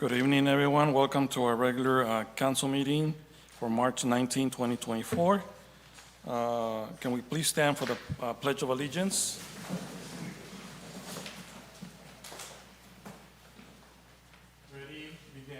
Good evening, everyone. Welcome to our regular council meeting for March 19, 2024. Can we please stand for the Pledge of Allegiance? Ready, begin.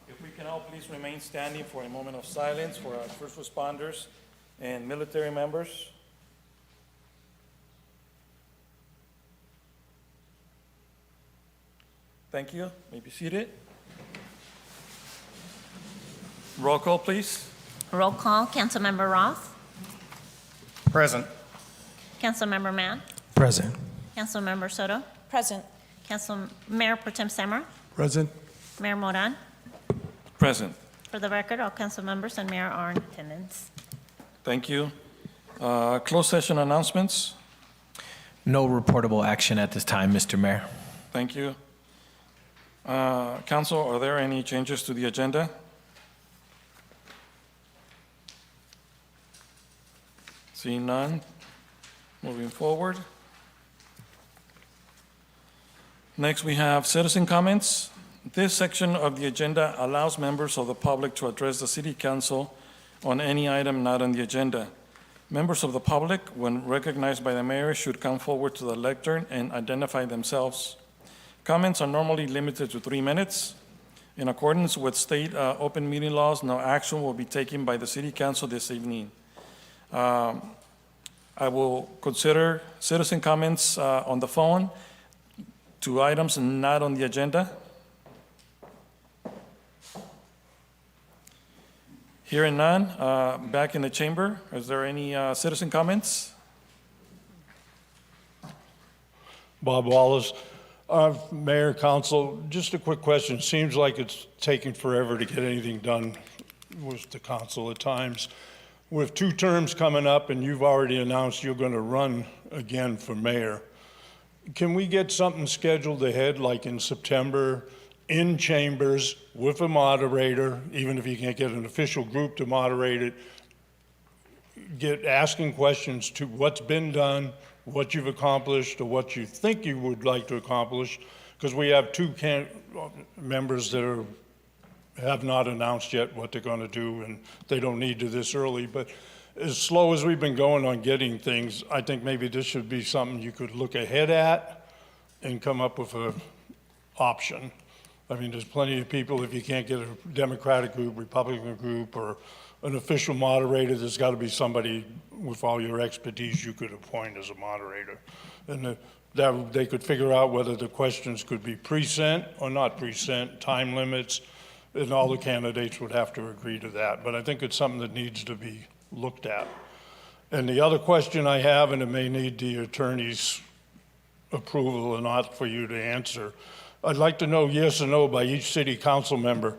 If we can all please remain standing for a moment of silence for our first responders and military members. Thank you. May be seated. Roll call, please. Roll call, Councilmember Roth, Present. Councilmember Mann, Present. Councilmember Soto, Present. Mayor Pro Tem Samar, Present. Mayor Moran. Present. For the record, all council members and mayor are in attendance. Thank you. Closed session announcements. No reportable action at this time, Mr. Mayor. Thank you. Council, are there any changes to the agenda? Seeing none, moving forward. Next, we have citizen comments. This section of the agenda allows members of the public to address the City Council on any item not on the agenda. Members of the public, when recognized by the mayor, should come forward to the lectern and identify themselves. Comments are normally limited to 3 minutes. In accordance with state open meeting laws, no action will be taken by the City Council this evening. I will consider citizen comments on the phone to items not on the agenda. Hearing none, back in the chamber, is there any citizen comments? Bob Wallace. Mayor, Council, just a quick question. Seems like it's taking forever to get anything done with the council at times. With 2 terms coming up and you've already announced you're going to run again for mayor, can we get something scheduled ahead, like in September, in chambers with a moderator, even if you can't get an official group to moderate it, get asking questions to what's been done, what you've accomplished, or what you think you would like to accomplish, because we have 2 members that have not announced yet what they're going to do, and they don't need to this early. But as slow as we've been going on getting things, I think maybe this should be something you could look ahead at and come up with an option. I mean, there's plenty of people, if you can't get a Democratic group, Republican group, or an official moderator, there's got to be somebody with all your expertise you could appoint as a moderator. And that they could figure out whether the questions could be pre-sent or not pre-sent, time limits, and all the candidates would have to agree to that. But I think it's something that needs to be looked at. And the other question I have, and it may need the attorney's approval or not for you to answer, I'd like to know yes or no by each city council member.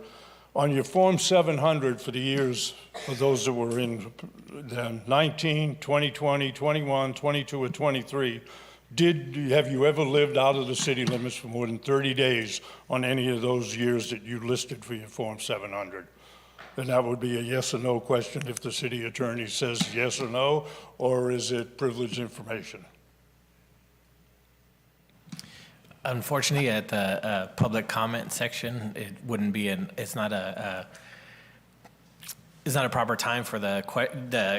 On your Form 700 for the years, for those that were in then 19, 2020, 21, 22, or 23, have you ever lived out of the city limits for more than 30 days on any of those years that you listed for your Form 700? And that would be a yes or no question if the city attorney says yes or no, or is it privileged information? Unfortunately, at the public comment section, it wouldn't be it's not a proper time for the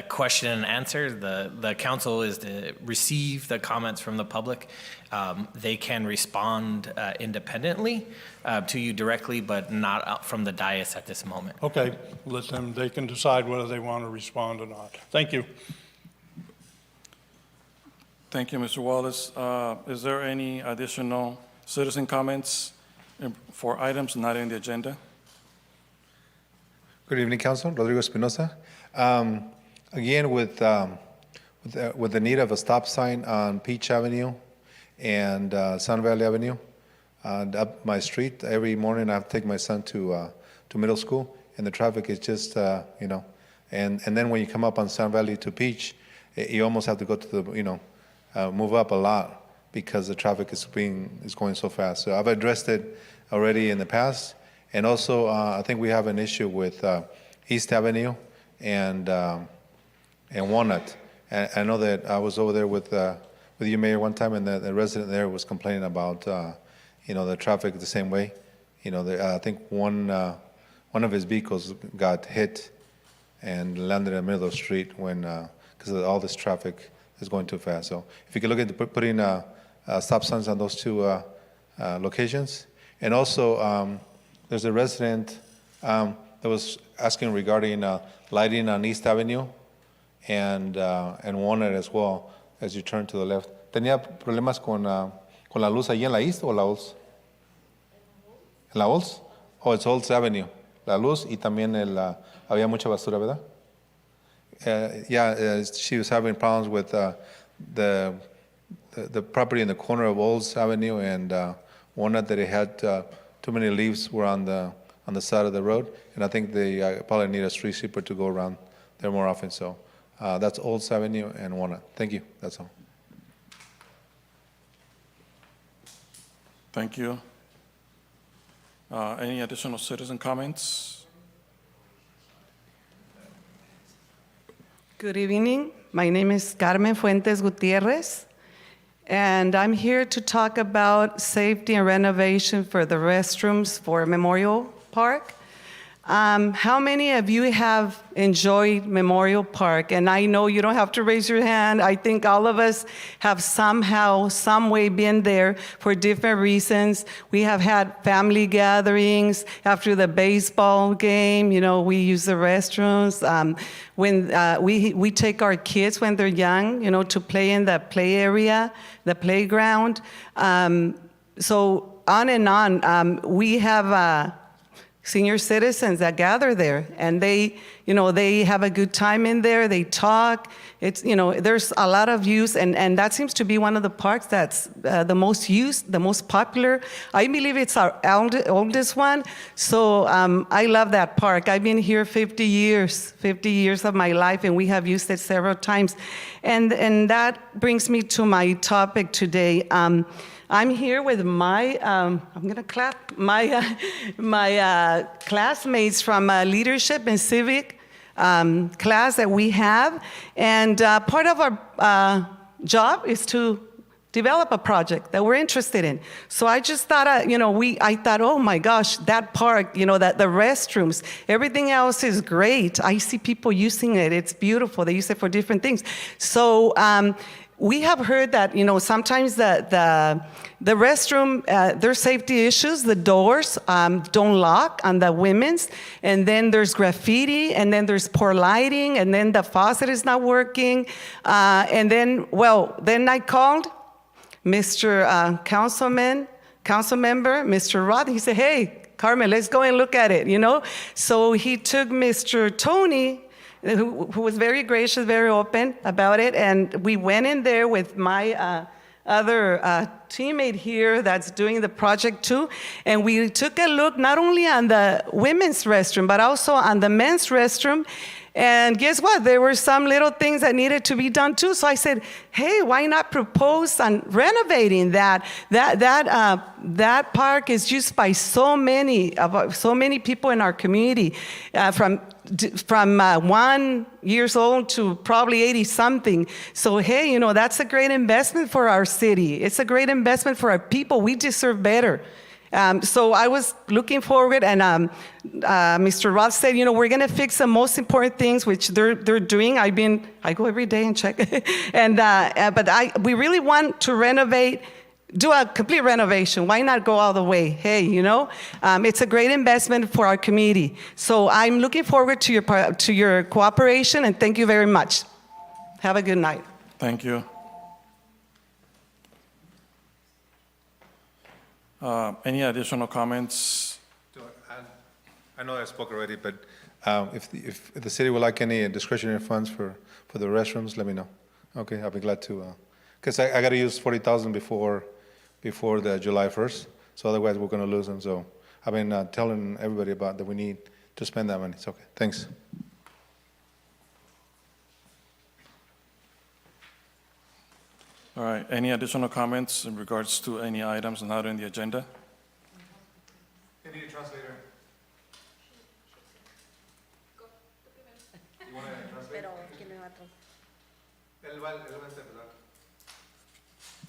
question and answer. The council is to receive the comments from the public. They can respond independently to you directly, but not out from the dais at this moment. Okay, they can decide whether they want to respond or not. Thank you. Thank you, Mr. Wallace. Is there any additional citizen comments for items not in the agenda? Good evening, Council. Rodrigo Espinosa. Again, with the need of a stop sign on Peach Avenue and Sun Valley Avenue, up my street, every morning I have to take my son to middle school, and the traffic is just, and then when you come up on Sun Valley to Peach, you almost have to go to the, move up a lot because the traffic is going so fast. So I've addressed it already in the past, And also, I think we have an issue with East Avenue and Walnut. And I know that I was over there with you, Mayor, one time, and the resident there was complaining about, the traffic the same way. I think one of his vehicles got hit and landed in the middle of the street because of all this traffic is going too fast. So if you could look at putting stop signs on those two locations. And also, there's a resident that was asking regarding lighting on East Avenue and Walnut as well as you turn to the left. ¿Tenía problemas con la luz ahí en la East o la Olds? ¿En la Olds? Oh, it's Olds Avenue. La luz y también había mucha basura, ¿verdad? She was having problems with the property in the corner of Olds Avenue and Walnut, that it had too many leaves were on the side of the road, and I think they probably need a street sweeper to go around there more often. So that's Olds Avenue and Walnut. Thank you. That's all. Thank you. Any additional citizen comments? Good evening. My name is Carmen Fuentes Gutierrez, and I'm here to talk about safety and renovation for the restrooms for Memorial Park. How many of you have enjoyed Memorial Park? And I know you don't have to raise your hand. I think all of us have somehow, some way been there for different reasons. We have had family gatherings after the baseball game. We use the restrooms. When we take our kids when they're young, to play in the play area, the playground. So on and on. We have senior citizens that gather there, and they have a good time in there. They talk. It's, there's a lot of use, and that seems to be one of the parks that's the most used, the most popular. I believe it's our oldest one. So I love that park. I've been here 50 years of my life, and we have used it several times. And that brings me to my topic today. I'm here with my, I'm gonna clap, my classmates from leadership and civic class that we have. And part of our job is to develop a project that we're interested in. So I just thought, I thought, oh my gosh, that park, that the restrooms, everything else is great. I see people using it. It's beautiful. They use it for different things. So we have heard that, sometimes the restroom, there's safety issues. The doors don't lock on the women's, and then there's graffiti, and then there's poor lighting, and then the faucet is not working. And then I called Mr. Council member, Mr. Roth. He said, hey, Carmen, let's go and look at it, So he took Mr. Tony, who was very gracious, very open about it. And we went in there with my other teammate here that's doing the project too. And we took a look not only on the women's restroom, but also on the men's restroom. And guess what? There were some little things that needed to be done too. So I said, hey, why not propose on renovating that? That park is used by so many people in our community, from 1 year old to probably 80 something. So hey, that's a great investment for our city. It's a great investment for our people. We deserve better. So I was looking forward, and Mr. Roth said, we're going to fix the most important things, which they're doing. I go every day and check, and but we really want to renovate, do a complete renovation. Why not go all the way? Hey, it's a great investment for our community. So I'm looking forward to your cooperation, and thank you very much. Have a good night. Thank you. Any additional comments? I know I spoke already, but if the city would like any discretionary funds for the restrooms, let me know. Okay, I'll be glad to, because I got to use 40,000 before the July 1st, so otherwise we're going to lose them. So I've been telling everybody about that we need to spend that money. It's okay. Thanks. All right, any additional comments in regards to any items not on the agenda? They need a translator.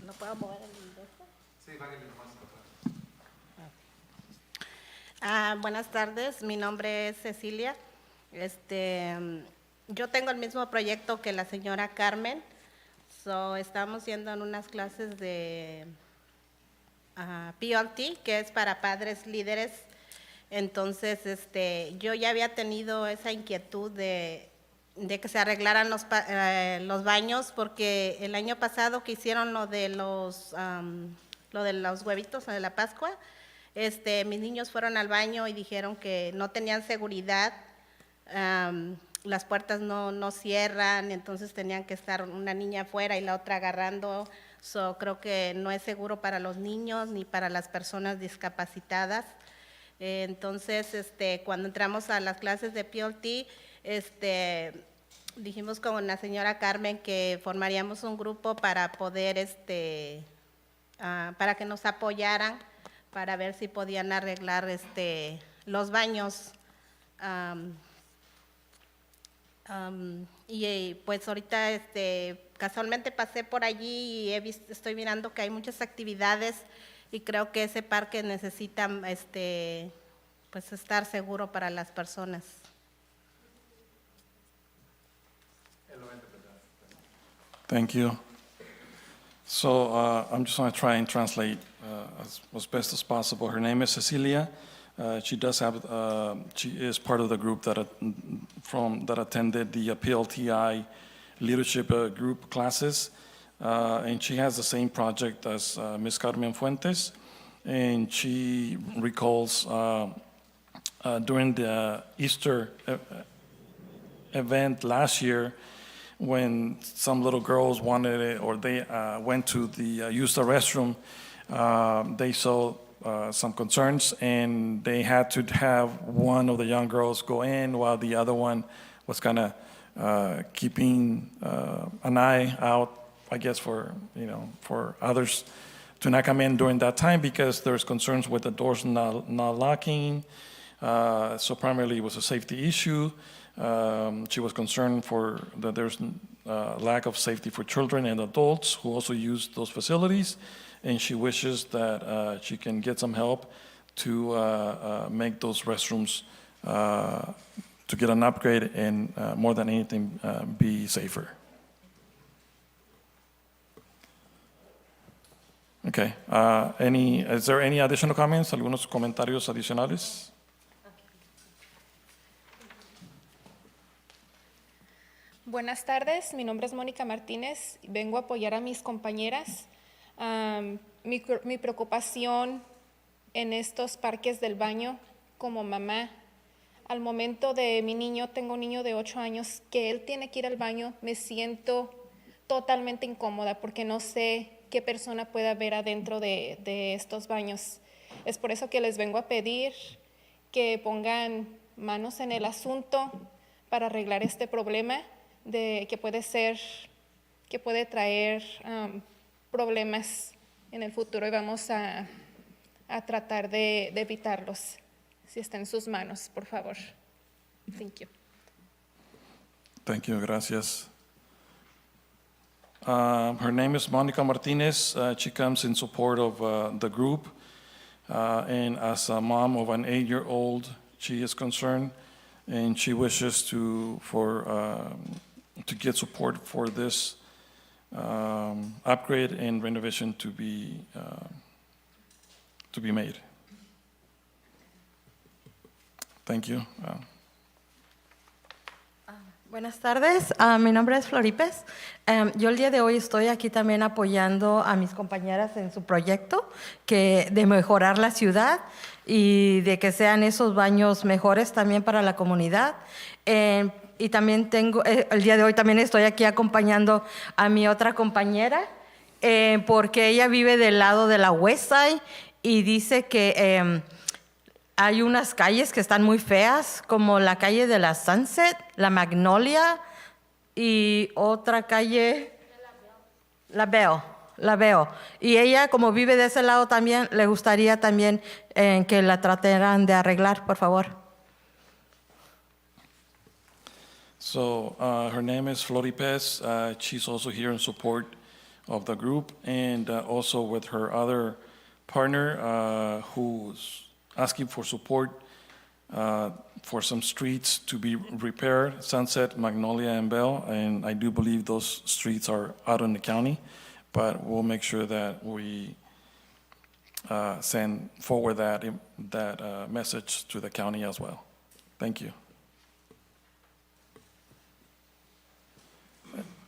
No puedo mover el buenas tardes, mi nombre es Cecilia. Yo tengo el mismo proyecto que la señora Carmen. Estamos yendo en unas clases de PLT, que es para padres líderes. Entonces, yo ya había tenido esa inquietud de que se arreglaran los baños, porque el año pasado que hicieron lo de los huevitos de la Pascua, mis niños fueron al baño y dijeron que no tenían seguridad, las puertas no cierran, entonces tenían que estar una niña afuera y la otra agarrando. Creo que no es seguro para los niños ni para las personas discapacitadas. Entonces, cuando entramos a las clases de PLT, dijimos con la señora Carmen que formaríamos un grupo para poder, para que nos apoyaran, para ver si podían arreglar los baños. Y pues ahorita casualmente pasé por allí y estoy mirando que hay muchas actividades y creo que ese parque necesita pues estar seguro para las personas. Thank you. So I'm just going to try and translate as best as possible. Her name is Cecilia. She is part of the group that attended the PLTI leadership group classes, and she has the same project as Ms. Carmen Fuentes, and she recalls during the Easter event last year, when some little girls wanted it, or they went to use the restroom, they saw some concerns, and they had to have one of the young girls go in while the other one was kind of keeping an eye out, I guess, for others to not come in during that time, because there's concerns with the doors not locking. So primarily it was a safety issue. She was concerned that there's lack of safety for children and adults who also use those facilities, and she wishes that she can get some help to make those restrooms, to get an upgrade and more than anything, be safer. Okay. Is there any additional comments? ¿Algunos comentarios adicionales? Buenas tardes, mi nombre es Mónica Martínez y vengo a apoyar a mis compañeras. Mi preocupación en estos parques del baño como mamá, al momento de mi niño, tengo un niño de 8 años, que él tiene que ir al baño, me siento totalmente incómoda porque no sé qué persona pueda haber adentro de estos baños. Es por eso que les vengo a pedir que pongan manos en el asunto para arreglar este problema que puede traer problemas en el futuro, y vamos a tratar de evitarlos. Si está en sus manos, por favor. Thank you. Thank you, gracias. Her name is Monica Martinez. She comes in support of the group, and as a mom of an 8-year-old, she is concerned, and she wishes to get support for this upgrade and renovation to be made. Thank you. Buenas tardes, mi nombre es Floripes. Yo el día de hoy estoy aquí también apoyando a mis compañeras en su proyecto de mejorar la ciudad y de que sean esos baños mejores también para la comunidad. Y también el día de hoy también estoy aquí acompañando a mi otra compañera porque ella vive del lado de la West Side y dice que hay unas calles que están muy feas, como la calle de la Sunset, la Magnolia y otra calle, la veo. Y ella, como vive de ese lado también, le gustaría también que la trataran de arreglar, por favor. So her name is Floripes. She's also here in support of the group and also with her other partner who's asking for support for some streets to be repaired, Sunset, Magnolia, and Bell. And I do believe those streets are out in the county, but we'll make sure that we send forward that message to the county as well. Thank you.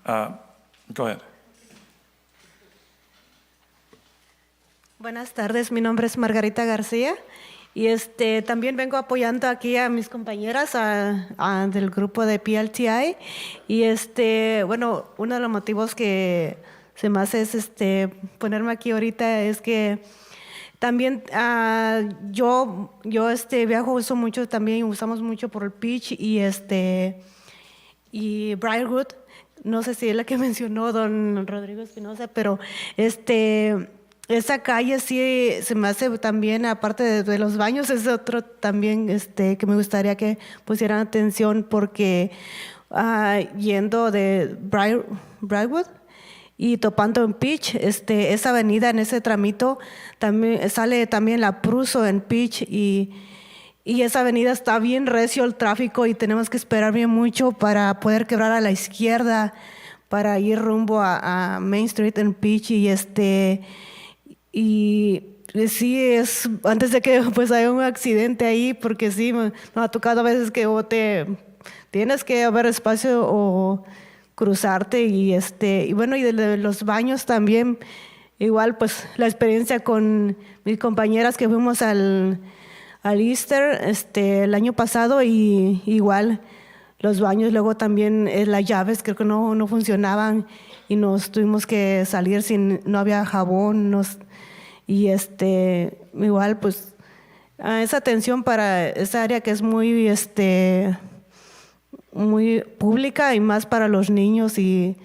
Go ahead. Buenas tardes, mi nombre es Margarita García y también vengo apoyando aquí a mis compañeras del grupo de PLTI y bueno, uno de los motivos que se me hace es ponerme aquí ahorita es que también yo viajo, uso mucho también, usamos mucho por el Peach y Briarwood. No sé si es la que mencionó don Rodrigo Espinosa, pero esa calle sí se me hace también, aparte de los baños, es otro también que me gustaría que pusieran atención porque yendo de Briarwood y topando en Peach, esa avenida en ese tramito también sale también la Pruso en Peach y esa avenida está bien recio el tráfico y tenemos que esperar bien mucho para poder quebrar a la izquierda para ir rumbo a Main Street en Peach y sí es antes de que pues haya un accidente ahí porque sí me ha tocado a veces que tienes que haber espacio o cruzarte y bueno y de los baños también igual pues la experiencia con mis compañeras que fuimos al Easter el año pasado y igual los baños luego también las llaves creo que no funcionaban y nos tuvimos que salir no había jabón y igual pues esa atención para esa área que es muy muy pública y más para los niños y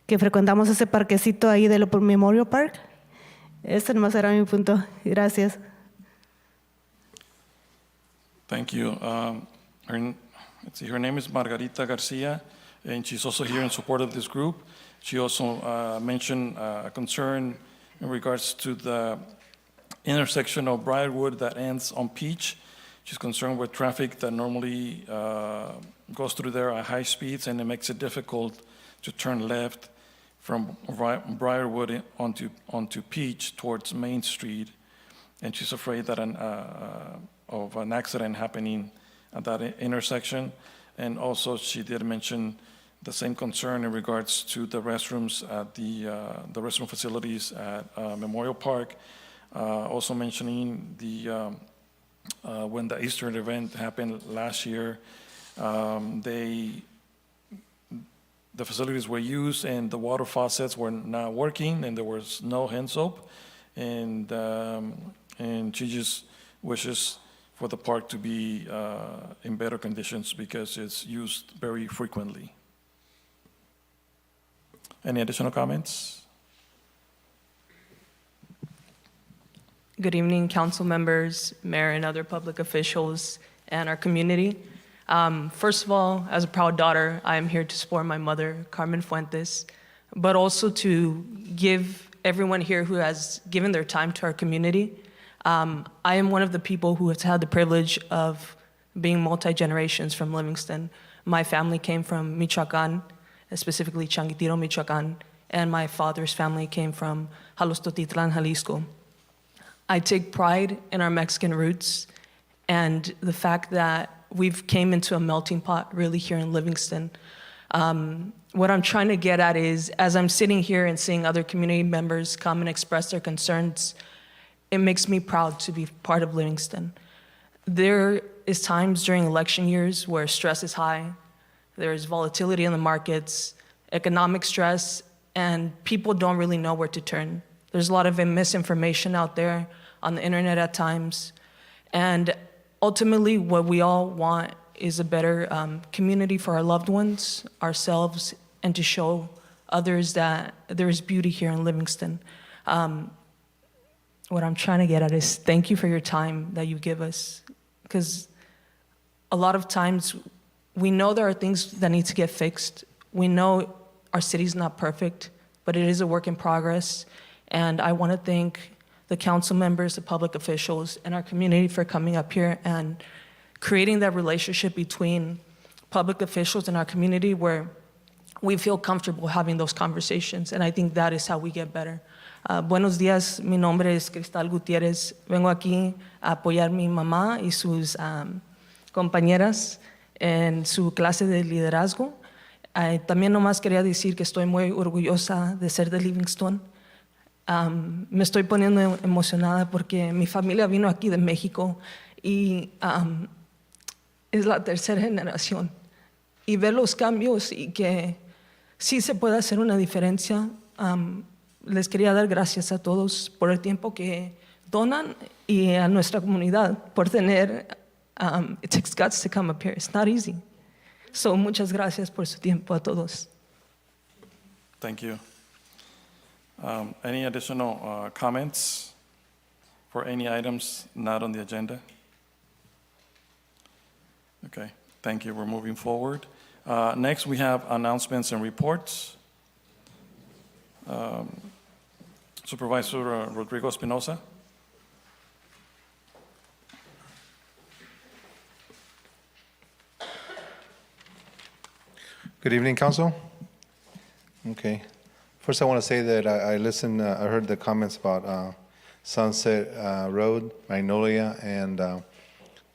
que frecuentamos ese parquecito ahí del Memorial Park. Ese nomás era mi punto. Gracias. Thank you. Her name is Margarita Garcia, and she's also here in support of this group. She also mentioned a concern in regards to the intersection of Briarwood that ends on Peach. She's concerned with traffic that normally goes through there at high speeds, and it makes it difficult to turn left from Briarwood onto Peach towards Main Street. And she's afraid that of an accident happening at that intersection. And also, she did mention the same concern in regards to the restrooms at the restroom facilities at Memorial Park. Also mentioning when the Easter event happened last year, the facilities were used and the water faucets were not working and there was no hand soap. And she just wishes for the park to be in better conditions because it's used very frequently. Any additional comments? Good evening, council members, mayor, and other public officials, and our community. First of all, as a proud daughter, I am here to support my mother, Carmen Fuentes, but also to give everyone here who has given their time to our community. I am one of the people who has had the privilege of being multi-generations from Livingston. My family came from Michoacan, specifically Changuitiro, Michoacan, and my father's family came from Jalostotitlan, Jalisco. I take pride in our Mexican roots and the fact that we've came into a melting pot really here in Livingston. What I'm trying to get at is, as I'm sitting here and seeing other community members come and express their concerns, it makes me proud to be part of Livingston. There is times during election years where stress is high, there is volatility in the markets, economic stress, and people don't really know where to turn. There's a lot of misinformation out there on the internet at times. And ultimately, what we all want is a better community for our loved ones, ourselves, and to show others that there is beauty here in Livingston. What I'm trying to get at is thank you for your time that you give us. Because a lot of times we know there are things that need to get fixed. We know our city's not perfect, but it is a work in progress. And I want to thank the council members, the public officials, and our community for coming up here and creating that relationship between public officials and our community where we feel comfortable having those conversations. And I think that is how we get better. Buenos días, mi nombre es Cristal Gutiérrez. Vengo aquí a apoyar a mi mamá y sus compañeras en su clase de liderazgo. También nomás quería decir que estoy muy orgullosa de ser de Livingston. Me estoy poniendo emocionada porque mi familia vino aquí de México y es la tercera generación. Y ver los cambios y que sí se puede hacer una diferencia. Les quería dar gracias a todos por el tiempo que donan y a nuestra comunidad por tener, it takes guts to come up here. It's not easy. So muchas gracias por su tiempo a todos. Thank you. Any additional comments for any items not on the agenda? Okay, thank you. We're moving forward. Next, we have announcements and reports. Supervisor Rodrigo Espinosa. Good evening, Council. Okay. First, I want to say that I listened, I heard the comments about Sunset Road, Magnolia, and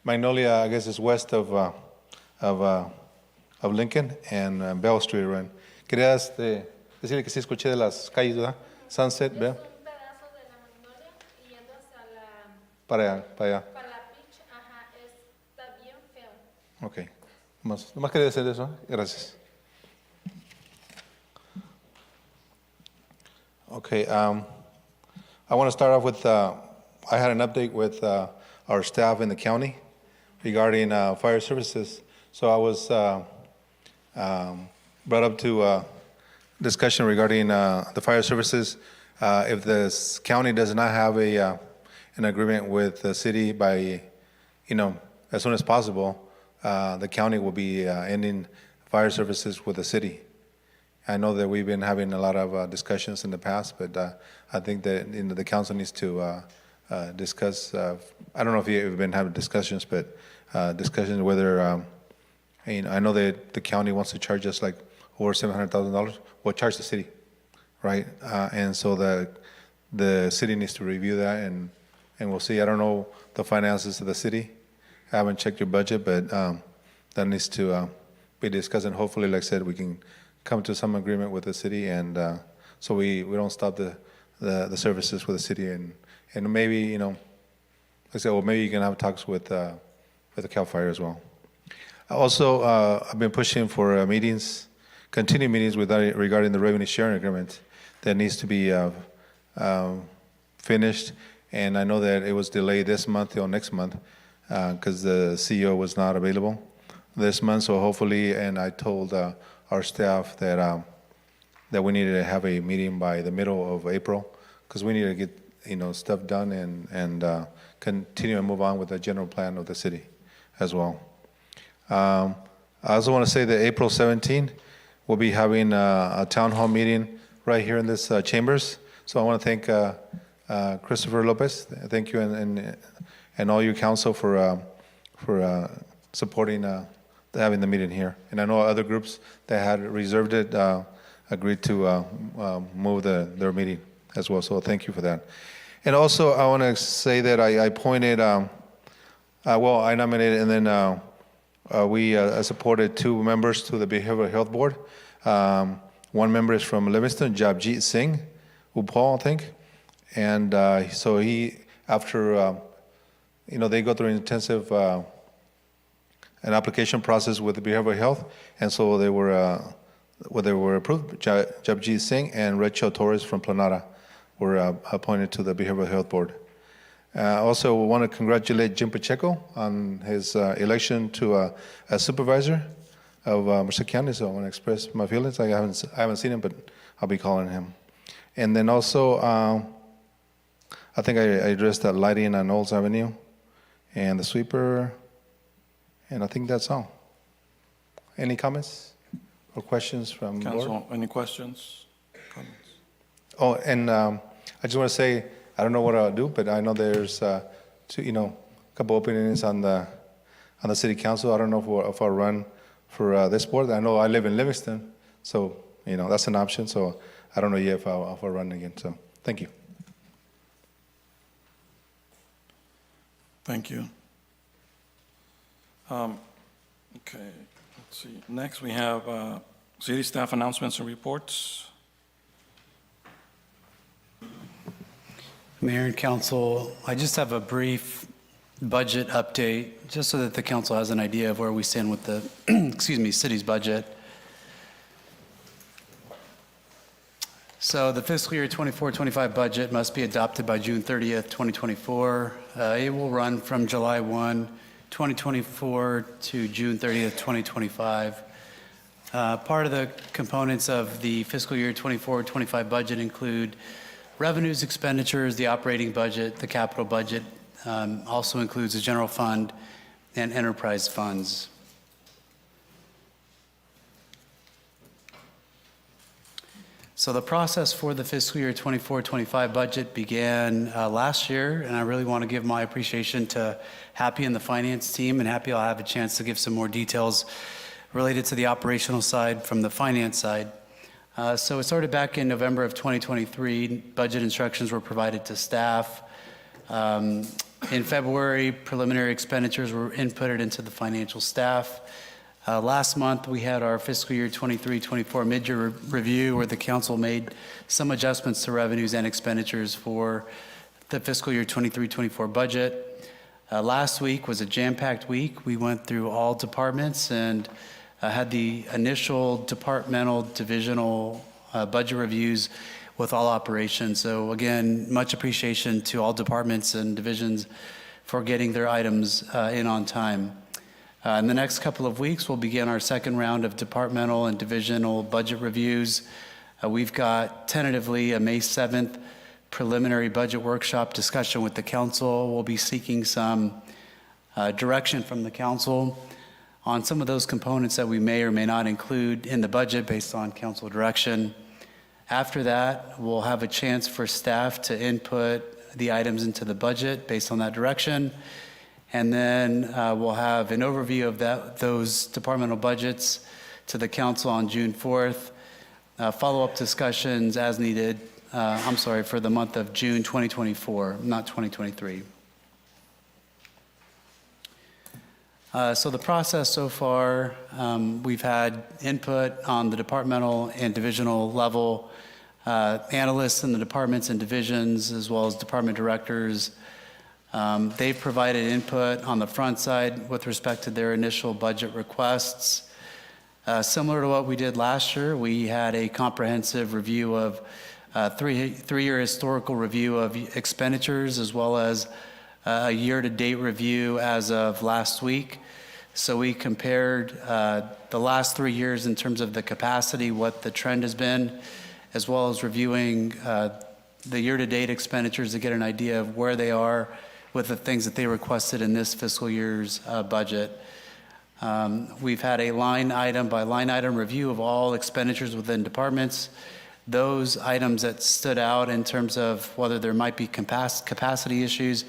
Magnolia, I guess, is west of Lincoln and Bell Street, right? Quería decirle que sí escuché de las calles, ¿verdad? Sunset, Bell. Es un pedazo de la Magnolia y yendo hacia la, Para allá. para la Peach, ajá, está bien feo. Ok. Nomás quería decir eso. Gracias. Okay. I want to start off with, I had an update with our staff in the county regarding fire services. So I was brought up to discussion regarding the fire services. If the county does not have an agreement with the city by, as soon as possible, the county will be ending fire services with the city. I know that we've been having a lot of discussions in the past, but I think that the council needs to discuss. I don't know if you've been having discussions, but discussions whether I know that the county wants to charge us like over $700,000. Well, charge the city, right? And so the city needs to review that, and we'll see. I don't know the finances of the city. I haven't checked your budget, but that needs to be discussed. And hopefully, like I said, we can come to some agreement with the city, and so we don't stop the services with the city, and maybe like I said, well, maybe you can have talks with the Cal Fire as well. Also, I've been pushing for meetings, continued meetings regarding the revenue sharing agreement that needs to be finished, and I know that it was delayed this month till next month because the CEO was not available this month. So hopefully, and I told our staff that we needed to have a meeting by the middle of April because we need to get stuff done and continue and move on with the general plan of the city as well. I also want to say that April 17, we'll be having a town hall meeting right here in this chambers. So I want to thank Christopher Lopez. Thank you and all your council for supporting having the meeting here. And I know other groups that had reserved it agreed to move their meeting as well. So thank you for that. And also I want to say that I appointed, I nominated and then we supported 2 members to the Behavioral Health Board. One member is from Livingston, Japjit Singh, Upal, I think. And so he, after, they go through an intensive an application process with the behavioral health, and so they were approved. Japjit Singh and Rachel Torres from Planada were appointed to the Behavioral Health Board. Also, we want to congratulate Jim Pacheco on his election to a supervisor of Merced County. So I want to express my feelings. I haven't seen him, but I'll be calling him. And then also, I think I addressed that lighting on Olds Avenue and the sweeper. And I think that's all. Any comments or questions from the board? Council, any questions? Comments? Oh, and I just want to say, I don't know what I'll do, but I know there's two, a couple openings on the city council. I don't know if I'll run for this board. I know I live in Livingston, so that's an option. So I don't know yet if I'll run again. So thank you. Thank you. Okay, let's see. Next, we have city staff announcements and reports. Mayor and council, I just have a brief budget update, just so that the council has an idea of where we stand with the, city's budget. So the fiscal year 24-25 budget must be adopted by June 30th, 2024. It will run from July 1, 2024 to June 30th, 2025. Part of the components of the fiscal year 24-25 budget include revenues, expenditures, the operating budget, the capital budget, also includes the general fund and enterprise funds. So the process for the fiscal year 24-25 budget began last year, and I really want to give my appreciation to Happy and the finance team, and Happy I'll have a chance to give some more details related to the operational side from the finance side. So it started back in November of 2023. Budget instructions were provided to staff. In February, preliminary expenditures were inputted into the financial staff. Last month, we had our fiscal year 23-24 mid-year review where the council made some adjustments to revenues and expenditures for the fiscal year 23-24 budget. Last week was a jam-packed week. We went through all departments and had the initial departmental divisional budget reviews with all operations. So again, much appreciation to all departments and divisions for getting their items in on time. In the next couple of weeks, we'll begin our second round of departmental and divisional budget reviews. We've got tentatively a May 7th preliminary budget workshop discussion with the council. We'll be seeking some direction from the council on some of those components that we may or may not include in the budget based on council direction. After that, we'll have a chance for staff to input the items into the budget based on that direction. And then we'll have an overview of those departmental budgets to the council on June 4th. Follow-up discussions as needed, for the month of June 2024, not 2023. So the process so far, we've had input on the departmental and divisional level, analysts in the departments and divisions, as well as department directors. They've provided input on the front side with respect to their initial budget requests. Similar to what we did last year, we had a comprehensive review of three-year historical review of expenditures, as well as a year-to-date review as of last week. So we compared the last 3 years in terms of the capacity, what the trend has been, as well as reviewing the year-to-date expenditures to get an idea of where they are with the things that they requested in this fiscal year's budget. We've had a line item by line item review of all expenditures within departments. Those items that stood out in terms of whether there might be capacity issues,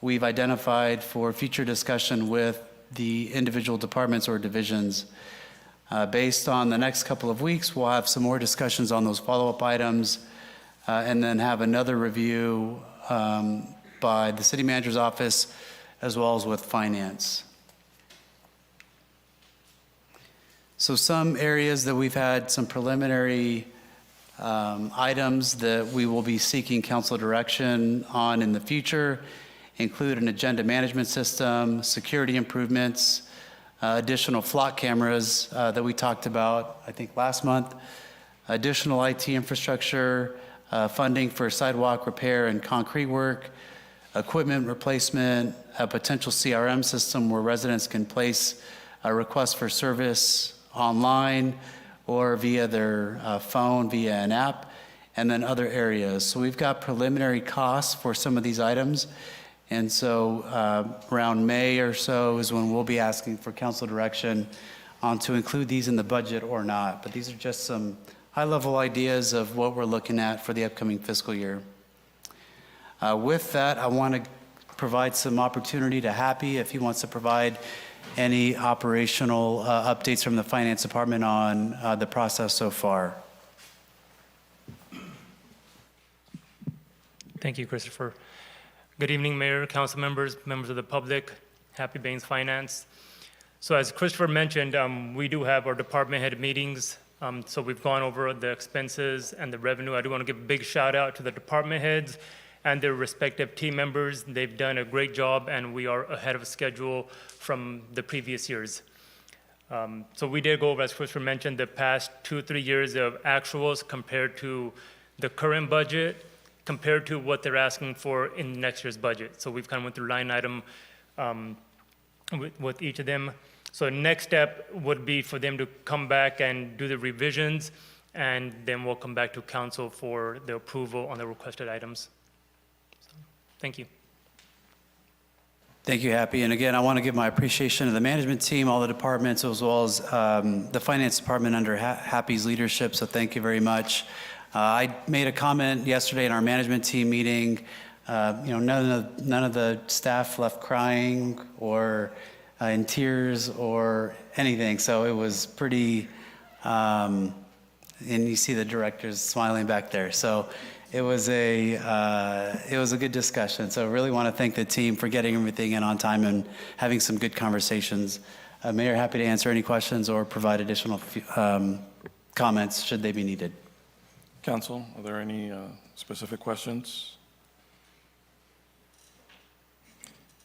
we've identified for future discussion with the individual departments or divisions. Based on the next couple of weeks, we'll have some more discussions on those follow-up items and then have another review by the city manager's office as well as with finance. So some areas that we've had some preliminary items that we will be seeking council direction on in the future include an agenda management system, security improvements, additional flock cameras that we talked about, I think, last month, additional IT infrastructure, funding for sidewalk repair and concrete work, equipment replacement, a potential CRM system where residents can place a request for service online or via their phone, via an app, and then other areas. So we've got preliminary costs for some of these items. And so around May or so is when we'll be asking for council direction to include these in the budget or not. But these are just some high-level ideas of what we're looking at for the upcoming fiscal year. With that, I want to provide some opportunity to Happy if he wants to provide any operational updates from the Finance Department on the process so far. Thank you, Christopher. Good evening, Mayor, council members, members of the public, Happy Baines Finance. So as Christopher mentioned, we do have our department head meetings. So we've gone over the expenses and the revenue. I do want to give a big shout out to the department heads and their respective team members. They've done a great job, and we are ahead of schedule from the previous years. So we did go over, as Christopher mentioned, the past 2-3 years of actuals compared to the current budget, compared to what they're asking for in next year's budget. So we've kind of went through line item with each of them. So next step would be for them to come back and do the revisions, and then we'll come back to council for the approval on the requested items. So, thank you. Thank you, Happy. And again, I want to give my appreciation to the management team, all the departments, as well as the finance department under Happy's leadership. So thank you very much. I made a comment yesterday in our management team meeting. None of the staff left crying or in tears or anything. So it was pretty, and you see the directors smiling back there. So it was a good discussion. So I really want to thank the team for getting everything in on time and having some good conversations. Mayor, happy to answer any questions or provide additional comments should they be needed. Council, are there any specific questions?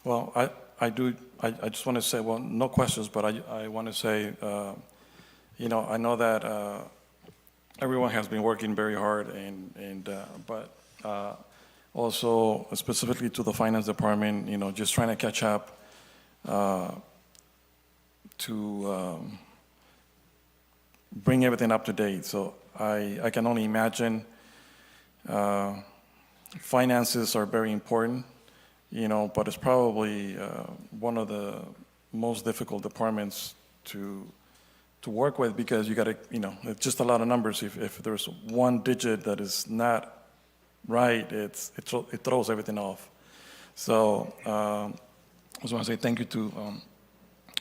Well, I just want to say, well, no questions, but I want to say, I know that everyone has been working very hard, but also specifically to the finance department, just trying to catch up to bring everything up to date. So I can only imagine finances are very important, but it's probably one of the most difficult departments to work with, because you got to, it's just a lot of numbers. If there's one digit that is not right, it throws everything off. So I just want to say thank you to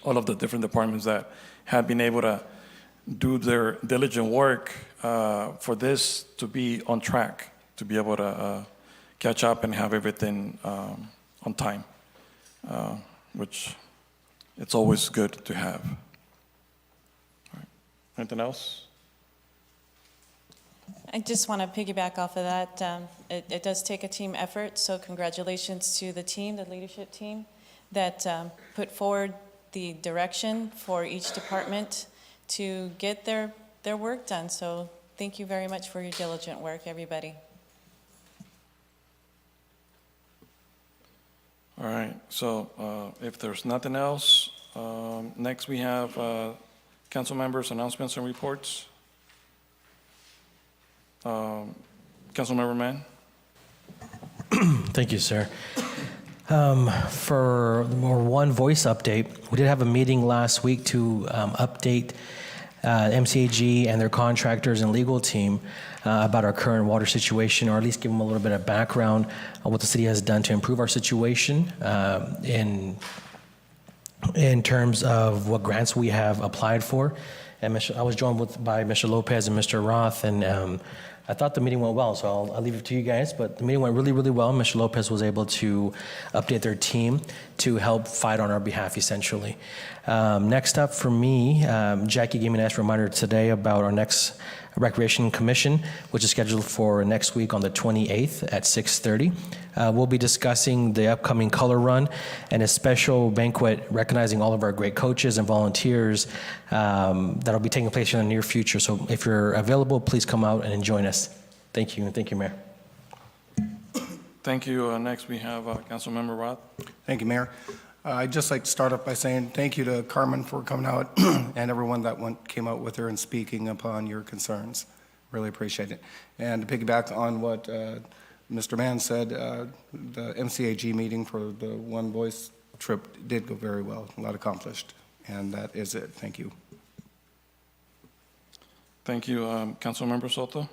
all of the different departments that have been able to do their diligent work for this to be on track, to be able to catch up and have everything on time, which it's always good to have. All right. Anything else? I just want to piggyback off of that. It does take a team effort, so congratulations to the team, the leadership team, that put forward the direction for each department to get their work done. So thank you very much for your diligent work, everybody. All right, so if there's nothing else, next we have council members' announcements and reports. Councilmember Mann. Thank you, sir. For more one voice update, we did have a meeting last week to update MCAG and their contractors and legal team about our current water situation, or at least give them a little bit of background on what the city has done to improve our situation in terms of what grants we have applied for. And I was joined by Mr. Lopez and Mr. Roth, and I thought the meeting went well, so I'll leave it to you guys, but the meeting went really, really well. Mr. Lopez was able to update their team to help fight on our behalf, essentially. Next up for me, Jackie gave me a nice reminder today about our next Recreation Commission, which is scheduled for next week on the 28th at 6:30. We'll be discussing the upcoming color run and a special banquet recognizing all of our great coaches and volunteers that'll be taking place in the near future. So if you're available, please come out and join us. Thank you, and thank you, Mayor. Thank you. Next we have Councilmember Roth. Thank you, Mayor. I'd just like to start off by saying thank you to Carmen for coming out and everyone that came out with her and speaking upon your concerns. Really appreciate it. And to piggyback on what Mr. Mann said, the MCAG meeting for the One Voice trip did go very well. A lot accomplished. And that is it. Thank you. Thank you. Councilmember Soto?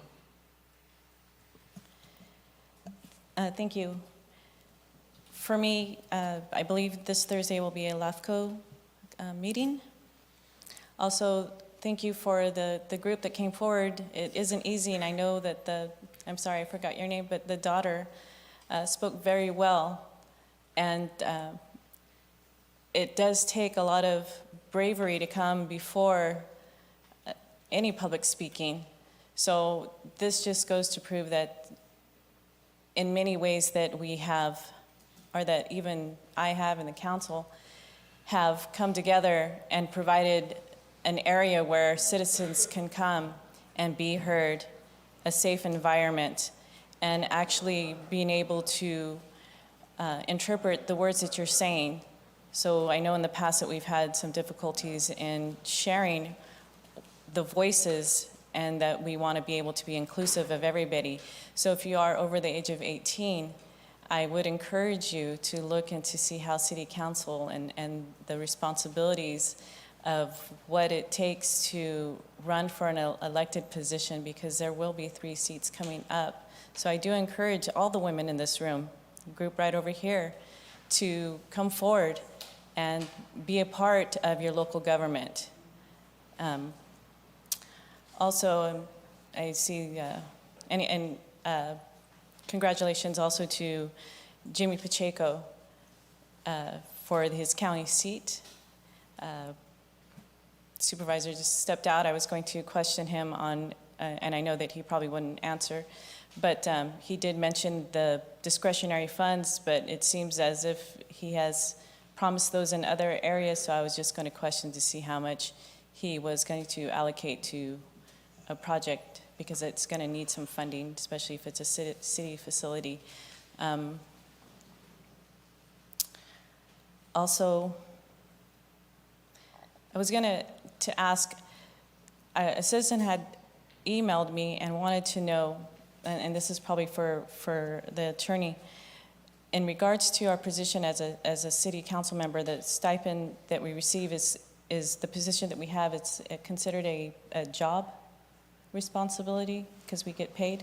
Thank you. For me, I believe this Thursday will be a LAFCO meeting. Also, thank you for the group that came forward. It isn't easy, and I know that I'm sorry, I forgot your name, but the daughter spoke very well. And it does take a lot of bravery to come before any public speaking. So this just goes to prove that in many ways that we have, or that even I have and the council have come together and provided an area where citizens can come and be heard, a safe environment, and actually being able to interpret the words that you're saying. So I know in the past that we've had some difficulties in sharing the voices, and that we want to be able to be inclusive of everybody. So if you are over the age of 18, I would encourage you to look and to see how City Council and the responsibilities of what it takes to run for an elected position, because there will be 3 seats coming up. So I do encourage all the women in this room, group right over here, to come forward and be a part of your local government. Also, I see, congratulations also to Jimmy Pacheco for his county seat. Supervisor just stepped out. I was going to question him on, and I know that he probably wouldn't answer, but he did mention the discretionary funds, but it seems as if he has promised those in other areas, so I was just going to question to see how much he was going to allocate to a project, because it's going to need some funding, especially if it's a city facility. Also, I was going to ask, a citizen had emailed me and wanted to know, and this is probably for the attorney, in regards to our position as a city council member, the stipend that we receive is the position that we have, it's considered a job responsibility because we get paid?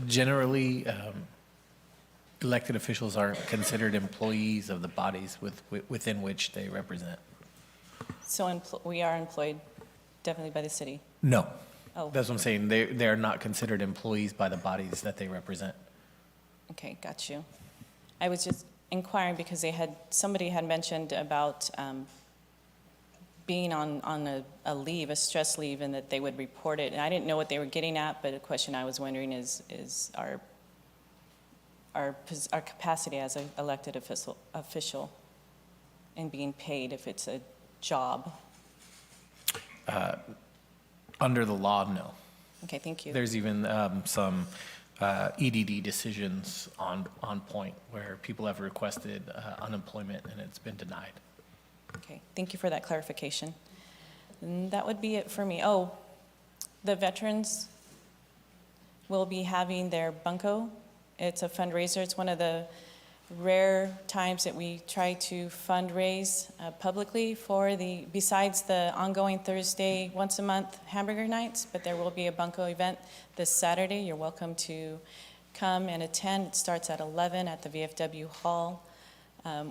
Generally, elected officials aren't considered employees of the bodies within which they represent. So we are employed definitely by the city? No. Oh. That's what I'm saying. They're not considered employees by the bodies that they represent. Okay, got you. I was just inquiring because somebody had mentioned about being on a leave, a stress leave, and that they would report it. And I didn't know what they were getting at, but a question I was wondering is our capacity as an elected official and being paid if it's a job. Under the law, no. Okay, thank you. There's even some EDD decisions on point where people have requested unemployment and it's been denied. Okay, thank you for that clarification. And that would be it for me. Oh, the veterans will be having their bunco. It's a fundraiser. It's one of the rare times that we try to fundraise publicly for besides the ongoing Thursday once a month hamburger nights, but there will be a bunco event this Saturday. You're welcome to come and attend. It starts at 11 at the VFW Hall.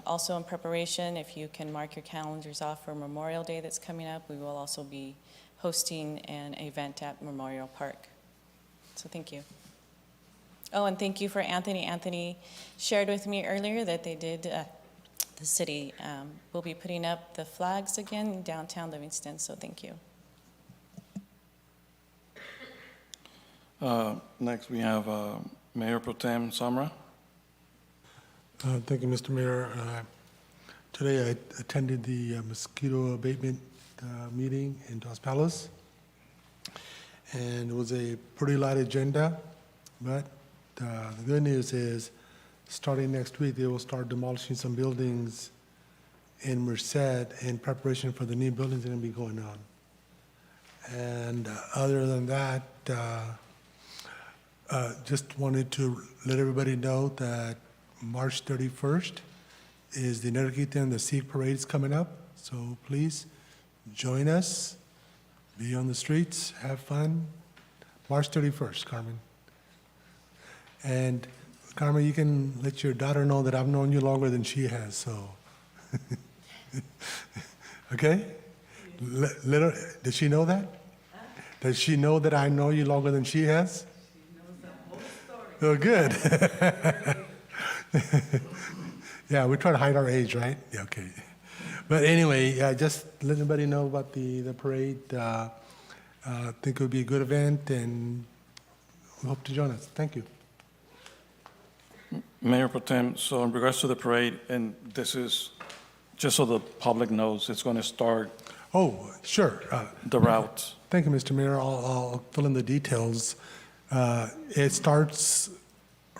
Also in preparation, if you can mark your calendars off for Memorial Day that's coming up, we will also be hosting an event at Memorial Park. So thank you. Oh, and thank you for Anthony. Anthony shared with me earlier that they did, the city will be putting up the flags again in downtown Livingston, so thank you. Next, we have Mayor Pro Tem Samra. Thank you, Mr. Mayor. Today I attended the mosquito abatement meeting in Dos Palos, and it was a pretty light agenda, but the good news is starting next week they will start demolishing some buildings in Merced in preparation for the new buildings that are going to be going on. And other than that, just wanted to let everybody know that March 31st is the Nerquita and the Sikh parade is coming up. So please join us be on the streets, have fun. March 31st, Carmen. And Carmen, you can let your daughter know that I've known you longer than she has, so. Okay? Let her, does she know that? Does she know that I know you longer than she has? She knows the whole story. Oh, good. Yeah, we try to hide our age, right? Yeah, okay. But anyway, just let everybody know about the parade. I think it would be a good event, and we hope to join us. Thank you. Mayor Pro Tem, so in regards to the parade, and this is, just so the public knows, it's going to start Oh, sure. the route. Thank you, Mr. Mayor. I'll fill in the details. It starts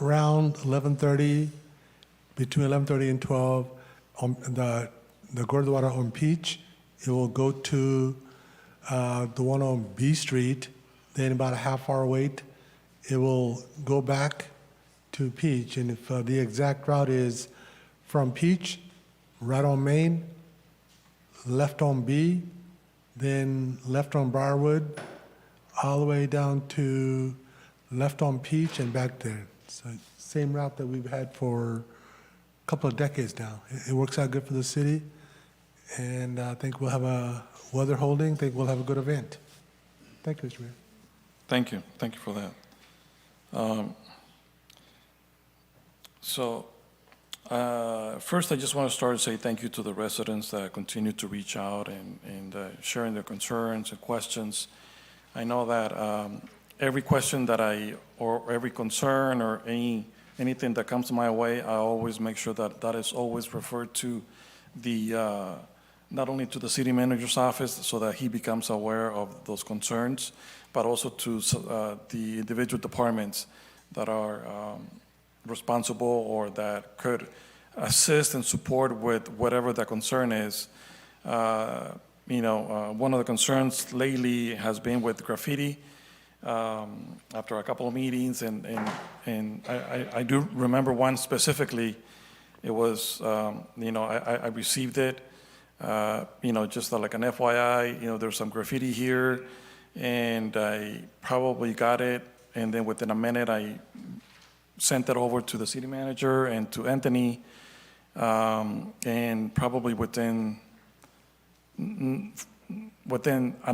around 11:30, between 11:30 and 12, on the Gurdwara on Peach. It will go to the one on B Street, then about a half hour wait. It will go back to Peach, and if the exact route is from Peach, right on Main, left on B, then left on Briarwood, all the way down to left on Peach and back there. So same route that we've had for a couple of decades now. It works out good for the city, and I think we'll have a weather holding. I think we'll have a good event. Thank you, Mr. Mayor. Thank you. Thank you for that. First, I just want to start and say thank you to the residents that continue to reach out and sharing their concerns and questions. I know that every question that or every concern or anything that comes my way, I always make sure that that is always referred to not only to the city manager's office so that he becomes aware of those concerns, but also to the individual departments that are responsible or that could assist and support with whatever the concern is. One of the concerns lately has been with graffiti. After a couple of meetings, and I do remember one specifically. It was, I received it, just like an FYI, there's some graffiti here, and I probably got it, and then within a minute, I sent it over to the city manager and to Anthony, and probably within an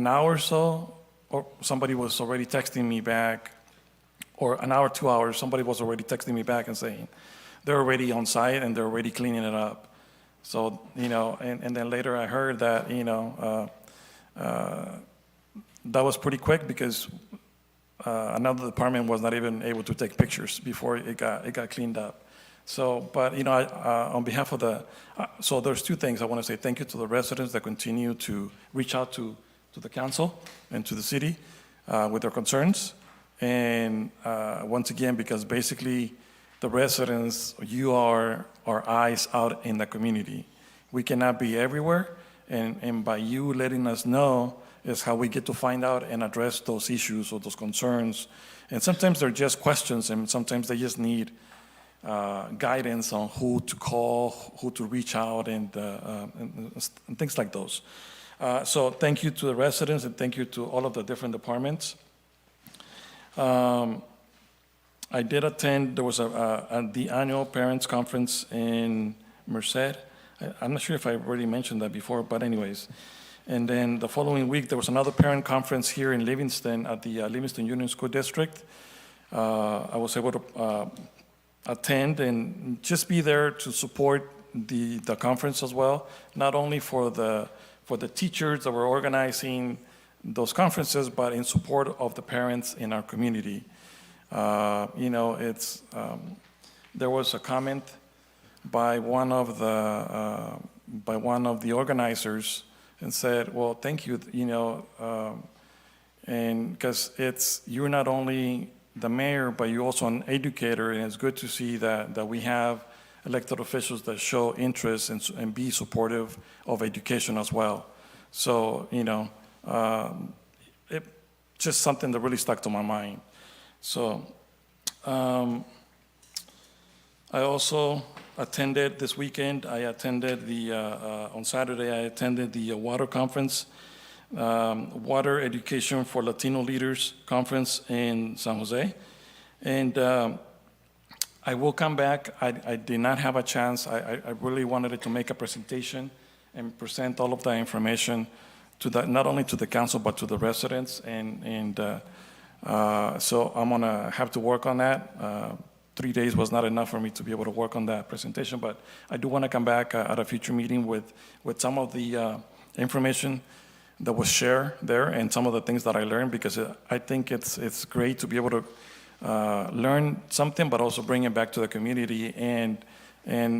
hour or so, or somebody was already texting me back, or an hour, 2 hours, somebody was already texting me back and saying they're already on site and they're already cleaning it up. So, and then later I heard that, that was pretty quick because another department was not even able to take pictures before it got cleaned up. So, but, on behalf of so there's two things. I want to say thank you to the residents that continue to reach out to the council and to the city with their concerns. And once again, because basically the residents, you are our eyes out in the community. We cannot be everywhere, and by you letting us know is how we get to find out and address those issues or those concerns. And sometimes they're just questions, and sometimes they just need guidance on who to call, who to reach out, and things like those. So thank you to the residents, and thank you to all of the different departments. I did attend, there was the annual parents conference in Merced. I'm not sure if I already mentioned that before, but anyways. And then the following week, there was another parent conference here in Livingston at the Livingston Union School District. I was able to attend and just be there to support the conference as well, not only for the teachers that were organizing those conferences, but in support of the parents in our community. There was a comment by one of the organizers and said, well, thank you, and because you're not only the mayor, but you're also an educator, and it's good to see that we have elected officials that show interest and be supportive of education as well. So, it just something that really stuck to my mind. So, I also attended this weekend. On Saturday, I attended the water conference Water Education for Latino Leaders Conference in San Jose. And I will come back. I did not have a chance. I really wanted to make a presentation and present all of the information to not only to the council, but to the residents. So I'm gonna have to work on that. 3 days was not enough for me to be able to work on that presentation, but I do wanna come back at a future meeting with some of the information that was shared there and some of the things that I learned, because I think it's great to be able to learn something, but also bring it back to the community. And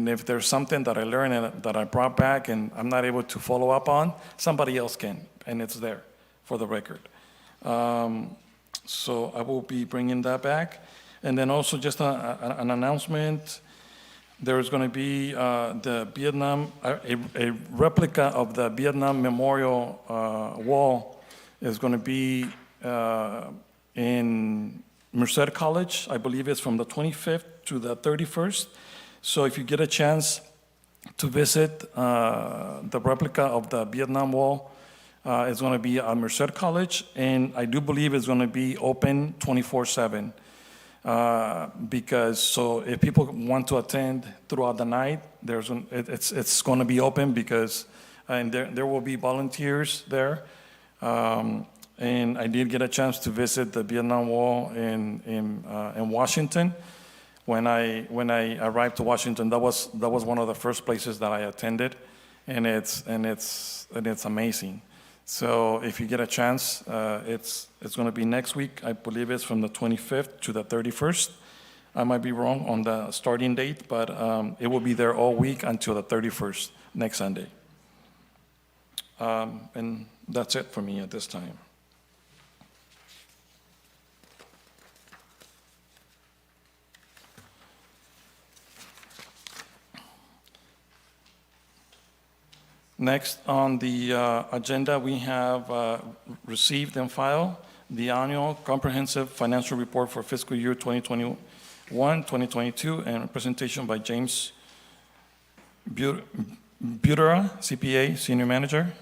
if there's something that I learned and that I brought back and I'm not able to follow up on, somebody else can, and it's there for the record. So I will be bringing that back. And then also just an announcement. There's going to be the Vietnam, a replica of the Vietnam Memorial Wall is going to be in Merced College. I believe it's from the 25th to the 31st. So if you get a chance to visit the replica of the Vietnam Wall, it's going to be at Merced College, and I do believe it's going to be open 24/7. Because so if people want to attend throughout the night, it's going to be open because and there will be volunteers there. And I did get a chance to visit the Vietnam Wall in Washington. When I arrived to Washington, that was one of the first places that I attended, and it's amazing. So if you get a chance, it's going to be next week. I believe it's from the 25th to the 31st. I might be wrong on the starting date, but it will be there all week until the 31st, next Sunday. And that's it for me at this time. Next on the agenda, we have received and filed the annual comprehensive financial report for fiscal year 2021-2022, and a presentation by James Butera, CPA, Senior Manager.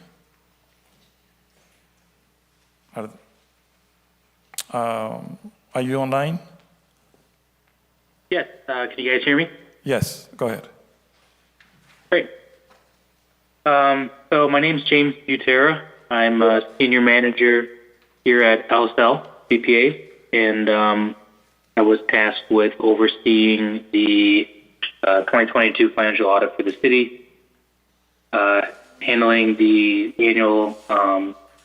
Are you online? Yes, can you guys hear me? Yes, go ahead. Great. So my name's James Butera. I'm a senior manager here at LSL CPA, and I was tasked with overseeing the 2022 financial audit for the city, handling the annual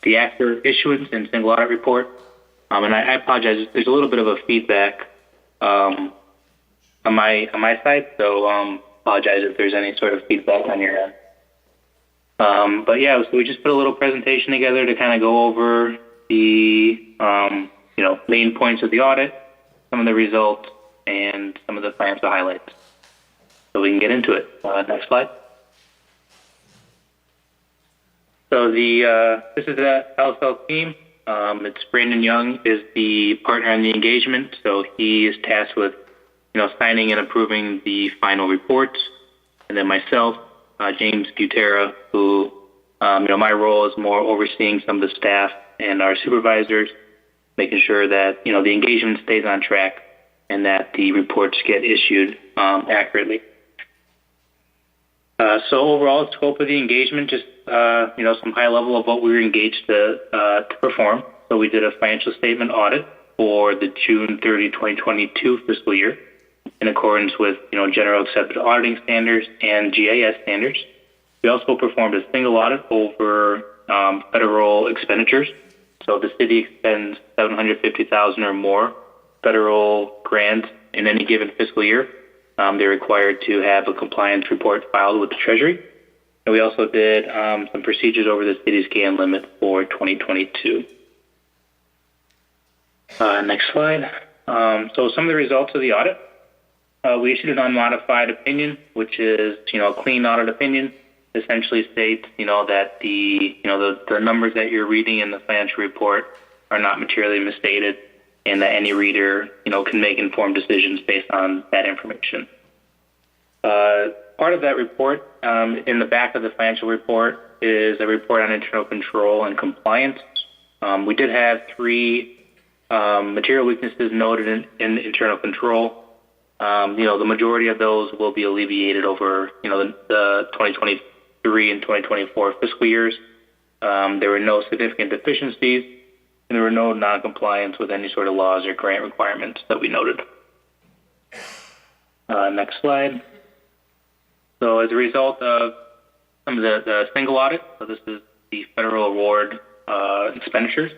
the ACTR issuance and single audit report. And I apologize. There's a little bit of a feedback on my side, so apologize if there's any sort of feedback on your end. But yeah, so we just put a little presentation together to kind of go over the main points of the audit, some of the results, and some of the financial highlights. So we can get into it. Next slide. So this is the LSL team. It's Brandon Young is the partner on the engagement. So he is tasked with signing and approving the final reports, and then myself, James Butera, who, my role is more overseeing some of the staff and our supervisors, making sure that, the engagement stays on track and that the reports get issued accurately. So overall, scope of the engagement, just, some high level of what we were engaged to perform. So we did a financial statement audit for the June 30, 2022 fiscal year, in accordance with, general accepted auditing standards and GAS standards. We also performed a single audit over federal expenditures. So the city expends $750,000 or more federal grants in any given fiscal year. They're required to have a compliance report filed with the Treasury. And we also did some procedures over the city's GAN limit for 2022. Next slide. So some of the results of the audit. We issued an unmodified opinion, which is, a clean audit opinion. Essentially states, that the numbers that you're reading in the financial report are not materially misstated, and that any reader, can make informed decisions based on that information. Part of that report, in the back of the financial report, is a report on internal control and compliance. We did have 3 material weaknesses noted in internal control. The majority of those will be alleviated over, the 2023 and 2024 fiscal years. There were no significant deficiencies, and there were no non-compliance with any sort of laws or grant requirements that we noted. Next slide. So as a result of some of the single audit, so this is the federal award expenditures.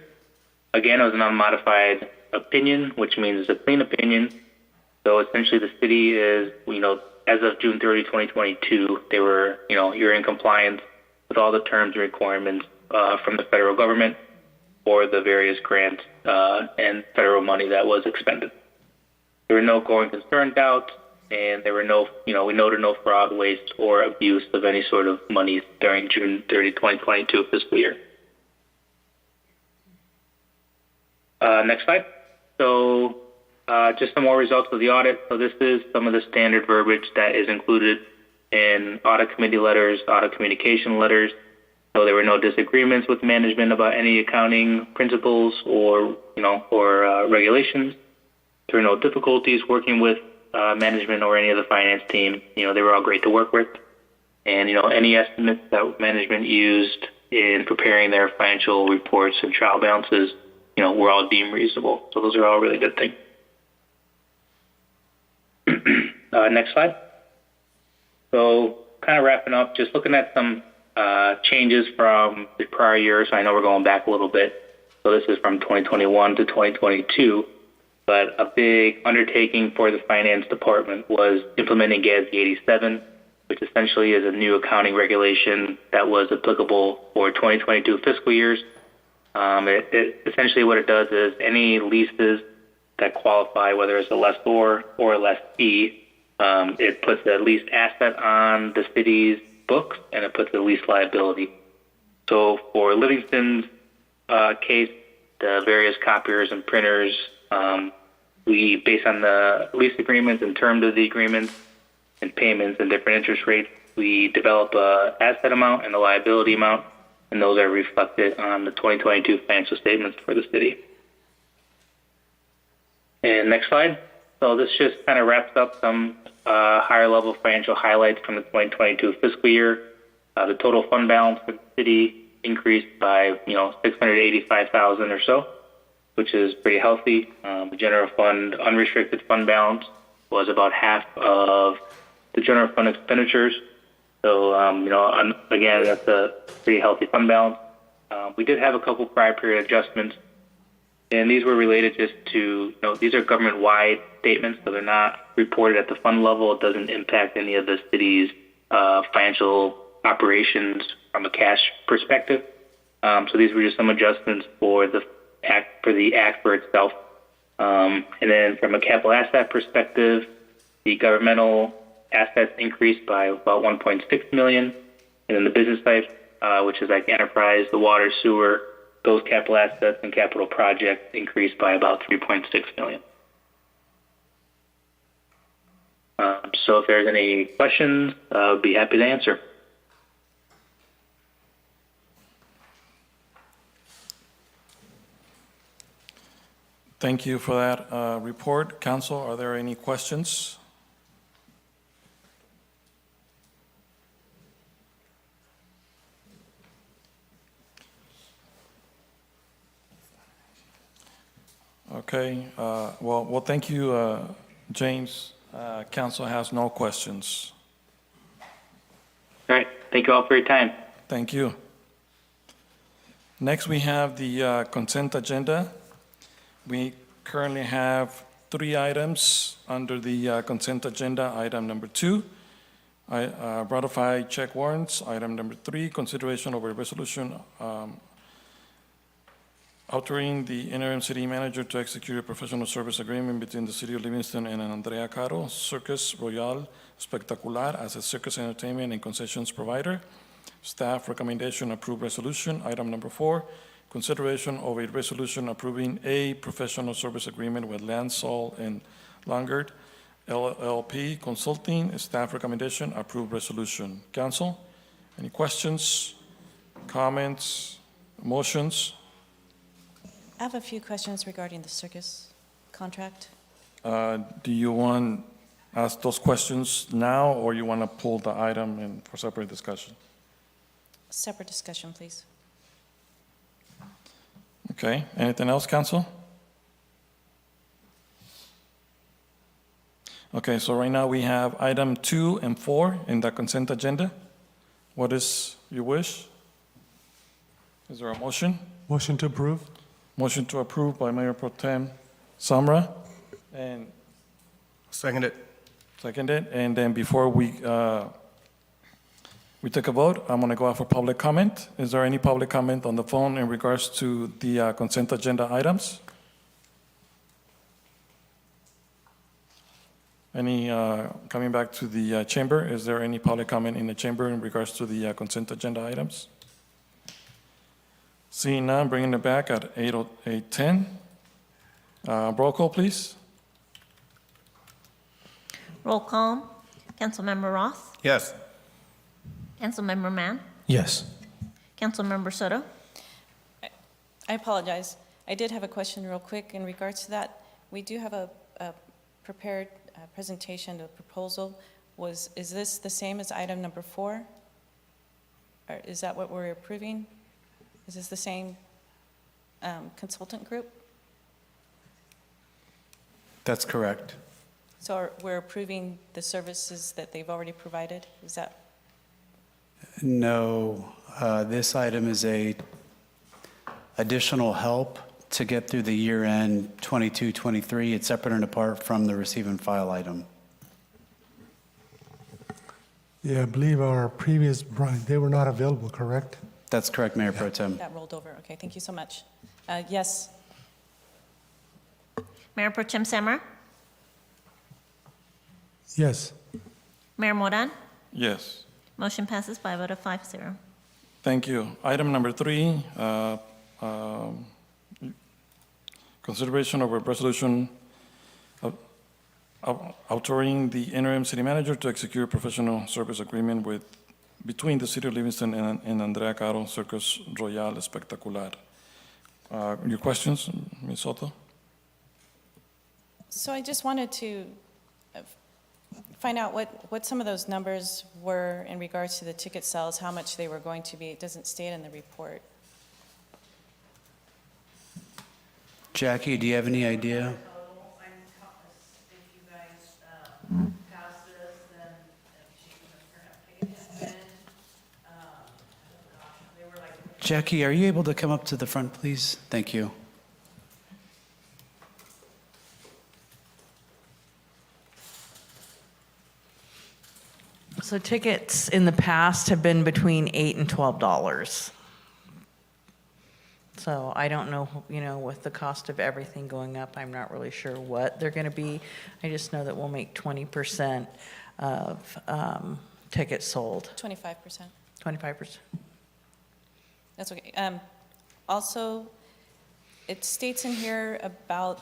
Again, it was an unmodified opinion, which means it's a clean opinion. So essentially the city is, as of June 30, 2022, they were, you're in compliance with all the terms and requirements from the federal government for the various grants and federal money that was expended. There were no going concern doubts, and there were no, we noted no fraud, waste, or abuse of any sort of money during June 30, 2022 fiscal year. Next slide. So just some more results of the audit. So this is some of the standard verbiage that is included in audit committee letters, audit communication letters. So there were no disagreements with management about any accounting principles or regulations. There were no difficulties working with management or any of the finance team. They were all great to work with. And, any estimates that management used in preparing their financial reports and trial balances, were all deemed reasonable. So those are all really good things. Next slide. So kind of wrapping up, just looking at some changes from the prior years. I know we're going back a little bit. So this is from 2021 to 2022. But a big undertaking for the finance department was implementing GASB 87, which essentially is a new accounting regulation that was applicable for 2022 fiscal years. Essentially what it does is any leases that qualify, whether it's a lessor or a lessee, it puts the leased asset on the city's books and it puts the lease liability. So for Livingston's case, the various copiers and printers, we, based on the lease agreements and terms of the agreements and payments and different interest rates, we develop a asset amount and a liability amount, and those are reflected on the 2022 financial statements for the city. And next slide. So this just kind of wraps up some higher level financial highlights from the 2022 fiscal year. The total fund balance for the city increased by, $685,000 or so, which is pretty healthy. The general fund unrestricted fund balance was about half of the general fund expenditures. So, again, that's a pretty healthy fund balance. We did have a couple prior period adjustments, and these were related just to, these are government-wide statements, so they're not reported at the fund level. It doesn't impact any of the city's financial operations from a cash perspective. So these were just some adjustments for the act for itself. And then from a capital asset perspective, the governmental assets increased by about $1.6 million. And then the business types, which is like enterprise, the water, sewer, those capital assets and capital projects increased by about $3.6 million. So if there's any questions, I'll be happy to answer. Thank you for that report. Council, are there any questions? Okay. Well, thank you, James. Council has no questions. All right. Thank you all for your time. Thank you. Next, we have the consent agenda. We currently have 3 items under the consent agenda. Item number 2, ratify check warrants. Item number 3, consideration of a resolution authorizing the interim city manager to execute a professional service agreement between the city of Livingston and Andrea Caro, Circus Royal Spectacular, as a circus entertainment and concessions provider. Staff recommendation, approve resolution. Item number 4, consideration of a resolution approving a professional service agreement with Lansall and Langard LLP Consulting. Staff recommendation, approve resolution. Council, any questions? comments, motions? I have a few questions regarding the circus contract. Do you want to ask those questions now, or you want to pull the item and for separate discussion? Separate discussion, please. Okay, anything else, council? Okay, so right now we have item 2 and 4 in the consent agenda. What is your wish? Is there a motion? Motion to approve? Motion to approve by Mayor Pro Tem Samra, and Second it. seconded. And then before we take a vote, I'm going to go out for public comment. Is there any public comment on the phone in regards to the consent agenda items? Any, coming back to the chamber, is there any public comment in the chamber in regards to the consent agenda items? Seeing none, bringing it back at 8:10. Roll call, please. Roll call. Councilmember Roth, Yes. Councilmember Mann, Yes. Councilmember Soto. I apologize. I did have a question real quick in regards to that. We do have a prepared presentation, a proposal. Is this the same as item number 4? Or is that what we're approving? Is this the same consultant group? That's correct. So we're approving the services that they've already provided? Is that? No, this item is a additional help to get through the year-end 22-23. It's separate and apart from the receive and file item. Yeah, I believe our previous, they were not available, correct? That's correct, Mayor Pro Tem. That rolled over. Okay, thank you so much. Yes. Mayor Pro Tem Samra, Yes. Mayor Moran. Yes. Motion passes by a vote of 5-0. Thank you. Item number 3, consideration of a resolution authorizing the interim city manager to execute a professional service agreement between the city of Livingston and Andrea Caro Circus Royal Espectacular. Your questions, Ms. Soto? So I just wanted to find out what some of those numbers were in regards to the ticket sales, how much they were going to be. It doesn't state in the report. Jackie, do you have any idea? Jackie, are you able to come up to the front, please? Thank you. So tickets in the past have been between $8 and $12. So I don't know, with the cost of everything going up, I'm not really sure what they're going to be. I just know that we'll make 20% of tickets sold. 25%. 25%. That's okay. Also, it states in here about,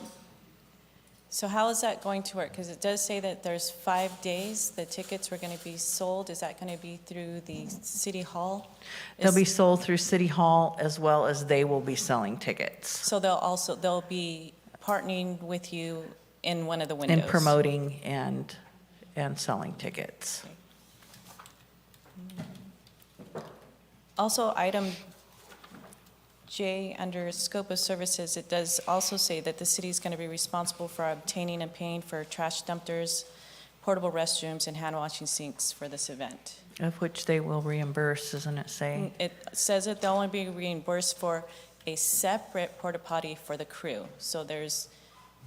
so how is that going to work? Because it does say that there's 5 days the tickets were going to be sold. Is that going to be through the city hall? They'll be sold through City Hall as well as they will be selling tickets. So they'll be partnering with you in one of the windows? And promoting and selling tickets. Also, item J, under scope of services, it does also say that the city is going to be responsible for obtaining and paying for trash dumpsters, portable restrooms, and hand washing sinks for this event. Of which they will reimburse, doesn't it say? It says that they'll only be reimbursed for a separate porta potty for the crew. So there's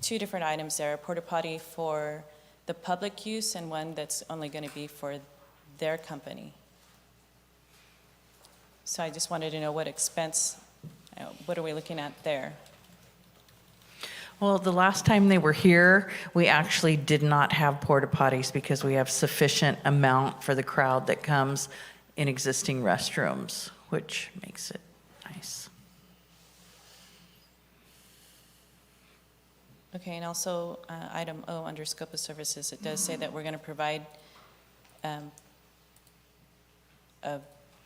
2 different items there, a porta potty for the public use and one that's only going to be for their company. So I just wanted to know what expense, what are we looking at there? Well, the last time they were here, we actually did not have porta potties because we have sufficient amount for the crowd that comes in existing restrooms, which makes it nice. Okay, and also item O under scope of services, it does say that we're going to provide a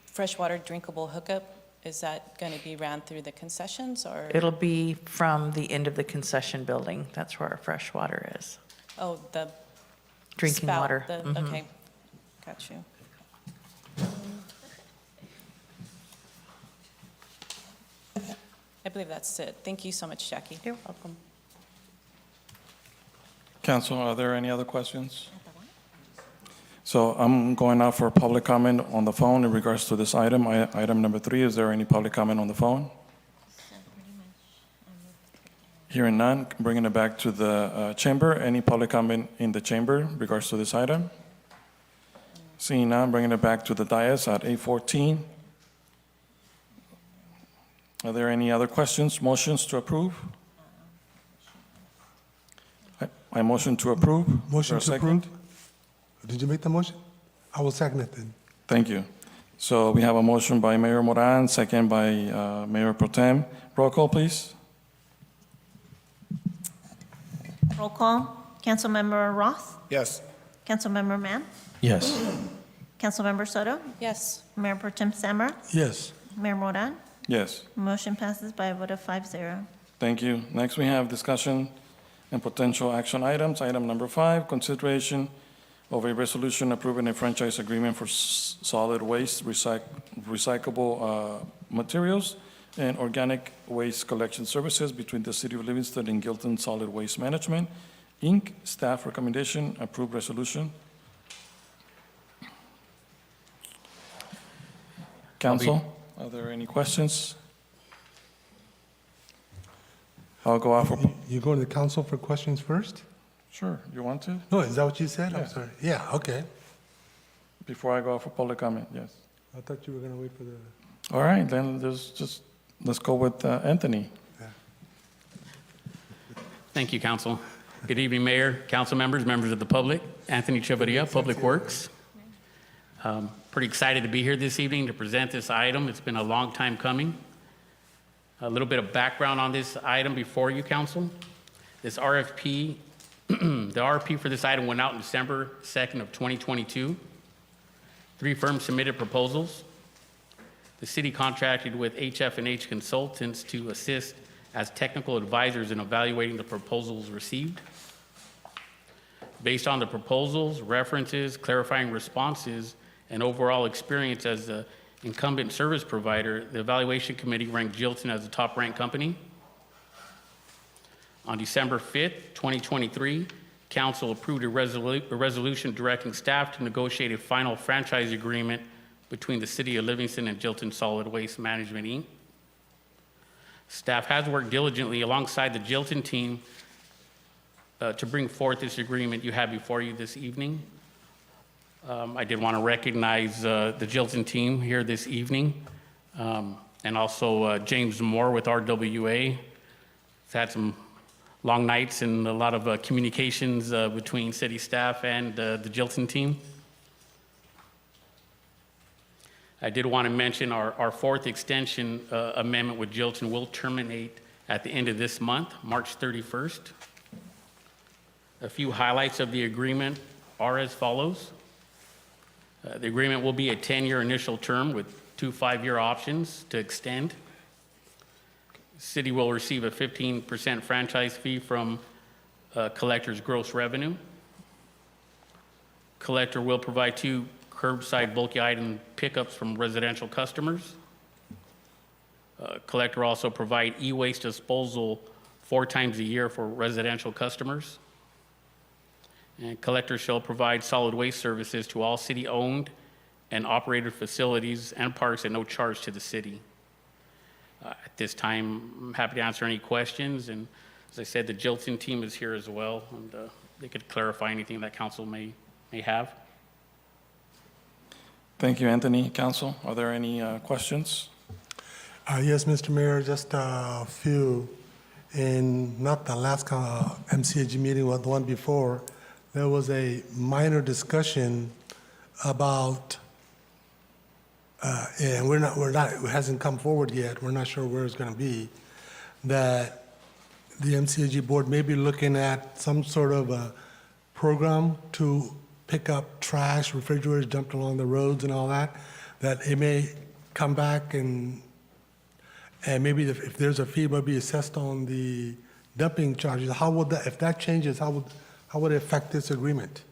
freshwater drinkable hookup is that going to be ran through the concessions or? It'll be from the end of the concession building. That's where our fresh water is. Oh, the Drinking spout, water. the- Okay, got you. I believe that's it. Thank you so much, Jackie. You're welcome. Council, are there any other questions? So I'm going out for public comment on the phone in regards to this item. Item number 3, is there any public comment on the phone? Hearing none, bringing it back to the chamber. Any public comment in the chamber in regards to this item? Seeing none, bringing it back to the dais at 8:14. Are there any other questions, motions to approve? I motion to approve. Motion Is there to a second? approve. Did you make the motion? I will second it then. Thank you. So we have a motion by Mayor Moran, second by Mayor Pro Tem. Roll call, please. Roll call. Councilmember Roth? Yes. Councilmember Mann? Yes. Councilmember Soto? Yes. Mayor Pro Tem Samar? Yes. Mayor Moran? Yes. Motion passes by a vote of 5-0. Thank you. Next, we have discussion and potential action items. Item number 5, consideration of a resolution approving a franchise agreement for solid waste, recyclable materials, and organic waste collection services between the City of Livingston and Gilton Solid Waste Management, Inc. Staff recommendation, approved resolution. Council, are there any questions? I'll go out for, You going to the council for questions first? sure, you want to? No, is that what you said? I'm Yeah. sorry. Yeah, okay. Before I go out for public comment, yes. I thought you were going to wait for the, All right, then let's go with Anthony. Thank you, Council. Good evening, Mayor, council members, members of the public. Anthony Chavarria, Public Works. Pretty excited to be here this evening to present this item. It's been a long time coming. A little bit of background on this item before you, Council. This RFP, the RFP for this item went out on December 2nd of 2022. 3 firms submitted proposals. The city contracted with HF&H Consultants to assist as technical advisors in evaluating the proposals received. Based on the proposals, references, clarifying responses, and overall experience as the incumbent service provider, the evaluation committee ranked Jilton as the top-ranked company. On December 5th, 2023, council approved a resolution directing staff to negotiate a final franchise agreement between the City of Livingston and Jilton Solid Waste Management, Inc. Staff has worked diligently alongside the Jilton team to bring forth this agreement you have before you this evening. I did want to recognize the Jilton team here this evening, and also James Moore with RWA. He's had some long nights and a lot of communications between city staff and the Jilton team. I did want to mention our 4th extension amendment with Jilton will terminate at the end of this month, March 31st. A few highlights of the agreement are as follows. The agreement will be a 10-year initial term with 2 5-year options to extend. City will receive a 15% franchise fee from collector's gross revenue. Collector will provide 2 curbside bulky item pickups from residential customers. Collector also provide e-waste disposal 4 times a year for residential customers. And collector shall provide solid waste services to all city-owned and operated facilities and parks at no charge to the city. At this time, I'm happy to answer any questions, and as I said, the Jilton team is here as well, and they could clarify anything that council may have. Thank you, Anthony. Council, are there any questions? Yes, Mr. Mayor, just a few. In not the last MCAG meeting, but the one before, there was a minor discussion about, and it hasn't come forward yet, we're not sure where it's going to be, that the MCAG board may be looking at some sort of a program to pick up trash, refrigerators dumped along the roads and all that, that it may come back and and maybe if there's a fee might be assessed on the dumping charges, how would that, if that changes, how would it affect this agreement?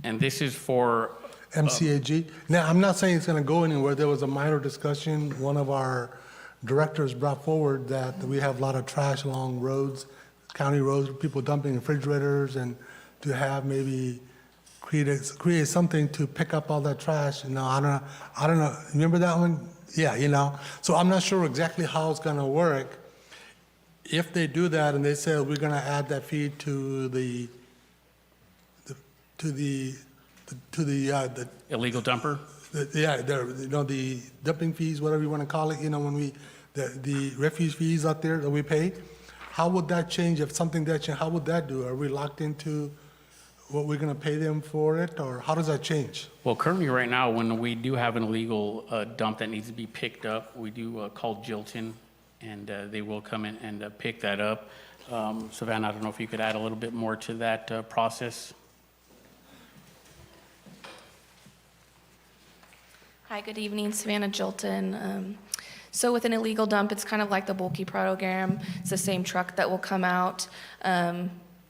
And this is for, MCAG? Now, I'm not saying it's going to go anywhere. There was a minor discussion. One of our directors brought forward that we have a lot of trash along roads, county roads, people dumping refrigerators, and to have maybe create something to pick up all that trash. You know, I don't know. Remember that one? Yeah, you know. So I'm not sure exactly how it's going to work. If they do that and they say we're going to add that fee to the illegal dumper? The dumping fees, whatever you want to call it, you know, when the refuge fees out there that we pay, how would that change if something that change? How would that do? Are we locked into what we're going to pay them for it, or how does that change? Well, currently, right now, when we do have an illegal dump that needs to be picked up, we do call Jilton, and they will come in and pick that up. Savannah, I don't know if you could add a little bit more to that process. Hi, good evening, Savannah Jilton. So with an illegal dump, it's kind of like the bulky program. It's the same truck that will come out.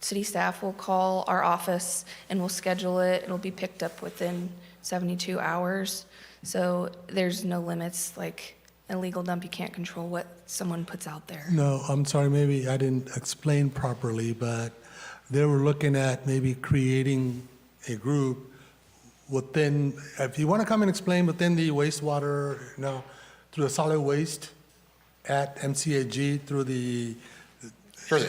City staff will call our office and we'll schedule it. It'll be picked up within 72 hours. So there's no limits, like an illegal dump, you can't control what someone puts out there. No, I'm sorry, maybe I didn't explain properly, but they were looking at maybe creating a group within, if you want to come and explain within the wastewater, you know, through the solid waste at MCAG, through the... Sure.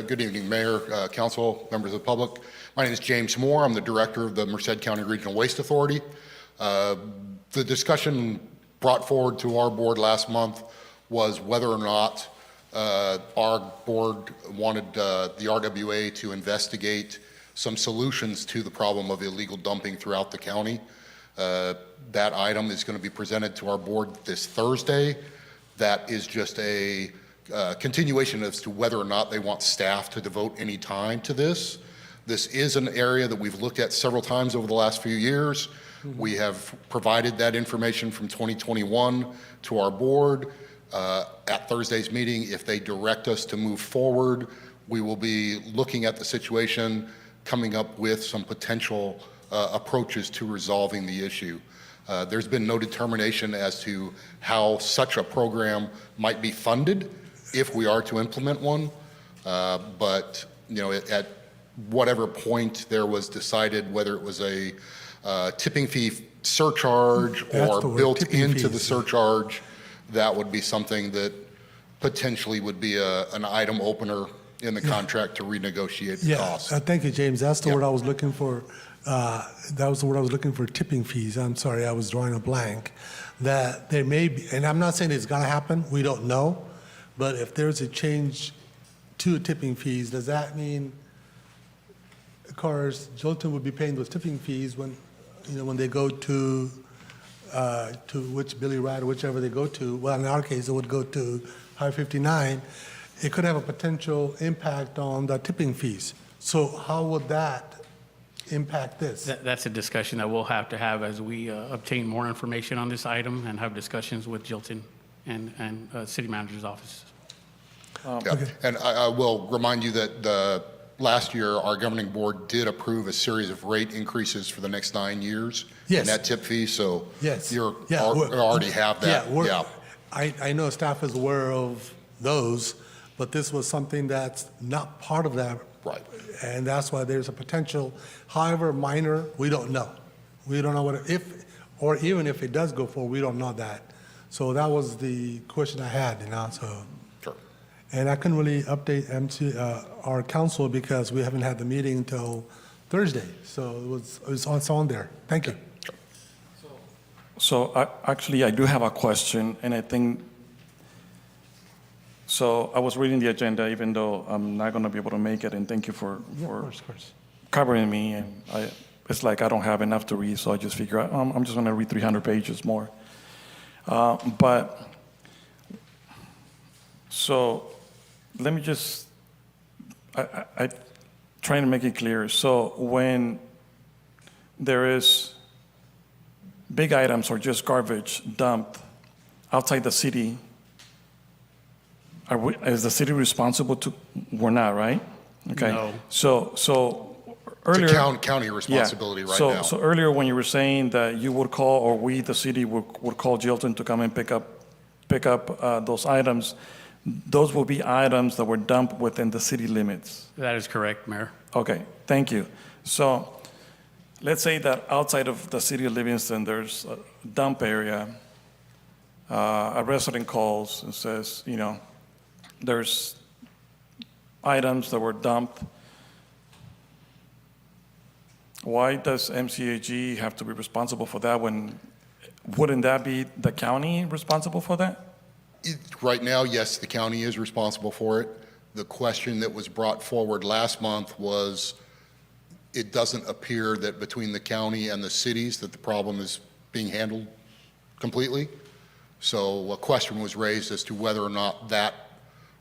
Good evening, Mayor, Council, members of the public. My name is James Moore. I'm the Director of the Merced County Regional Waste Authority. The discussion brought forward to our board last month was whether or not our board wanted the RWA to investigate some solutions to the problem of illegal dumping throughout the county. That item is going to be presented to our board this Thursday. That is just a continuation as to whether or not they want staff to devote any time to this. This is an area that we've looked at several times over the last few years. We have provided that information from 2021 to our board. At Thursday's meeting, if they direct us to move forward, we will be looking at the situation, coming up with some potential approaches to resolving the issue. There's been no determination as to how such a program might be funded if we are to implement one. But you know, at whatever point there was decided whether it was a tipping fee surcharge or built into the surcharge, that would be something that potentially would be an item opener in the contract to renegotiate the cost. Thank you, James. That's the word I was looking for. That was the word I was looking for, tipping fees. I'm sorry, I was drawing a blank. That there may be, and I'm not saying it's going to happen, we don't know, but if there's a change to tipping fees, does that mean, of course, Jolton would be paying those tipping fees when, you know, when they go to which Billy Ride or whichever they go to? Well, in our case, it would go to Highway 59. It could have a potential impact on the tipping fees. So how would that impact this? That's a discussion that we'll have to have as we obtain more information on this item and have discussions with Jilton and City Manager's office. Okay. And I will remind you that last year, our governing board did approve a series of rate increases for the next 9 years in that tip fee, so you already have that. I know staff is aware of those, but this was something that's not part of that. Right. And that's why there's a potential, however minor, we don't know. We don't know what, if, or even if it does go forward, we don't know that. So that was the question I had, you know, so. Sure. And I couldn't really update our council because we haven't had the meeting until Thursday. So it's on there. Thank you. So actually, I do have a question, and I think, so I was reading the agenda, even though I'm not going to be able to make it, and thank you for covering me. And it's like I don't have enough to read, so I just figure out, I'm just going to read 300 pages more. But so let me just, I trying to make it clear. So when there is big items or just garbage dumped outside the city, is the city responsible to, we're not, right? Okay. No. So earlier. It's a county responsibility right now. So earlier when you were saying that you would call, or we, the city, would call Jilton to come and pick up those items, those will be items that were dumped within the city limits. That is correct, Mayor. Okay, thank you. So let's say that outside of the city of Livingston, there's a dump area. A resident calls and says, there's items that were dumped. Why does MCAG have to be responsible for that when, wouldn't that be the county responsible for that? Right now, yes, the county is responsible for it. The question that was brought forward last month was, it doesn't appear that between the county and the cities that the problem is being handled completely. So a question was raised as to whether or not that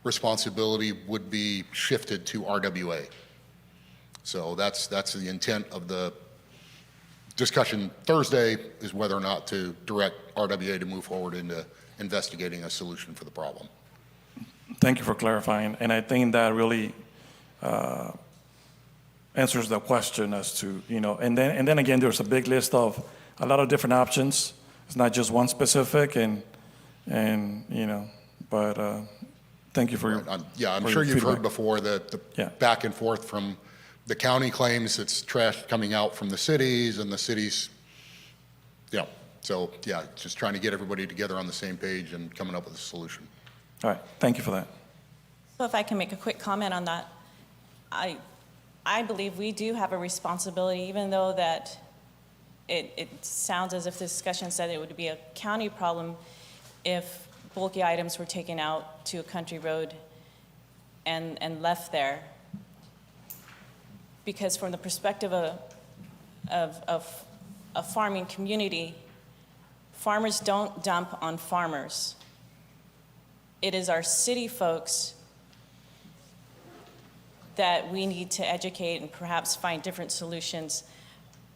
responsibility would be shifted to RWA. So that's the intent of the discussion Thursday, is whether or not to direct RWA to move forward into investigating a solution for the problem. Thank you for clarifying, and I think that really answers the question as to, and then again, there's a big list of a lot of different options. It's not just one specific, but thank you for your I'm sure you've heard before that the back and forth from the county claims it's trash coming out from the cities, and the cities, just trying to get everybody together on the same page and coming up with a solution. All right, thank you for that. So if I can make a quick comment on that, I believe we do have a responsibility, even though that it sounds as if the discussion said it would be a county problem if bulky items were taken out to a country road and left there. Because from the perspective of a farming community, farmers don't dump on farmers. It is our city folks that we need to educate and perhaps find different solutions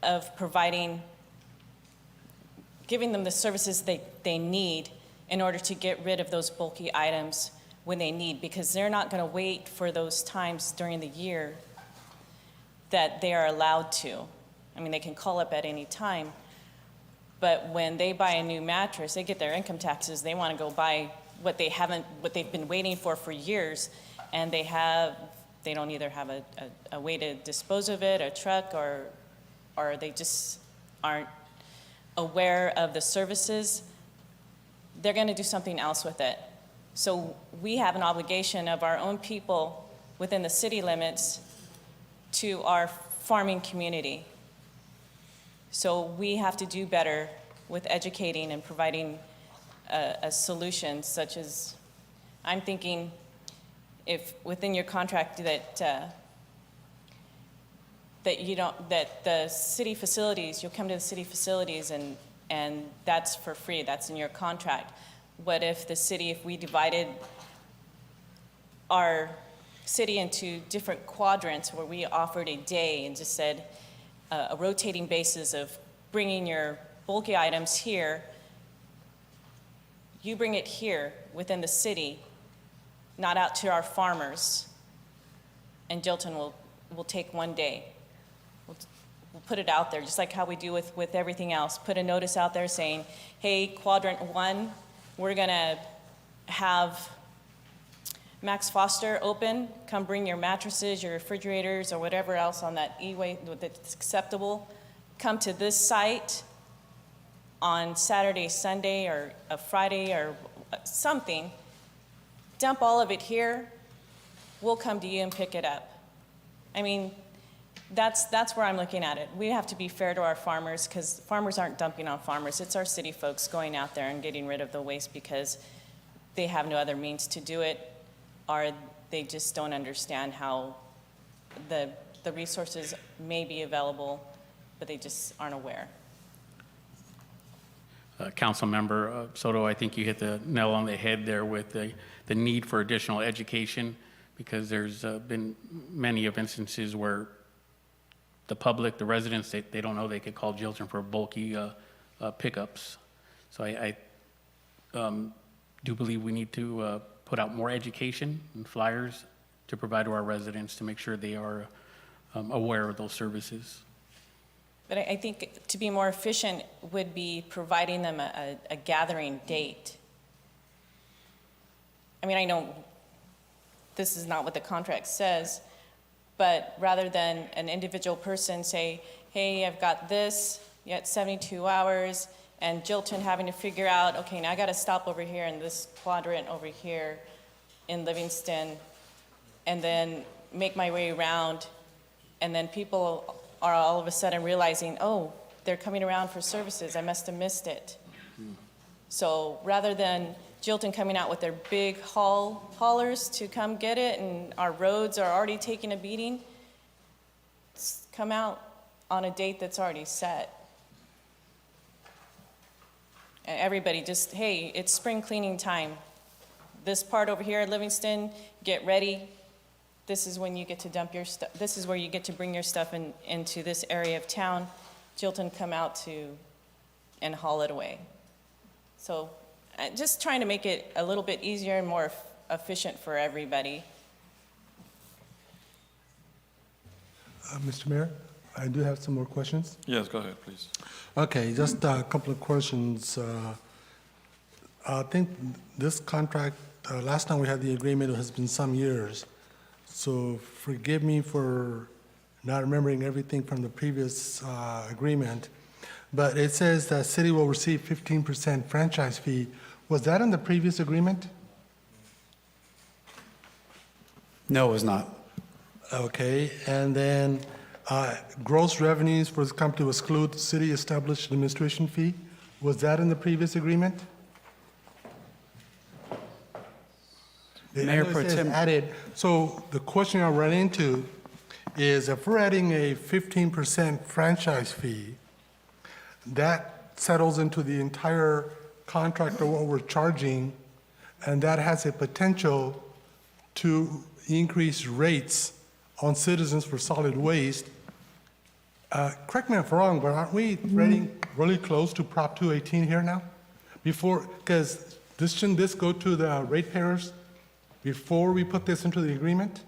of giving them the services they need in order to get rid of those bulky items when they need, because they're not going to wait for those times during the year that they are allowed to. I mean, they can call up at any time, but when they buy a new mattress, they get their income taxes, they want to go buy what they've been waiting for years, and they don't either have a way to dispose of it, a truck, or they just aren't aware of the services, they're going to do something else with it. So we have an obligation of our own people within the city limits to our farming community. So we have to do better with educating and providing a solution, such as, I'm thinking, if within your contract that the city facilities, you'll come to the city facilities and that's for free, that's in your contract. What if the city, if we divided our city into different quadrants where we offered a day and just said a rotating basis of bringing your bulky items here, you bring it here within the city, not out to our farmers, and Jilton will take one day. We'll put it out there, just like how we do with everything else. Put a notice out there saying, hey, quadrant 1, we're gonna have Max Foster open. Come bring your mattresses, your refrigerators, or whatever else on that e-way that's acceptable. Come to this site on Saturday, Sunday, or a Friday, or something. Dump all of it here. We'll come to you and pick it up. I mean, that's where I'm looking at it. We have to be fair to our farmers, because farmers aren't dumping on farmers. It's our city folks going out there and getting rid of the waste because they have no other means to do it, or they just don't understand how the resources may be available, but they just aren't aware. Councilmember Soto, I think you hit the nail on the head there with the need for additional education, because there's been many of instances where the public, the residents, they don't know they could call Jilton for bulky pickups. So I do believe we need to put out more education and flyers to provide to our residents to make sure they are aware of those services. But I think to be more efficient would be providing them a gathering date. I mean, I know this is not what the contract says, but rather than an individual person say, hey, I've got this, you got 72 hours, and Jilton having to figure out, okay, now I gotta stop over here in this quadrant over here in Livingston, and then make my way around, and then people are all of a sudden realizing, oh, they're coming around for services, I must have missed it. So rather than Jilton coming out with their big haulers to come get it, and our roads are already taking a beating, come out on a date that's already set. And everybody just, hey, it's spring cleaning time. This part over here at Livingston, get ready. This is when you get to dump your stuff. This is where you get to bring your stuff into this area of town. Jilton come out and haul it away. So just trying to make it a little bit easier and more efficient for everybody. Mr. Mayor, I do have some more questions. Yes, go ahead, please. Okay, just a couple of questions. I think this contract, last time we had the agreement, it has been some years. So forgive me for not remembering everything from the previous agreement, but it says that city will receive 15% franchise fee. Was that in the previous agreement? No, it was not. Okay, and then gross revenues for this company to exclude city established administration fee. Was that in the previous agreement? Mayor Pro Tem. Added. So the question I run into is if we're adding a 15% franchise fee, that settles into the entire contract of what we're charging, and that has a potential to increase rates on citizens for solid waste. Correct me if I'm wrong, but aren't we really close to Prop 218 here now? Before, because shouldn't this go to the ratepayers before we put this into the agreement?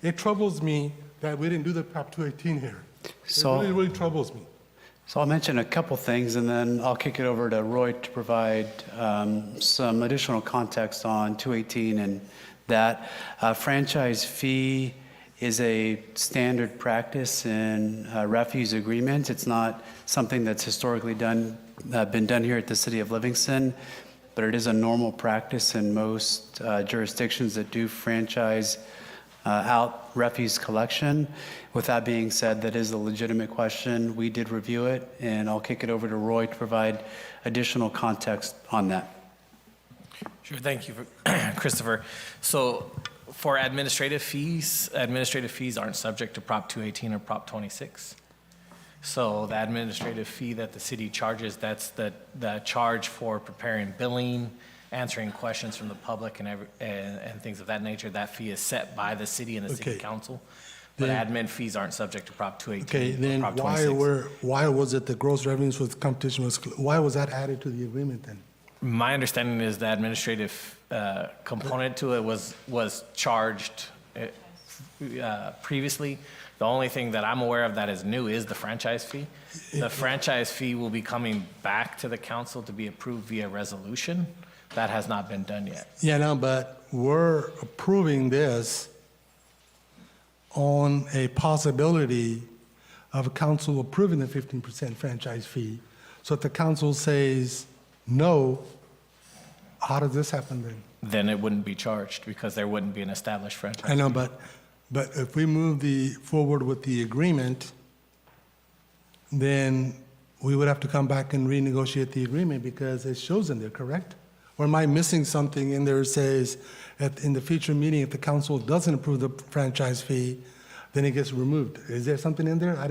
It troubles me that we didn't do the Prop 218 here. So, it really troubles me. So I'll mention a couple things, and then I'll kick it over to Roy to provide some additional context on 218 and that. Franchise fee is a standard practice in refuse agreements. It's not something that's historically been done here at the City of Livingston, but it is a normal practice in most jurisdictions that do franchise out refuse collection. With that being said, that is a legitimate question. We did review it, and I'll kick it over to Roy to provide additional context on that. Sure, thank you, Christopher. So for administrative fees aren't subject to Prop 218 or Prop 26. So the administrative fee that the city charges, that's the charge for preparing billing, answering questions from the public and things of that nature. That fee is set by the city and the city council. But admin fees aren't subject to Prop 218 Okay, then or Prop 26. why was it the gross revenues with competition why was that added to the agreement then? My understanding is the administrative component to it was charged previously. The only thing that I'm aware of that is new is the franchise fee. The franchise fee will be coming back to the council to be approved via resolution. That has not been done yet. Yeah, no, but we're approving this on a possibility of a council approving the 15% franchise fee. So if the council says no, how does this happen then? Then it wouldn't be charged because there wouldn't be an established franchise I know, fee. but if we move forward with the agreement, then we would have to come back and renegotiate the agreement because it shows in there, correct? Or am I missing something in there that says in the future meeting, if the council doesn't approve the franchise fee, then it gets removed? Is there something in there? I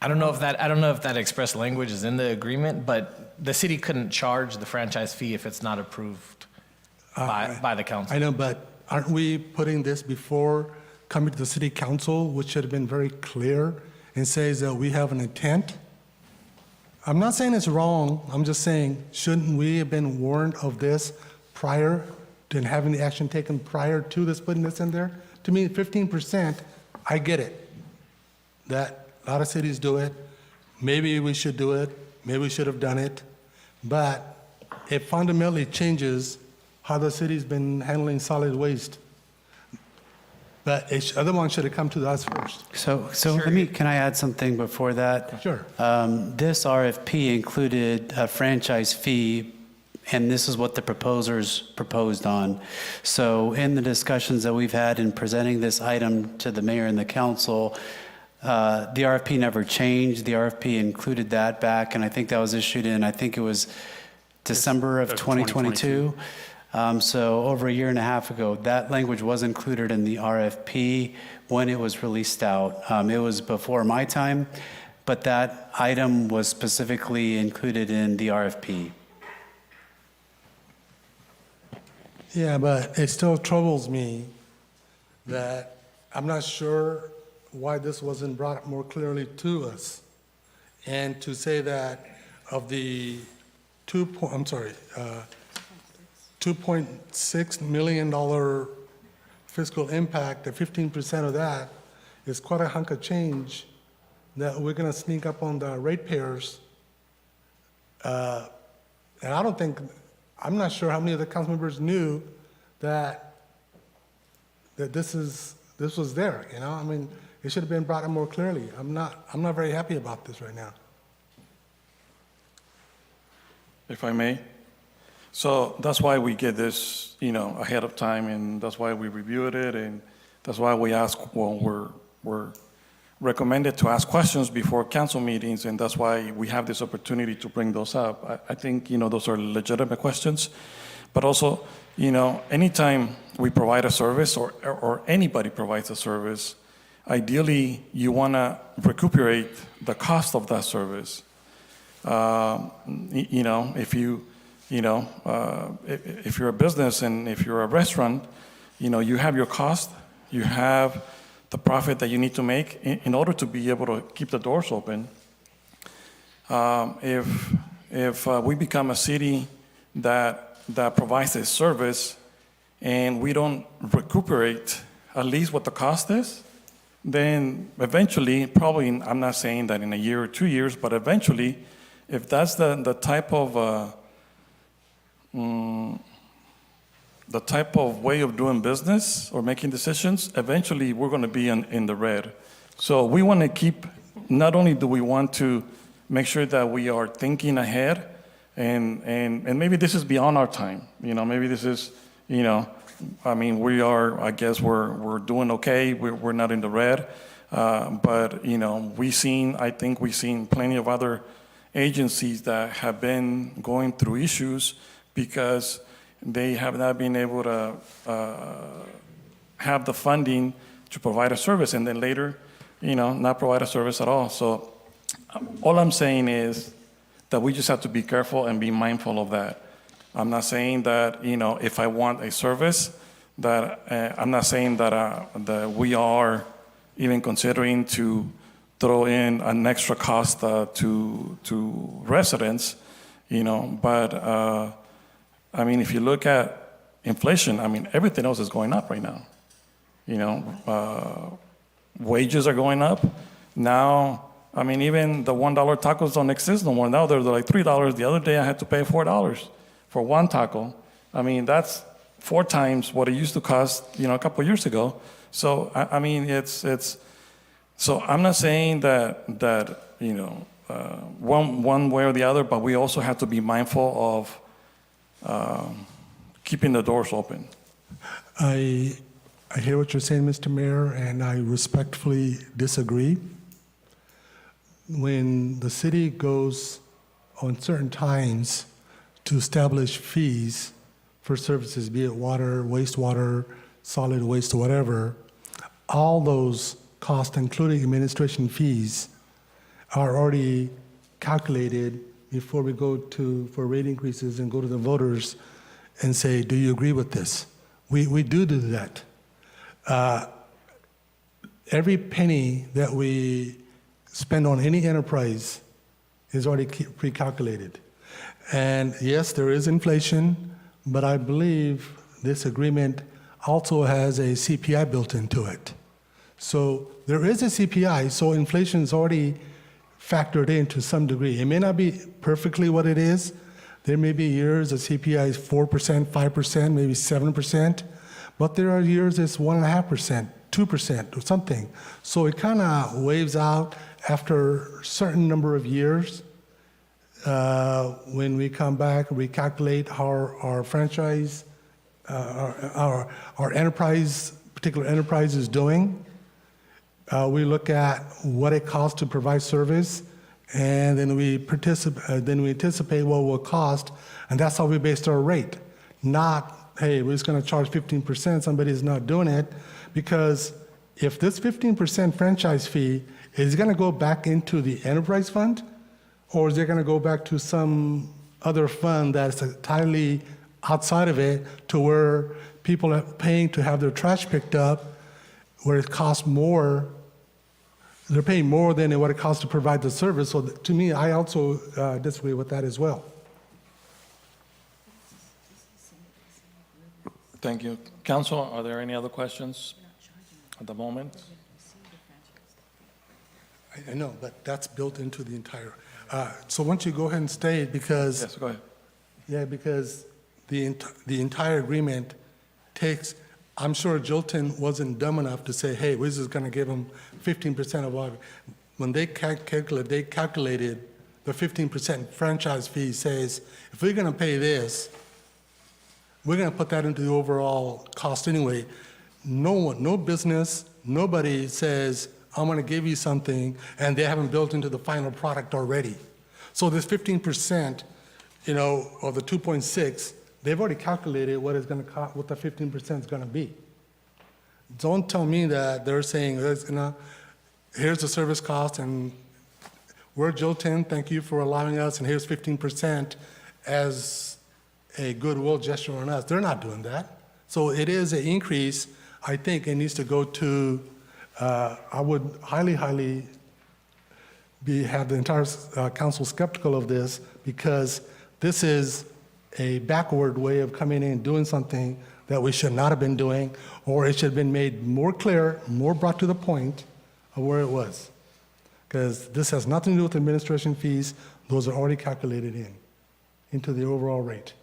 don't know if that express language is in the agreement, but the city couldn't charge the franchise fee if it's not approved by the council. I know, but aren't we putting this before coming to the city council, which should have been very clear and says that we have an intent I'm not saying it's wrong. I'm just saying, shouldn't we have been warned of this prior to having the action taken prior to this, putting this in there? To me, 15%, I get it. That a lot of cities do it. Maybe we should do it. Maybe we should have done it. But it fundamentally changes how the city's been handling solid waste. But the other one should have come to us first. So can I add something before that? Sure. This RFP included a franchise fee, and this is what the proposers proposed on. So in the discussions that we've had in presenting this item to the mayor and the council, the RFP never changed. The RFP included that back, and I think that was issued in, I think it was December of 2022. So over a year and a half ago, that language was included in the RFP when it was released out. It was before my time, but that item was specifically included in the RFP. Yeah, but it still troubles me that I'm not sure why this wasn't brought up more clearly to us. And to say that of the $2.6 million fiscal impact, that 15% of that is quite a hunk of change that we're going to sneak up on the ratepayers. And I'm not sure how many of the council members knew that this was there, you know? I mean, it should have been brought up more clearly. I'm not very happy about this right now. If I may. So that's why we get this, ahead of time, and that's why we reviewed it, and that's why we ask, we're recommended to ask questions before council meetings, and that's why we have this opportunity to bring those up. I think, those are legitimate questions, but also, anytime we provide a service or anybody provides a service, ideally, you want to recuperate the cost of that service. If you're a business and if you're a restaurant, you have your cost, you have the profit that you need to make in order to be able to keep the doors open. If we become a city that provides a service and we don't recuperate at least what the cost is, then eventually, probably, I'm not saying that in a year or 2 years, but eventually, if that's the type of way of doing business or making decisions, eventually we're going to be in the red. So we want to keep, not only do we want to make sure that we are thinking ahead, and maybe this is beyond our time, maybe this is, we are, I guess we're doing okay, we're not in the red, but, I think we've seen plenty of other agencies that have been going through issues because they have not been able to have the funding to provide a service, and then later, not provide a service at all. So all I'm saying is that we just have to be careful and be mindful of that. I'm not saying that, if I want a service, that I'm not saying that we are even considering to throw in an extra cost to residents, but if you look at inflation, everything else is going up right now. Wages are going up. Now, even the $1 tacos don't exist no more. Now they're like $3. The other day I had to pay $4 for one taco. That's 4 times what it used to cost, a couple of years ago. So, so I'm not saying that one way or the other, but we also have to be mindful of keeping the doors open. I hear what you're saying, Mr. Mayor, and I respectfully disagree. When the city goes on certain times to establish fees for services, be it water, wastewater, solid waste, or whatever, all those costs, including administration fees, are already calculated before we go for rate increases and go to the voters and say, do you agree with this? We do that. Every penny that we spend on any enterprise is already pre-calculated. And yes, there is inflation, but I believe this agreement also has a CPI built into it. So there is a CPI, so inflation is already factored in to some degree. It may not be perfectly what it is. There may be years the CPI is 4%, 5%, maybe 7%, but there are years it's 1.5%, 2% or something. So it kind of waves out after a certain number of years. When we come back, we calculate how our franchise, our enterprise, particular enterprise is doing. We look at what it costs to provide service, and then we anticipate what it will cost, and that's how we based our rate. Not, hey, we're just going to charge 15%, somebody's not doing it, because if this 15% franchise fee is going to go back into the enterprise fund, or is it going to go back to some other fund that's entirely outside of it, to where people are paying to have their trash picked up, where it costs more? They're paying more than what it costs to provide the service. So to me, I also disagree with that as well. Thank you. Council, are there any other questions at the moment? I know, but that's built into the entire. So once you go ahead and state, because Yes, go ahead. yeah, because the entire agreement takes. I'm sure Jilton wasn't dumb enough to say, hey, we're just going to give them 15% of our. When they calculated the 15% franchise fee, says, if we're going to pay this, we're going to put that into the overall cost anyway. No business, nobody says, I'm going to give you something, and they haven't built into the final product already. So this 15%, of the 2.6, they've already calculated what it's going to cost, what the 15% is going to be. Don't tell me that they're saying, here's the service cost, and we're Jilton, thank you for allowing us, and here's 15% as a goodwill gesture on us. They're not doing that. So it is an increase. I think it needs to go to, I would highly have the entire council skeptical of this, because this is a backward way of coming in and doing something that we should not have been doing, or it should have been made more clear, more brought to the point of where it was. Because this has nothing to do with administration fees. Those are already calculated into the overall rate.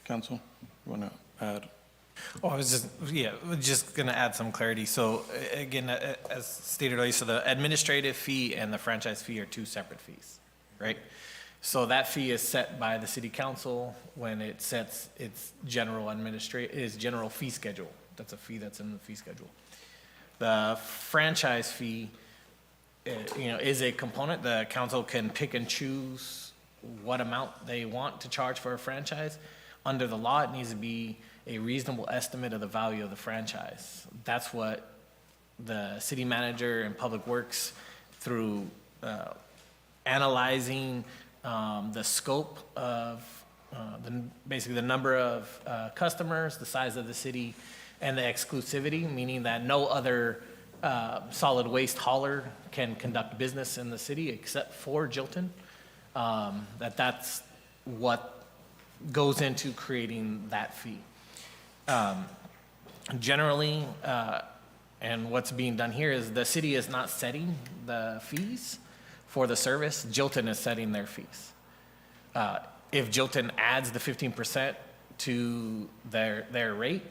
Council, you want to add? Oh, I was just going to add some clarity. So again, as stated earlier, so the administrative fee and the franchise fee are two separate fees, right? So that fee is set by the city council when it sets its general fee schedule. That's a fee that's in the fee schedule. The franchise fee, is a component. The council can pick and choose what amount they want to charge for a franchise. Under the law, it needs to be a reasonable estimate of the value of the franchise. That's what the city manager and public works through analyzing the scope of basically the number of customers, the size of the city, and the exclusivity, meaning that no other solid waste hauler can conduct business in the city except for Jilton. That's what goes into creating that fee. Generally, and what's being done here is the city is not setting the fees for the service. Jilton is setting their fees. If Jilton adds the 15% to their rate,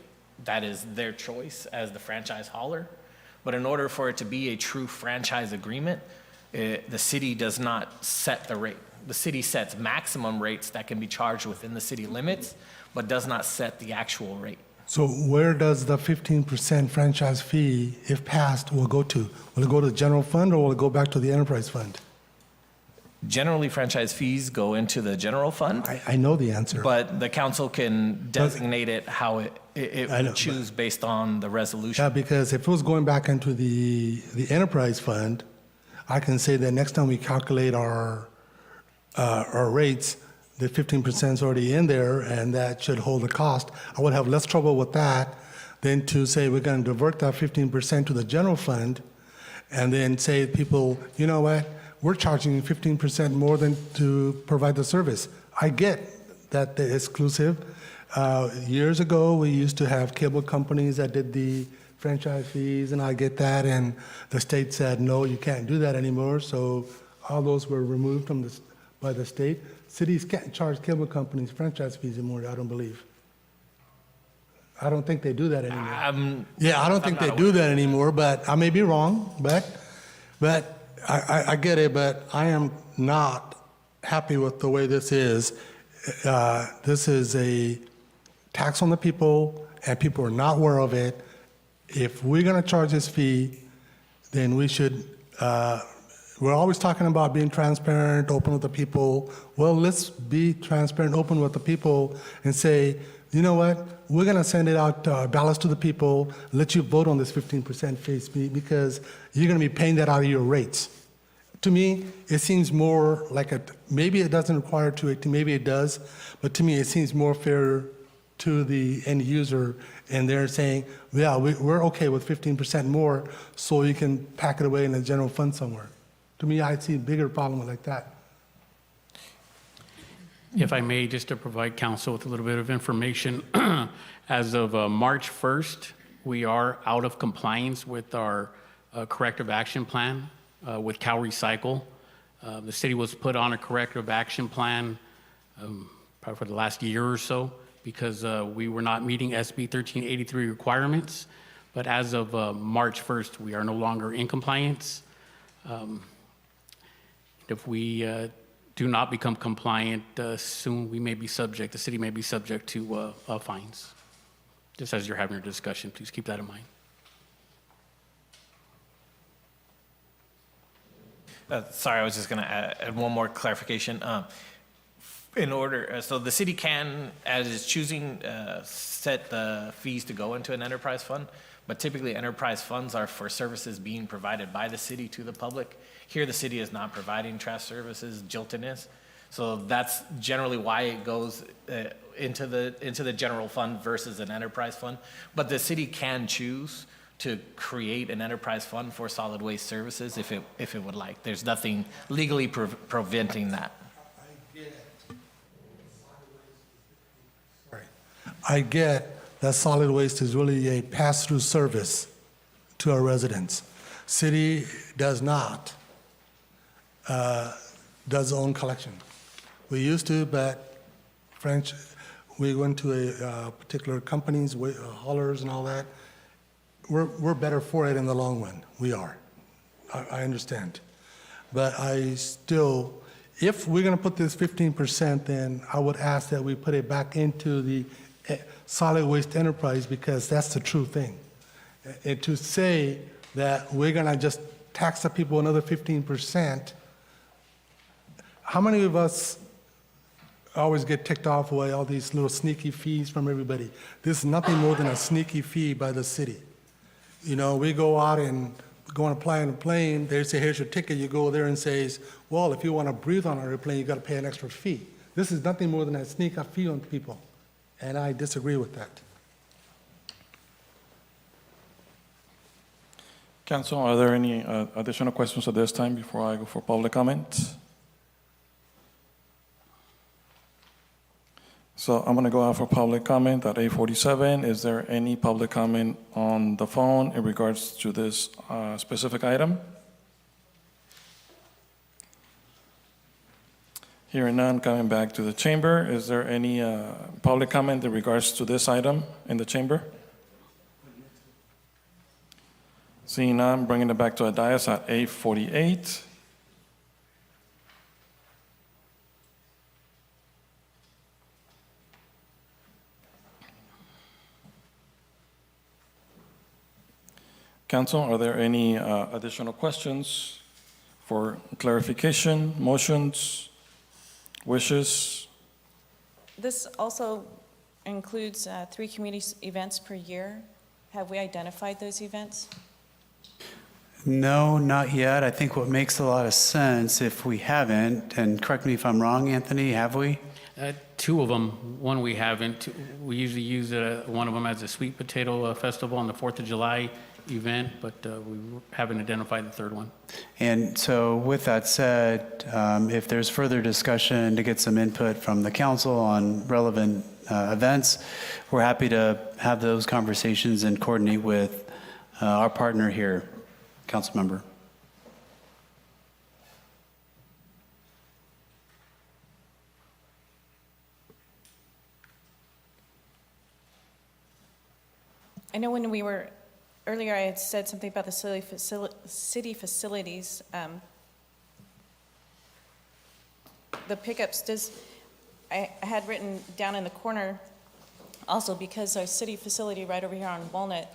that is their choice as the franchise hauler. But in order for it to be a true franchise agreement, the city does not set the rate. The city sets maximum rates that can be charged within the city limits, but does not set the actual rate. So where does the 15% franchise fee, if passed, will go to? Will it go to the general fund, or will it go back to the enterprise fund? Generally, franchise fees go into the general fund. I know the answer. But the council can designate it how it know, would choose based on the resolution. Yeah, because if it was going back into the enterprise fund, I can say that next time we calculate our rates, the 15% is already in there, and that should hold the cost. I would have less trouble with that than to say we're going to divert that 15% to the general fund, and then say to people, you know what, we're charging 15% more than to provide the service. I get that they're exclusive. Years ago, we used to have cable companies that did the franchise fees, and I get that, and the state said, no, you can't do that anymore, so all those were removed from by the state. Cities can't charge cable companies franchise fees anymore, I don't believe. I don't think they do that anymore. Yeah, I don't think they do that anymore, but I may be wrong, but I get it, but I am not happy with the way this is. This is a tax on the people, and people are not aware of it. If we're going to charge this fee, then we should, we're always talking about being transparent, open with the people. Well, let's be transparent, open with the people, and say, you know what, we're going to send it out, ballots to the people, let you vote on this 15% fee because you're going to be paying that out of your rates. To me, it seems more like maybe it doesn't require 218, maybe it does, but to me, it seems more fair to the end user, and they're saying, yeah, we're okay with 15% more, so you can pack it away in the general fund somewhere. To me, I see a bigger problem like that. If I may, just to provide council with a little bit of information, as of March 1st, we are out of compliance with our corrective action plan with Cal Recycle. The city was put on a corrective action plan probably for the last year or so because we were not meeting SB 1383 requirements. But as of March 1st, we are no longer in compliance. If we do not become compliant soon, we may be subject, the city may be subject to fines. Just as you're having your discussion, please keep that in mind. Sorry, I was just going to add one more clarification. In order, so the city can, as it's choosing, set the fees to go into an enterprise fund, but typically enterprise funds are for services being provided by the city to the public. Here, the city is not providing trash services, Jilton is. So that's generally why it goes into the general fund versus an enterprise fund. But the city can choose to create an enterprise fund for solid waste services if it would like. There's nothing legally preventing that. I get that solid waste is really a pass-through service to our residents. City does not, does own collection. We used to, but we went to a particular companies, haulers and all that. We're better for it in the long run. We are. I understand. But I still, if we're going to put this 15%, then I would ask that we put it back into the solid waste enterprise because that's the true thing. And to say that we're going to just tax the people another 15%, how many of us always get ticked off by all these little sneaky fees from everybody? This is nothing more than a sneaky fee by the city. You know, we go out and go and apply on a plane, they say, here's your ticket, you go there and says, well, if you want to breathe on our airplane, you got to pay an extra fee. This is nothing more than a sneaky fee on people, and I disagree with that. Council, are there any additional questions at this time before I go for public comment? So I'm going to go out for public comment at 8:47. Is there any public comment on the phone in regards to this specific item? Hearing none, coming back to the chamber. Is there any public comment in regards to this item in the chamber? Seeing none, bringing it back to a dais at 8:48. Council, are there any additional questions for clarification, motions, wishes? This also includes 3 community events per year. Have we identified those events? No, not yet. I think what makes a lot of sense, if we haven't, and correct me if I'm wrong, Anthony, have we? two of them. One we haven't. We usually use one of them as a sweet potato festival on the 4th of July event, but we haven't identified the third one. And so with that said, if there's further discussion to get some input from the council on relevant events, we're happy to have those conversations and coordinate with our partner here, council member. I know when we were, earlier I had said something about the city facilities. The pickups I had written down in the corner also, because our city facility right over here on Walnut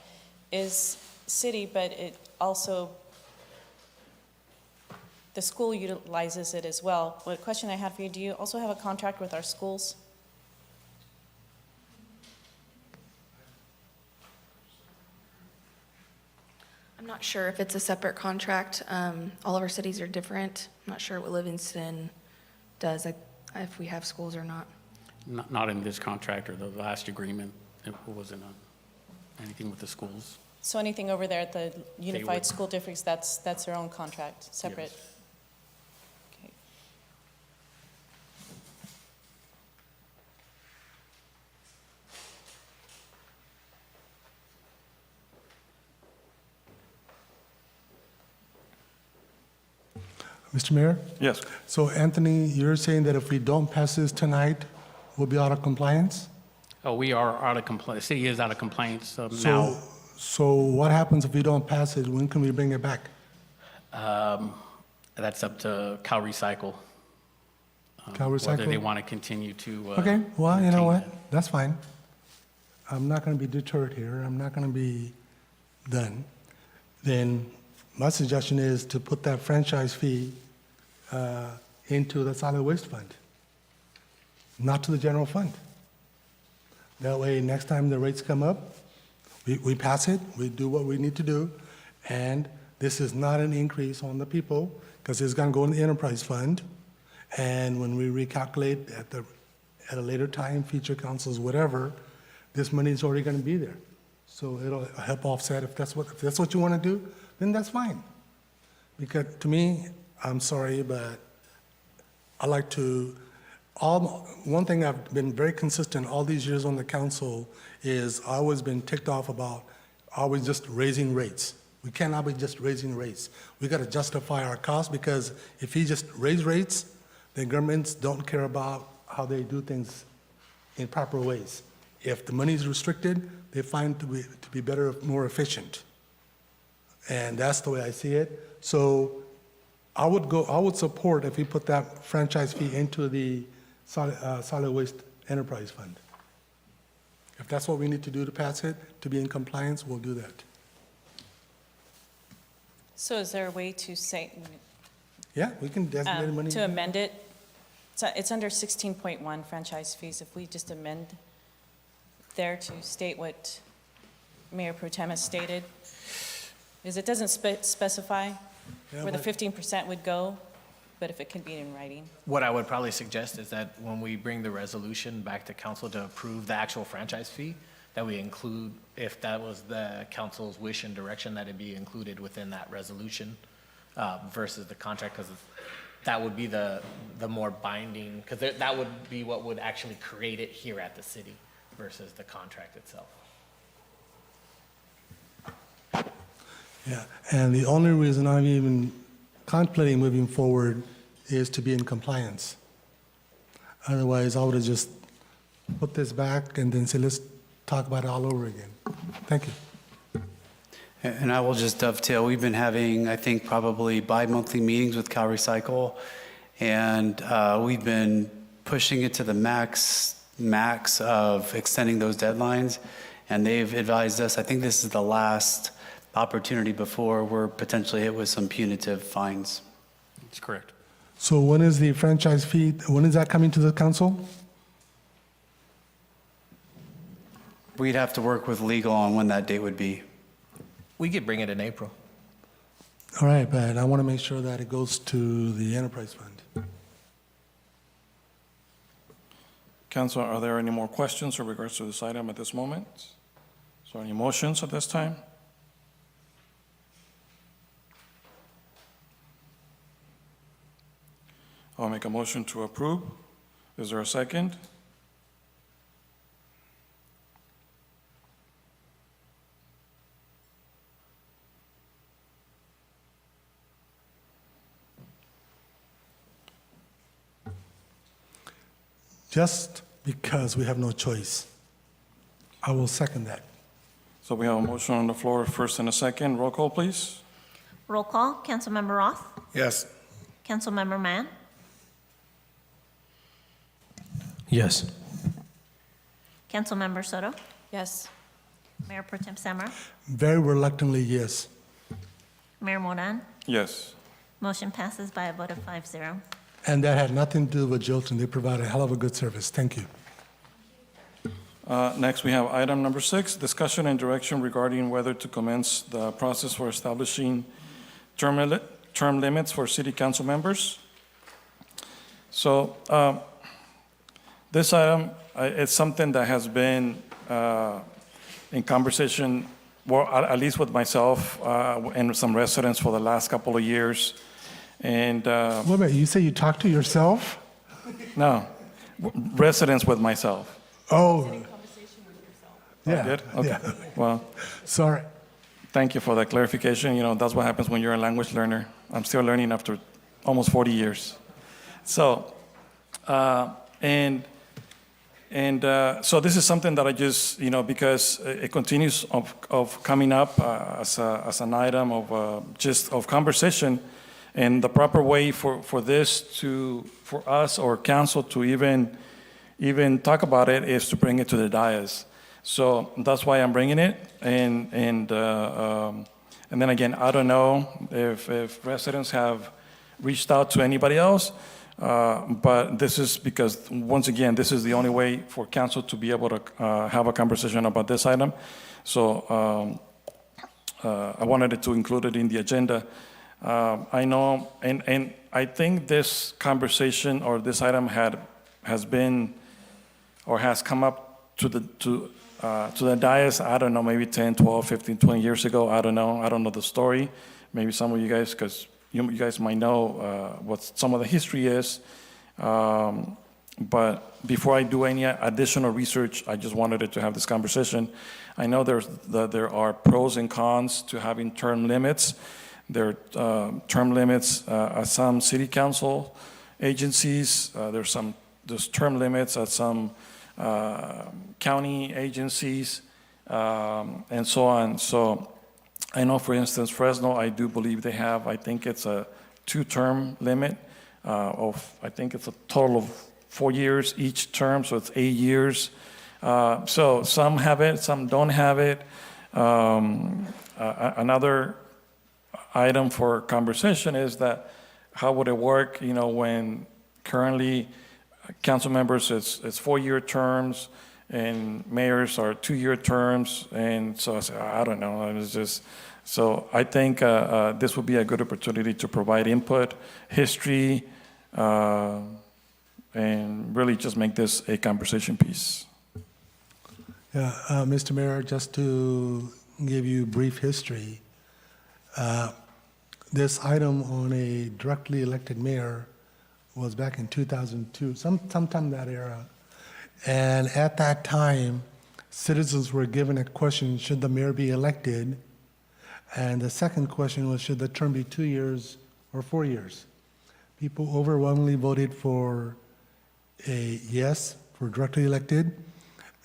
is city, but it also, the school utilizes it as well. What question I had for you, do you also have a contract with our schools? I'm not sure if it's a separate contract. All of our cities are different. I'm not sure what Livingston does, if we have schools or not. Not in this contract or the last agreement. It wasn't anything with the schools. So anything over there at the would. Unified School Districts, that's their own contract, separate? Yes. Okay. Mr. Mayor? Yes. So Anthony, you're saying that if we don't pass this tonight, we'll be out of compliance? Oh, we are out of compliance. The city is out of compliance now. So what happens if we don't pass it? When can we bring it back? That's up to Cal Recycle. Cal Whether they Recycle? want to continue to. Okay, well, you know retain what? that. That's fine. I'm not going to be deterred here. I'm not going to be done. Then my suggestion is to put that franchise fee into the solid waste fund, not to the general fund. That way, next time the rates come up, we pass it, we do what we need to do, and this is not an increase on the people, because it's going to go in the enterprise fund, and when we recalculate at a later time, future councils, whatever, this money is already going to be there. So it'll help offset. If that's what you want to do, then that's fine. Because to me, I'm sorry, but I like to, one thing I've been very consistent all these years on the council is I've always been ticked off about always just raising rates. We cannot be just raising rates. We got to justify our costs, because if you just raise rates, then governments don't care about how they do things in proper ways. If the money is restricted, they find to be better, more efficient. And that's the way I see it. So I would support if we put that franchise fee into the solid waste enterprise fund. If that's what we need to do to pass it, to be in compliance, we'll do that. So is there a way to say, Yeah, we can designate money. to amend it? So it's under 16.1 franchise fees. If we just amend there to state what Mayor Pro Tem has stated, is it doesn't specify where the 15% would go, but if it can be in writing. What I would probably suggest is that when we bring the resolution back to council to approve the actual franchise fee, that we include, if that was the council's wish and direction, that it be included within that resolution versus the contract, because that would be the more binding, because that would be what would actually create it here at the city versus the contract itself. Yeah, and the only reason I'm even contemplating moving forward is to be in compliance. Otherwise, I would have just put this back and then say, let's talk about it all over again. Thank you. And I will just dovetail. We've been having, I think, probably bi-monthly meetings with Cal Recycle, and we've been pushing it to the max of extending those deadlines. And they've advised us, I think this is the last opportunity before we're potentially hit with some punitive fines. That's correct. So when is the franchise fee, when is that coming to the council? We'd have to work with legal on when that date would be. We could bring it in April. All right, but I want to make sure that it goes to the enterprise fund. Council, are there any more questions in regards to this item at this moment? So any motions at this time? I'll make a motion to approve. Is there a second? Just because we have no choice, I will second that. So we have a motion on the floor, first and a second. Roll call, please. Roll call, Councilmember Roth, Yes. Councilmember Mann, Yes. Councilmember Soto, Yes. Mayor Pro Tem Samra, Very reluctantly, yes. Mayor Moran. Yes. Motion passes by a vote of 5-0. And that had nothing to do with Jilton. They provide a hell of a good service. Thank you. Next, we have item number 6, discussion and direction regarding whether to commence the process for establishing term limits for city council members. So this item, it's something that has been in conversation, well, at least with myself and some residents for the last couple of years. And Wait a minute, you say you talk to yourself? no, residents with myself. Oh. Yeah. Good? Okay. Yeah. Well, Sorry. thank you for that clarification. You know, that's what happens when you're a language learner. I'm still learning after almost 40 years. So, so this is something that I just, you know, because it continues of coming up as an item of just of conversation, and the proper way for this to, for us or council to even talk about it is to bring it to the dais. So that's why I'm bringing it, and then again, I don't know if residents have reached out to anybody else, but this is because, once again, this is the only way for council to be able to have a conversation about this item. So I wanted to include it in the agenda. I know, and I think this conversation or this item has been or has come up to the dais, I don't know, maybe 10, 12, 15, 20 years ago. I don't know. I don't know the story. Maybe some of you guys, because you guys might know what some of the history is. But before I do any additional research, I just wanted to have this conversation. I know there are pros and cons to having term limits. There are term limits at some city council agencies. There's term limits at some county agencies, and so on. So I know, for instance, Fresno, I do believe they have, I think it's a 2-term limit of, I think it's a total of 4 years each term, so it's 8 years. So some have it, some don't have it. Another item for conversation is that how would it work, you know, when currently council members, it's 4-year terms, and mayors are 2-year terms, and so I said, I don't know, it's just, so I think this would be a good opportunity to provide input, history, and really just make this a conversation piece. Yeah, Mr. Mayor, just to give you brief history, this item on a directly elected mayor was back in 2002, sometime that era. And at that time, citizens were given a question, should the mayor be elected? And the second question was, should the term be 2 years or 4 years? People overwhelmingly voted for a yes, for directly elected,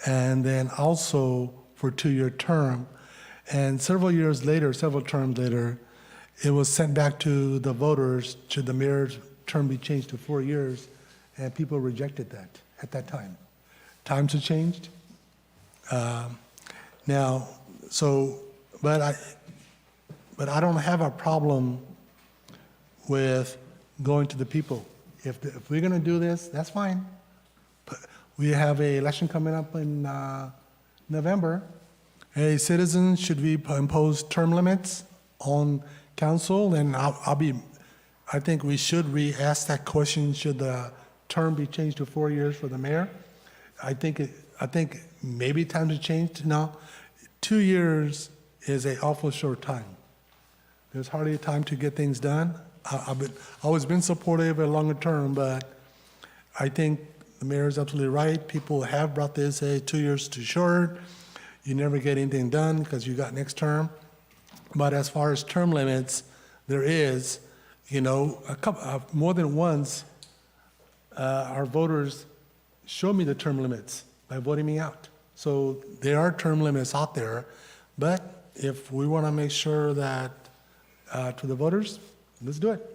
and then also for 2-year term. And several terms later, it was sent back to the voters, should the mayor's term be changed to 4 years, and people rejected that at that time. Times have changed. Now, so, but I don't have a problem with going to the people. If we're going to do this, that's fine. But we have an election coming up in November. Hey, citizens, should we impose term limits on council? And I think we should re-ask that question, should the term be changed to 4 years for the mayor? I think maybe time to change now. 2 years is an awful short time. There's hardly a time to get things done. I've always been supportive of longer term, but I think the mayor is absolutely right. People have brought this, 2 years too short. You never get anything done because you got next term. But as far as term limits, there is, more than once, our voters show me the term limits by voting me out. So there are term limits out there, but if we want to make sure that to the voters, let's do it.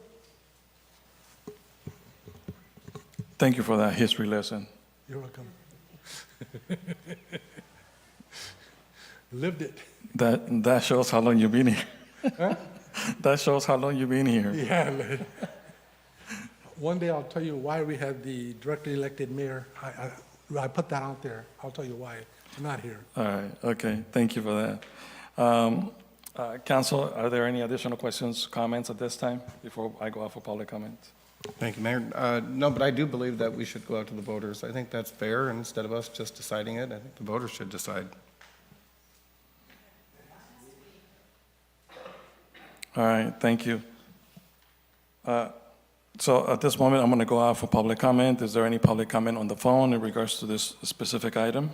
Thank you for that history lesson. You're welcome. Lived it. That shows how long you've been here. Huh? That shows how long you've been here. Yeah. One day I'll tell you why we had the directly elected mayor. I put that out there. I'll tell you why I'm not here. All right, okay, thank you for that. Council, are there any additional questions, comments at this time before I go out for public comment? Thank you, Mayor. No, but I do believe that we should go out to the voters. I think that's fair. And instead of us just deciding it, I think the voters should decide. All right, thank you. So at this moment, I'm going to go out for public comment. Is there any public comment on the phone in regards to this specific item?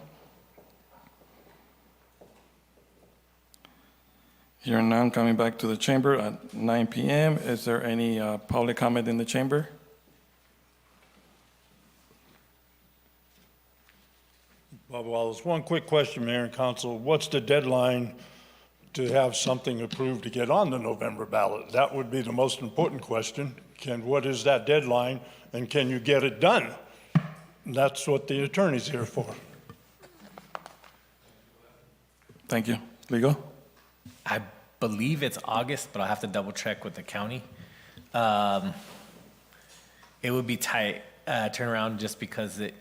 Hearing none, coming back to the chamber at 9 p.m. Is there any public comment in the chamber? Bob Wallace, one quick question, Mayor and Council. What's the deadline to have something approved to get on the November ballot? That would be the most important question. What is that deadline, and can you get it done? That's what the attorney's here for. Thank you. Legal? I believe it's August, but I'll have to double check with the county. It would be tight turnaround just because the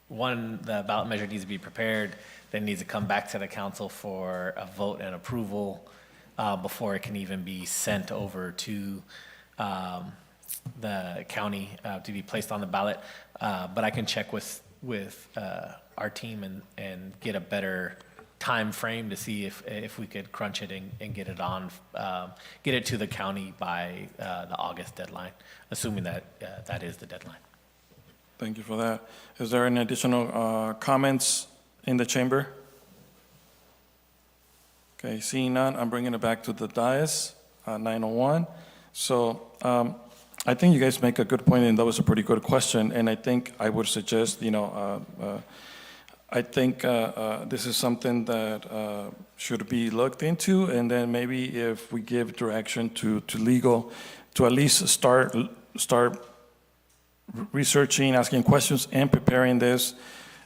ballot measure needs to be prepared, then needs to come back to the council for a vote and approval before it can even be sent over to the county to be placed on the ballot. But I can check with our team and get a better time frame to see if we could crunch it and get it on, get it to the county by the August deadline, assuming that that is the deadline. Thank you for that. Is there any additional comments in the chamber? Okay, seeing none, I'm bringing it back to the dais, 9:01. So I think you guys make a good point, and that was a pretty good question. And I think I would suggest, I think this is something that should be looked into, and then maybe if we give direction to legal to at least start researching, asking questions, and preparing this,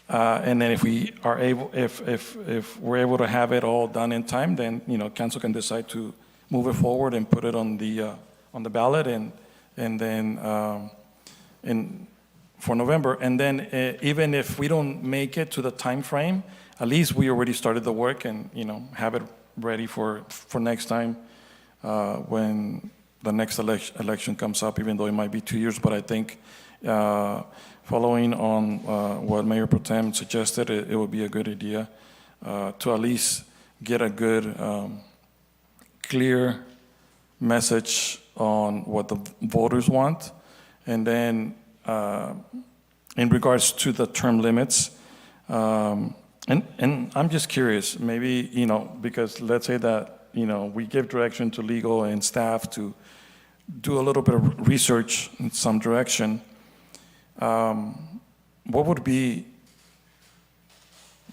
and then if we are able, if we're able to have it all done in time, then council can decide to move it forward and put it on the ballot, and then for November, and then even if we don't make it to the time frame, at least we already started the work and have it ready for next time when the next election comes up, even though it might be 2 years. But I think following on what Mayor Pro Tem suggested, it would be a good idea to at least get a good, clear message on what the voters want, and then in regards to the term limits, and I'm just curious, maybe, because let's say that, we give direction to legal and staff to do a little bit of research in some direction, what would be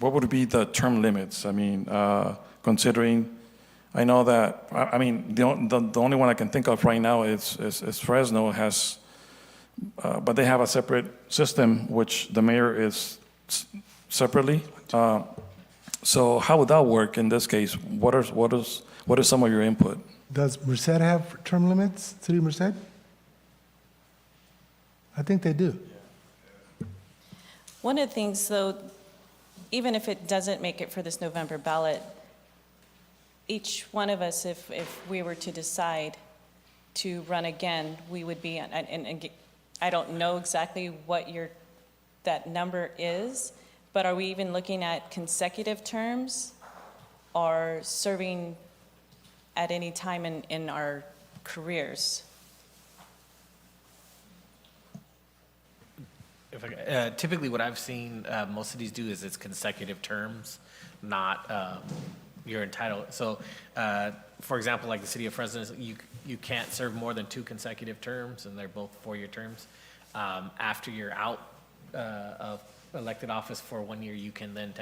the term limits? I mean, considering, I know that, the only one I can think of right now is Fresno has, but they have a separate system, which the mayor is separately. So how would that work in this case? What is some of your input? Does Merced have term limits, City of Merced? I think they do. One of the things, though, even if it doesn't make it for this November ballot, each one of us, if we were to decide to run again, we would be, and I don't know exactly what that number is, But are we even looking at consecutive terms or serving at any time in our careers? Typically, what I've seen most cities do is it's consecutive terms, not you're entitled. So, for example, like the city of Fresno, you can't serve more than 2 consecutive terms, and they're both 4-year terms. After you're out of elected office for 1 year, you can then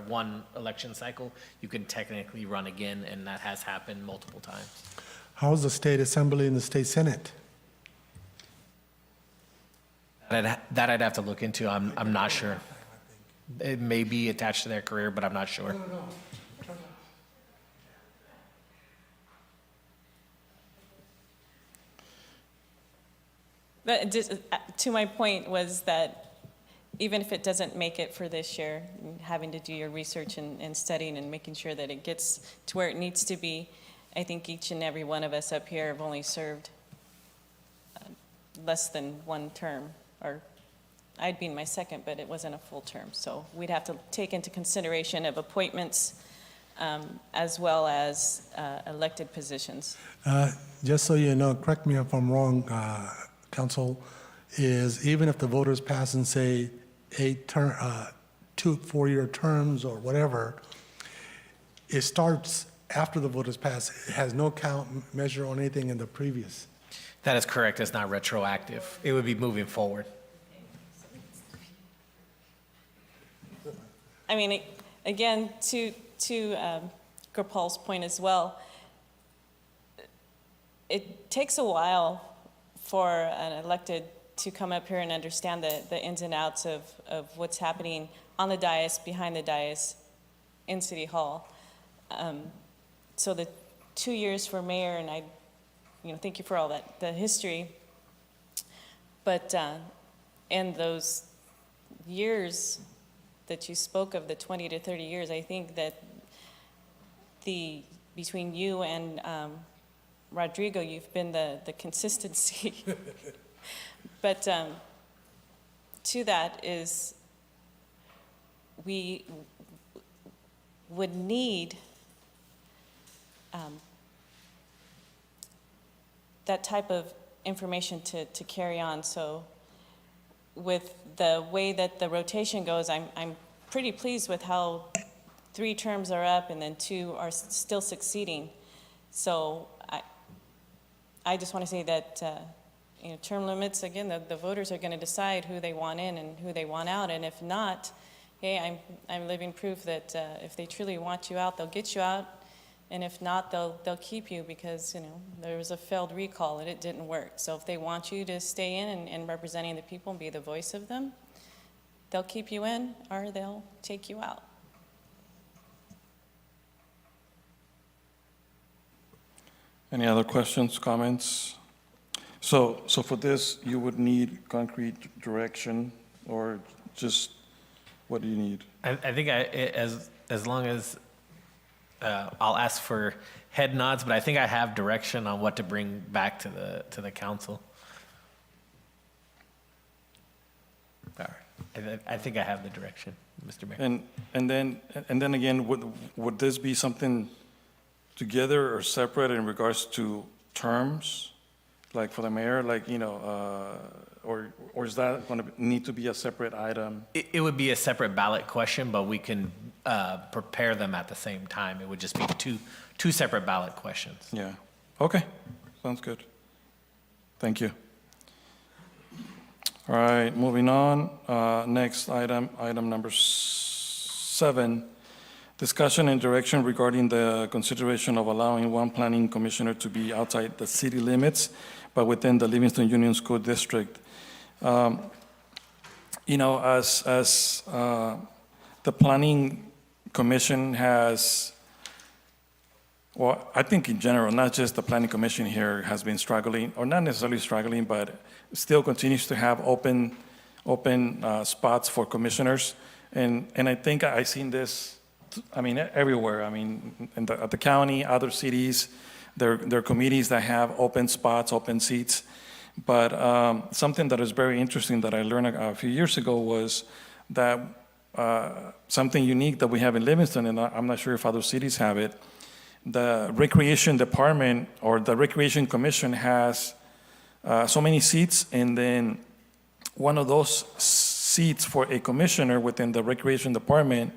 one election cycle, you can technically run again, and that has happened multiple times. How's the state assembly and the state senate? That I'd have to look into. I'm not sure. It may be attached to their career, but I'm not sure. But just, to my point was that even if it doesn't make it for this year, having to do your research and studying and making sure that it gets to where it needs to be, I think each and every one of us up here have only served less than 1 term, or I'd be in my 2nd, but it wasn't a full term. So we'd have to take into consideration of appointments as well as elected positions. Just so you know, correct me if I'm wrong, Council, is even if the voters pass and say 2 4-year terms or whatever, it starts after the voters pass. It has no count, measure on anything in the previous. That is correct. It's not retroactive. It would be moving forward. I mean, again, to Gopal's point as well, it takes a while for an elected to come up here and understand the ins and outs of what's happening on the dais, behind the dais, in City Hall. So the 2 years for mayor, and I, thank you for all that, the history. But in those years that you spoke of, the 20 to 30 years, I think that between you and Rodrigo, you've been the consistency. But to that is, we would need that type of information to carry on. So with the way that the rotation goes, I'm pretty pleased with how 3 terms are up and then 2 are still succeeding. So I just want to say that term limits, again, the voters are going to decide who they want in and who they want out. And if not, hey, I'm living proof that if they truly want you out, they'll get you out. And if not, they'll keep you because, there was a failed recall and it didn't work. So if they want you to stay in and representing the people and be the voice of them, they'll keep you in or they'll take you out. Any other questions, comments? So for this, you would need concrete direction, or just, what do you need? I think as long as I'll ask for head nods, but I think I have direction on what to bring back to the council. All right. I think I have the direction, Mr. Mayor. And then again, would this be something together or separate in regards to terms, like for the mayor, like, or is that going to need to be a separate item? It would be a separate ballot question, but we can prepare them at the same time. It would just be two separate ballot questions. Yeah. Okay. Sounds good. Thank you. All right, moving on. Next item number 7. Discussion and direction regarding the consideration of allowing one planning commissioner to be outside the city limits, but within the Livingston Union School District. As the planning commission has, well, I think in general, not just the planning commission here has been struggling, or not necessarily struggling, but still continues to have open spots for commissioners. And I think I've seen this, everywhere. At the county, other cities, there are committees that have open spots, open seats. But something that is very interesting that I learned a few years ago was that something unique that we have in Livingston, and I'm not sure if other cities have it. The Recreation Department or the Recreation Commission has so many seats, and then one of those seats for a commissioner within the Recreation Department,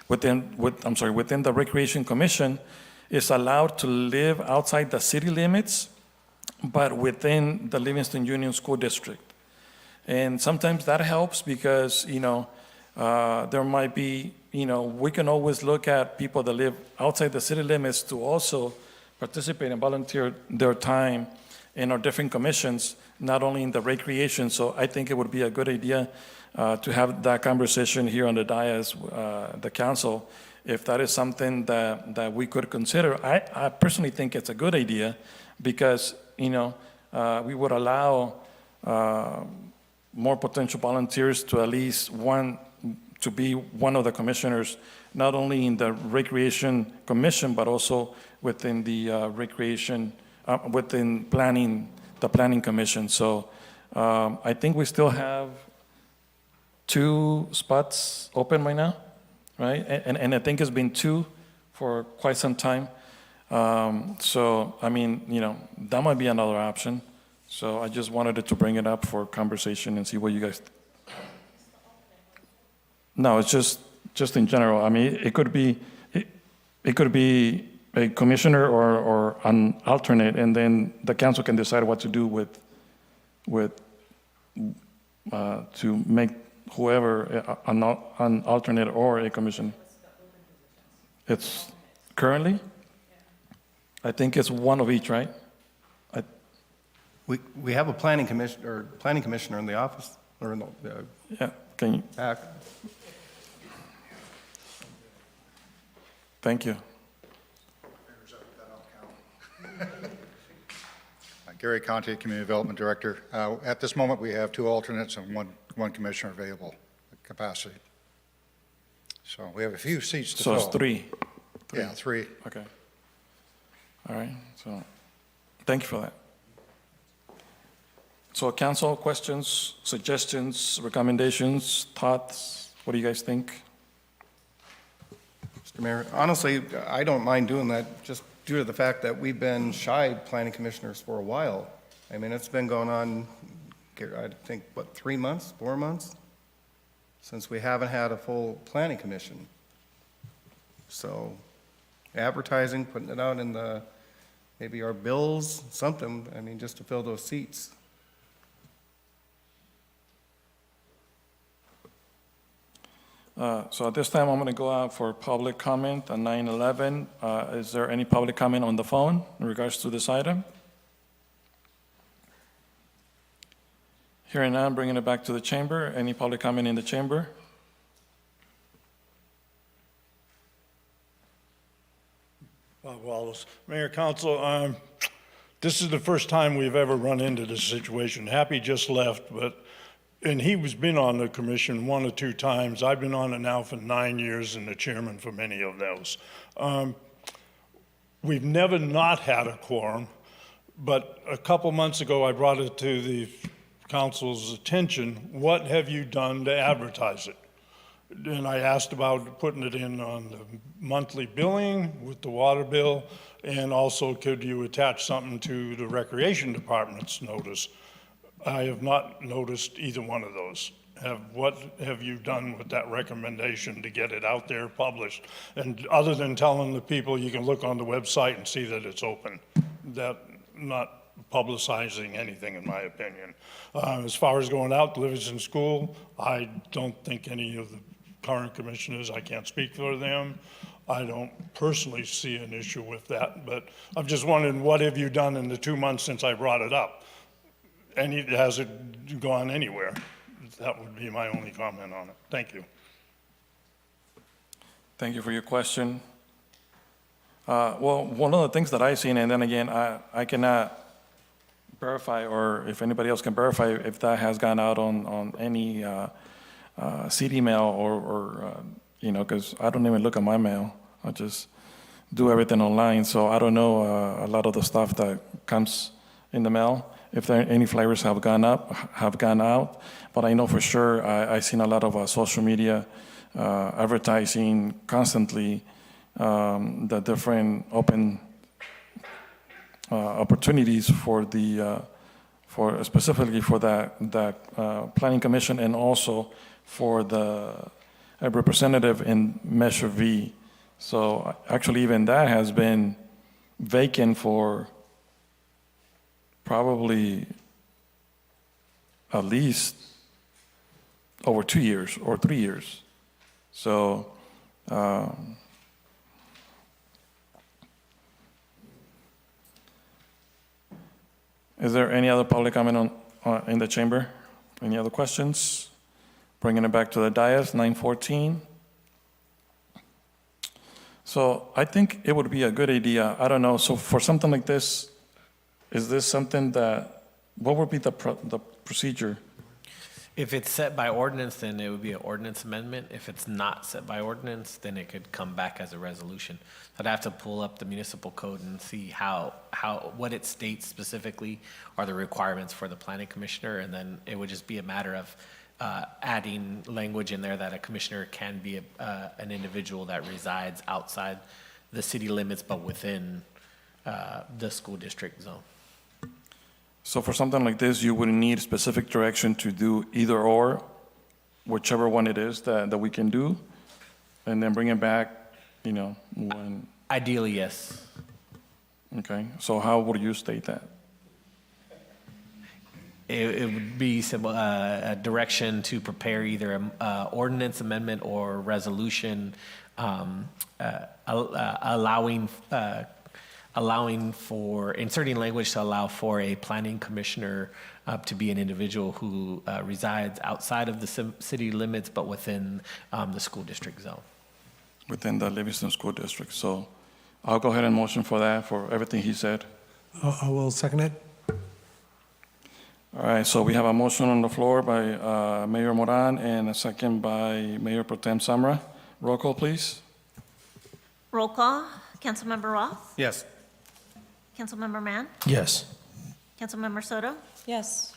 within the Recreation Commission, is allowed to live outside the city limits, but within the Livingston Union School District. And sometimes that helps because, there might be, we can always look at people that live outside the city limits to also participate and volunteer their time in our different commissions, not only in the recreation. So I think it would be a good idea to have that conversation here on the dais, the council, if that is something that we could consider. I personally think it's a good idea because, we would allow more potential volunteers to at least to be one of the commissioners, not only in the Recreation Commission, but also within the within the Planning Commission. So I think we still have 2 spots open right now, right? And I think it's been 2 for quite some time. So, I mean, that might be another option. So I just wanted to bring it up for conversation and see what you guys. No, it's just in general. I mean, it could be a commissioner or an alternate, and then the council can decide what to do with to make whoever an alternate or a commission. It's currently, I think it's one of each, right? We have a planning commissioner in the office, or in the yeah. Can you? back. Thank you. Gary Conte, Community Development Director. At this moment, we have 2 alternates and one commissioner available capacity. So we have a few seats to fill. So it's 3. Yeah, 3. Okay. All right. So thank you for that. So council, questions, suggestions, recommendations, thoughts? What do you guys think? Mr. Mayor, honestly, I don't mind doing that just due to the fact that we've been shy planning commissioners for a while. I mean, it's been going on, I think, 3 months, 4 months, since we haven't had a full planning commission. So advertising, putting it out in maybe our bills, something, I mean, just to fill those seats. So at this time, I'm going to go out for public comment on 9/11. Is there any public comment on the phone in regards to this item? Hearing none, bringing it back to the chamber. Any public comment in the chamber? Bob Wallace, Mayor, Council, this is the first time we've ever run into this situation. Happy just left, and he was been on the commission 1 or 2 times. I've been on it now for 9 years and the chairman for many of those. We've never not had a quorum, but a couple months ago I brought it to the council's attention. What have you done to advertise it? And I asked about putting it in on the monthly billing with the water bill, and also could you attach something to the recreation department's notice? I have not noticed either one of those. What have you done with that recommendation to get it out there published? And other than telling the people you can look on the website and see that it's open, that not publicizing anything in my opinion. As far as going out to Livingston School, I don't think any of the current commissioners, I can't speak for them. I don't personally see an issue with that, but I'm just wondering, what have you done in the 2 months since I brought it up? And has it gone anywhere? That would be my only comment on it. Thank you. Thank you for your question. Well, one of the things that I've seen, and then again, I cannot verify, or if anybody else can verify, if that has gone out on any CD mail or because I don't even look at my mail. I just do everything online. So I don't know a lot of the stuff that comes in the mail. If there any flyers have gone out, but I know for sure I've seen a lot of social media advertising constantly the different open opportunities for the for specifically for that planning commission, and also for a representative in Measure V. So actually, even that has been vacant for probably at least over 2 years or 3 years. So is there any other public comment in the chamber? Any other questions? Bringing it back to the dais, 9:14. So I think it would be a good idea, I don't know, so for something like this, is this something that, what would be the procedure? If it's set by ordinance, then it would be an ordinance amendment. If it's not set by ordinance, then it could come back as a resolution. I'd have to pull up the municipal code and see what it states specifically are the requirements for the planning commissioner, and then it would just be a matter of adding language in there that a commissioner can be an individual that resides outside the city limits but within the school district zone. So for something like this, you would need specific direction to do either or, whichever one it is that we can do, and then bring it back, when. Ideally, yes. Okay, so how would you state that? It would be a direction to prepare either an ordinance amendment or resolution allowing for, inserting language to allow for a planning commissioner to be an individual who resides outside of the city limits but within the school district zone. Within the Livingston School District. So I'll go ahead and motion for that, for everything he said. I will second it. All right, so we have a motion on the floor by Mayor Moran and a second by Mayor Pro Tem Samra. Roll call, please. Roll call. Councilmember Roth? Yes. Councilmember Mann? Yes. Councilmember Soto? Yes.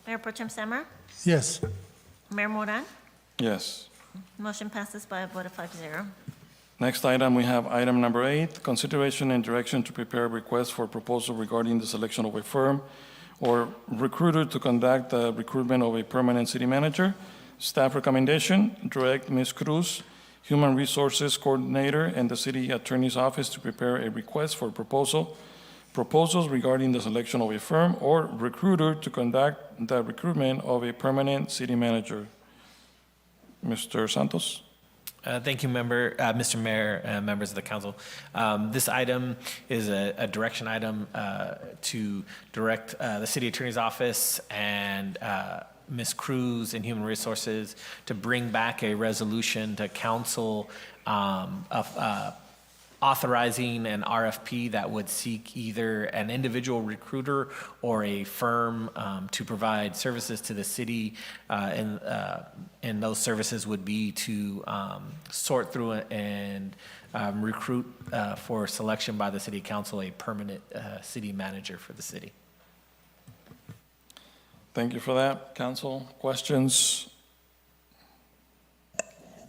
Mayor Pro Tem Samra? Yes. Mayor Moran? Yes. Motion passes by a vote of 5-0. Next item, we have item number 8, consideration and direction to prepare a request for proposal regarding the selection of a firm or recruiter to conduct the recruitment of a permanent city manager. Staff recommendation, direct Ms. Cruz, Human Resources Coordinator, and the City Attorney's Office to prepare a request for proposals regarding the selection of a firm or recruiter to conduct the recruitment of a permanent city manager. Mr. Santos? Thank you, Mr. Mayor, members of the council. This item is a direction item to direct the City Attorney's Office and Ms. Cruz in Human Resources to bring back a resolution to council authorizing an RFP that would seek either an individual recruiter or a firm to provide services to the city, and those services would be to sort through and recruit for selection by the city council a permanent city manager for the city. Thank you for that, council. Questions?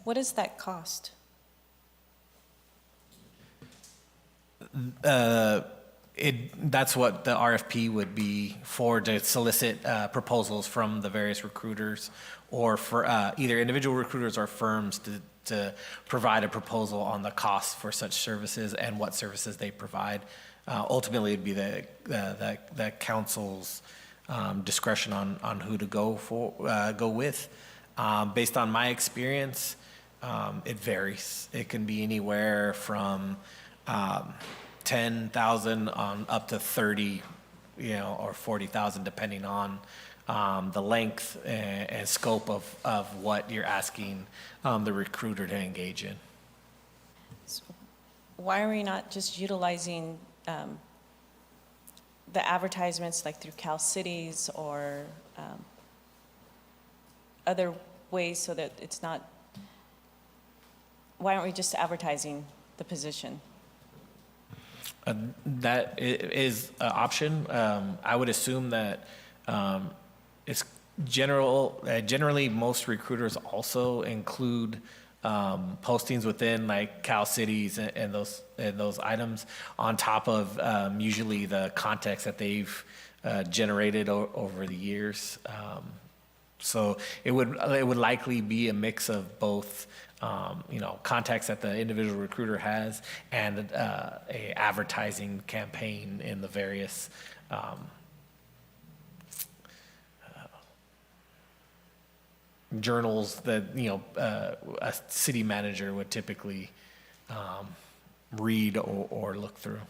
What does that cost? That's what the RFP would be for, to solicit proposals from the various recruiters, or for either individual recruiters or firms to provide a proposal on the cost for such services and what services they provide. Ultimately, it'd be the council's discretion on who to go with. Based on my experience, it varies. It can be anywhere from 10,000 on up to 30, or 40,000, depending on the length and scope of what you're asking the recruiter to engage in. So why are we not just utilizing the advertisements like through Cal Cities or other ways so that it's not, why aren't we just advertising the position? That is an option. I would assume that it's generally most recruiters also include postings within like Cal Cities and those items on top of usually the context that they've generated over the years. So it would likely be a mix of both, contacts that the individual recruiter has and a advertising campaign in the various journals that a city manager would typically read or look through.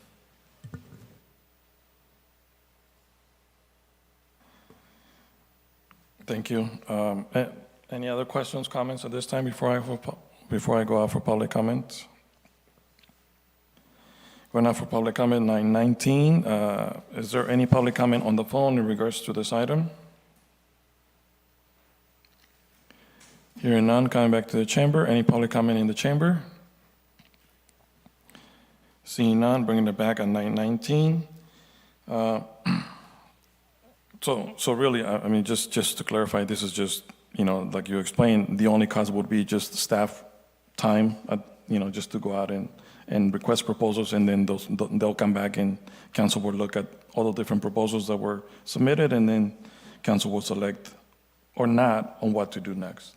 Thank you. Any other questions, comments at this time before I go out for public comment? Going out for public comment 9:19. Is there any public comment on the phone in regards to this item? Hearing none, coming back to the chamber. Any public comment in the chamber? Seeing none, bringing it back at 9:19. So really, I mean, just to clarify, this is just, like you explained, the only cost would be just staff time, just to go out and request proposals, and then they'll come back and council will look at all the different proposals that were submitted, and then council will select or not on what to do next.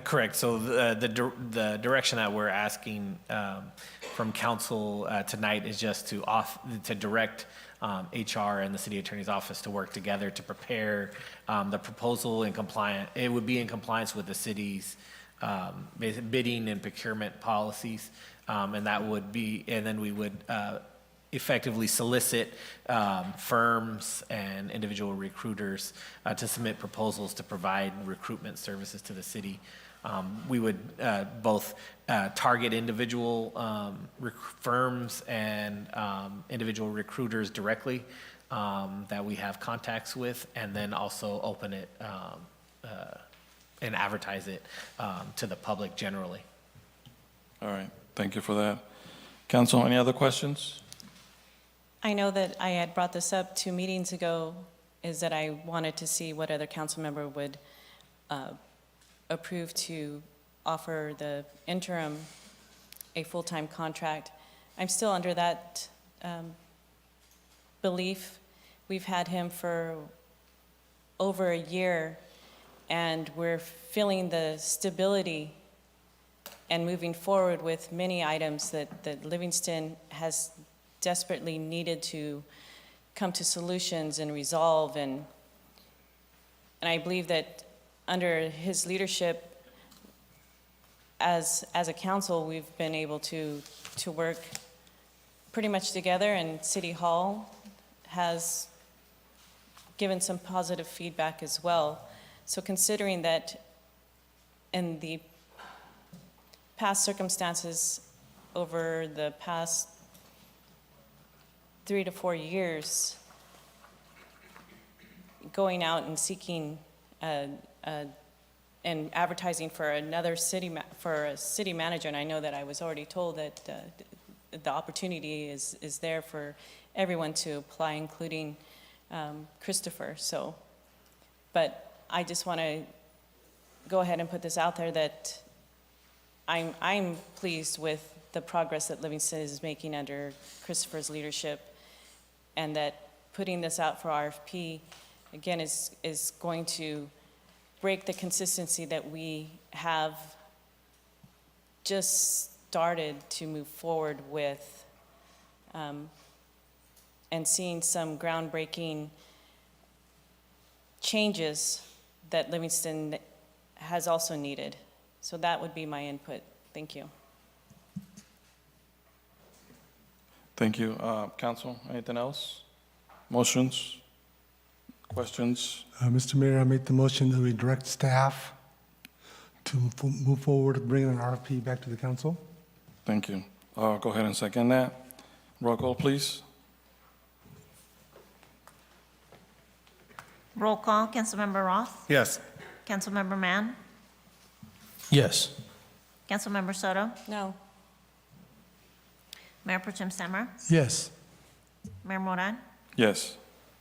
Correct. So the direction that we're asking from council tonight is just to direct HR and the city attorney's office to work together to prepare the proposal in compliance. It would be in compliance with the city's bidding and procurement policies, and then we would effectively solicit firms and individual recruiters to submit proposals to provide recruitment services to the city. We would both target individual firms and individual recruiters directly that we have contacts with, and then also open it and advertise it to the public generally. All right, thank you for that. Council, any other questions? I know that I had brought this up 2 meetings ago, is that I wanted to see what other council member would approve to offer the interim a full-time contract. I'm still under that belief. We've had him for over a year, and we're feeling the stability and moving forward with many items that Livingston has desperately needed to come to solutions and resolve, and I believe that under his leadership as a council, we've been able to work pretty much together, and City Hall has given some positive feedback as well. So considering that in the past circumstances over the past 3 to 4 years, going out and seeking and advertising for a city manager, and I know that I was already told that the opportunity is there for everyone to apply, including Christopher. So, but I just want to go ahead and put this out there that I'm pleased with the progress that Livingston is making under Christopher's leadership, and that putting this out for RFP, again, is going to break the consistency that we have just started to move forward with, and seeing some groundbreaking changes that Livingston has also needed. So that would be my input. Thank you. Thank you. Council, anything else? Motions? Questions? Mr. Mayor, I make the motion that we direct staff to move forward, bringing an RFP back to the council. Thank you. I'll go ahead and second that. Roll call, please. Roll call, Councilmember Roth, Yes. Councilmember Mann, Yes. Councilmember Soto, No. Mayor Pro Tem Semmer, Yes. Mayor Moran. Yes.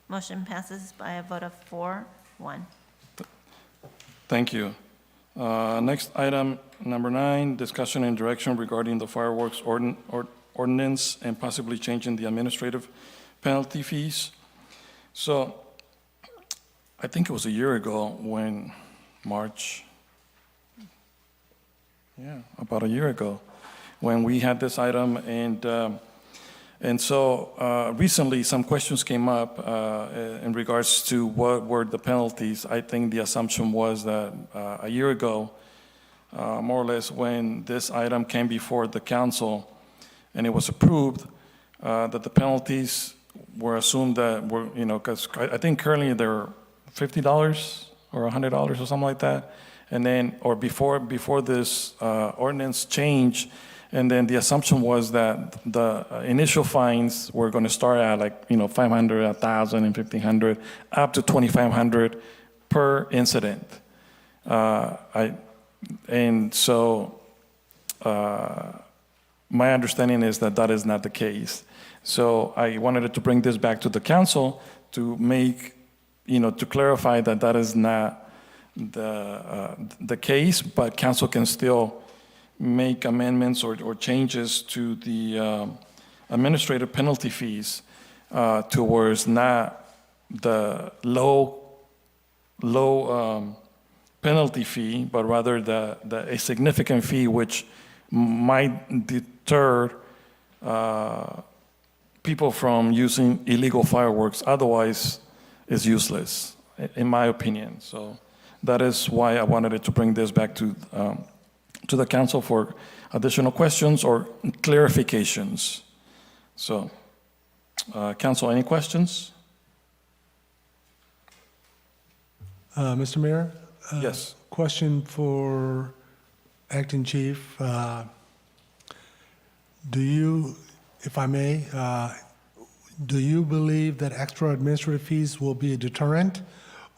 Motion passes by a vote of 4-1. Thank you. Next item, number 9, discussion and direction regarding the fireworks ordinance and possibly changing the administrative penalty fees. So I think it was a year ago when about a year ago, when we had this item, and so recently some questions came up in regards to what were the penalties. I think the assumption was that a year ago, more or less, when this item came before the council and it was approved, that the penalties were assumed that were, because I think currently they're $50 or $100 or something like that, and then, or before this ordinance change, and then the assumption was that the initial fines were going to start at like, $500, $1,000, and $1,500, up to $2,500 per incident. And so my understanding is that that is not the case. So I wanted to bring this back to the council to make, to clarify that that is not the case, but council can still make amendments or changes to the administrative penalty fees towards not the low penalty fee, but rather a significant fee which might deter people from using illegal fireworks. Otherwise, it's useless, in my opinion. So that is why I wanted to bring this back to the council for additional questions or clarifications. So, council, any questions? Mr. Mayor? Yes. Question for Acting Chief. Do you, if I may, do you believe that extra administrative fees will be a deterrent,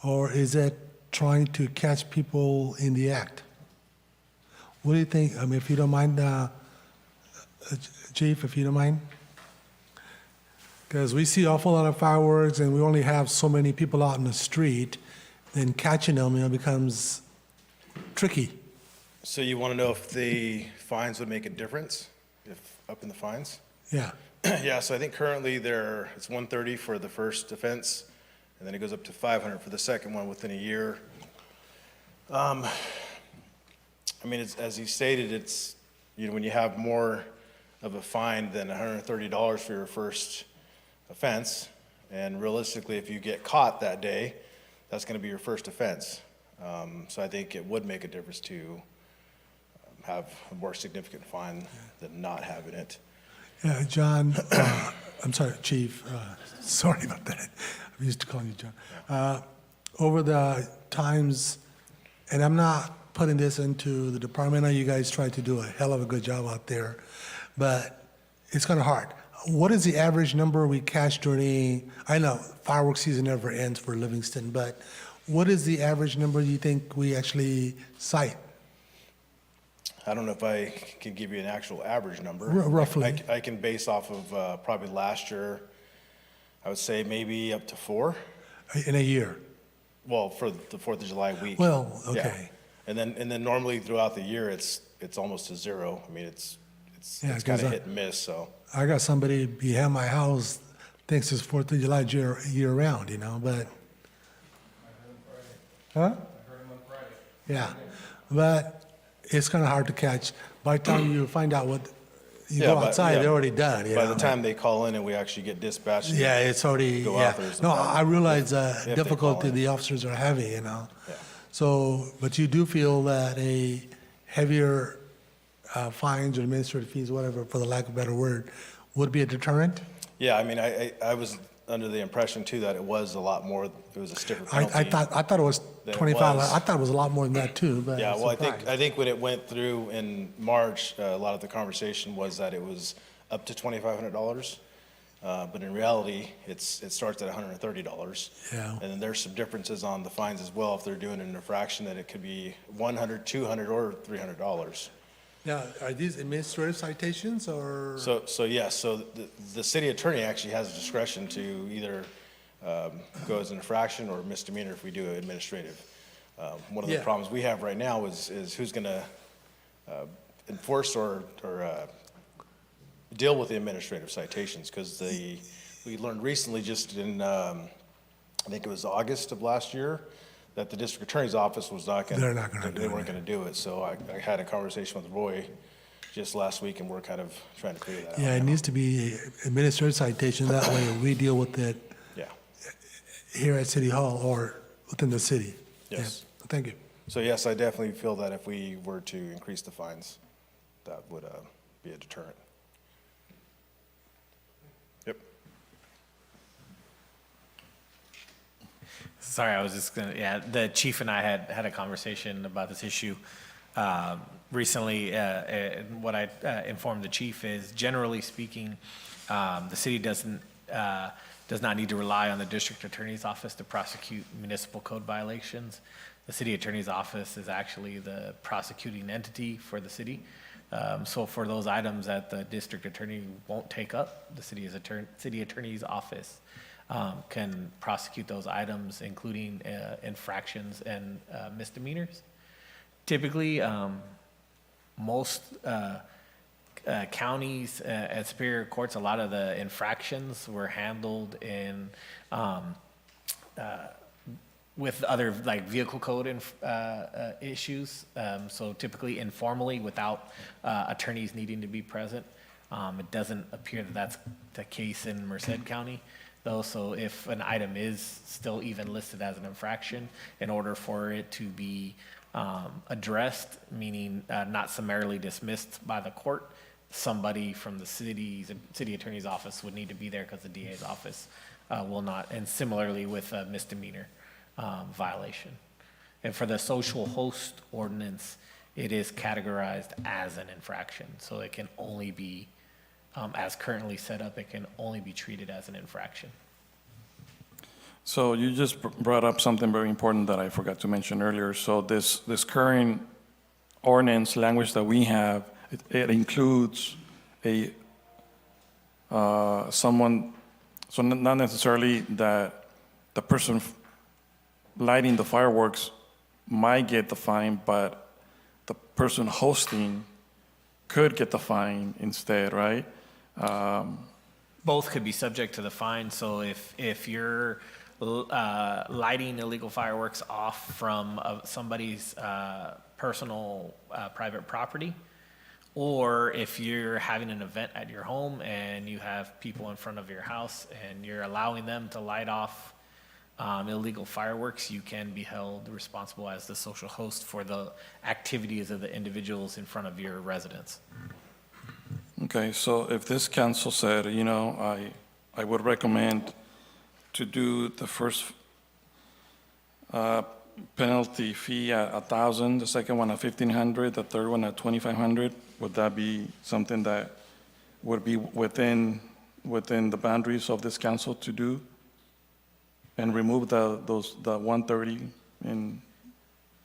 or is it trying to catch people in the act? What do you think? I mean, if you don't mind, Chief, if you don't mind? Because we see an awful lot of fireworks and we only have so many people out in the street, then catching them, becomes tricky. So you want to know if the fines would make a difference, if up in the fines? Yeah. Yeah, so I think currently it's $130 for the first offense, and then it goes up to $500 for the second one within a year. I mean, as you stated, it's, when you have more of a fine than $130 for your first offense, and realistically, if you get caught that day, that's going to be your first offense. So I think it would make a difference to have a more significant fine than not having it. Yeah, John, I'm sorry, Chief, sorry about that. I'm used to calling you John. Over the times, and I'm not putting this into the department, I know you guys tried to do a hell of a good job out there, but it's kind of hard. What is the average number we catch during, I know fireworks season never ends for Livingston, but what is the average number you think we actually cite? I don't know if I can give you an actual average number. Roughly. I can base off of probably last year, I would say maybe up to 4. In a year? Well, for the 4th of July week. Well, okay. Yeah. And then normally throughout the year, it's almost a 0. I mean, it's kind of hit and miss, so. I got somebody behind my house thinks it's 4th of July year round, but. Huh? I heard him on Friday. Yeah, but it's kind of hard to catch. By the time you find out what, you go outside, they're already done. By the time they call in and we actually get dispatched. Yeah, it's already, No, I realize the difficulty the officers are having, Yeah. So, but you do feel that a heavier fines or administrative fees, whatever, for the lack of a better word, would be a deterrent? Yeah, I mean, I was under the impression too that it was a lot more, it was a stiffer penalty. I thought it was 25, I thought it was a lot more than that too, but. Yeah, well, I think when it went through in March, a lot of the conversation was that it was up to $2,500. But in reality, it starts at $130. Yeah. And then there's some differences on the fines as well. If they're doing an infraction, that it could be $100, $200, or $300. Now, are these administrative citations or? So yes, so the city attorney actually has discretion to either go as an infraction or misdemeanor if we do administrative. One of the Yeah. problems we have right now is who's going to enforce or deal with the administrative citations, because we learned recently, just in, I think it was August of last year, that the district attorney's office was not going to. They're not gonna do They weren't going to do it. So I had a conversation with Roy just last week, and we're kind of trying to figure that out. Yeah, it needs to be a administrative citation. That way we deal with it Yeah. here at City Hall or within the city. Yes. Yeah, thank you. So yes, I definitely feel that if we were to increase the fines, that would be a deterrent. Yep. Sorry, I was just gonna, yeah, the chief and I had a conversation about this issue recently. And what I informed the chief is, generally speaking, the city does not need to rely on the district attorney's office to prosecute municipal code violations. The city attorney's office is actually the prosecuting entity for the city. So for those items that the district attorney won't take up, the city attorney's office can prosecute those items, including infractions and misdemeanors. Typically, most counties and superior courts, a lot of the infractions were handled in with other like vehicle code issues. So typically informally, without attorneys needing to be present. It doesn't appear that that's the case in Merced County, though. So if an item is still even listed as an infraction, in order for it to be addressed, meaning not summarily dismissed by the court, somebody from the city attorney's office would need to be there, because the DA's office will not. And similarly with a misdemeanor violation. And for the social host ordinance, it is categorized as an infraction. So it can only be, as currently set up, it can only be treated as an infraction. So you just brought up something very important that I forgot to mention earlier. So this current ordinance language that we have, it includes someone, so not necessarily that the person lighting the fireworks might get the fine, but the person hosting could get the fine instead, right? Both could be subject to the fine. So if you're lighting illegal fireworks off from somebody's personal private property, or if you're having an event at your home and you have people in front of your house and you're allowing them to light off illegal fireworks, you can be held responsible as the social host for the activities of the individuals in front of your residence. Okay, so if this council said, you know, I would recommend to do the first penalty fee at $1,000, the second one at $1,500, the third one at $2,500, would that be something that would be within the boundaries of this council to do? And remove the 130 in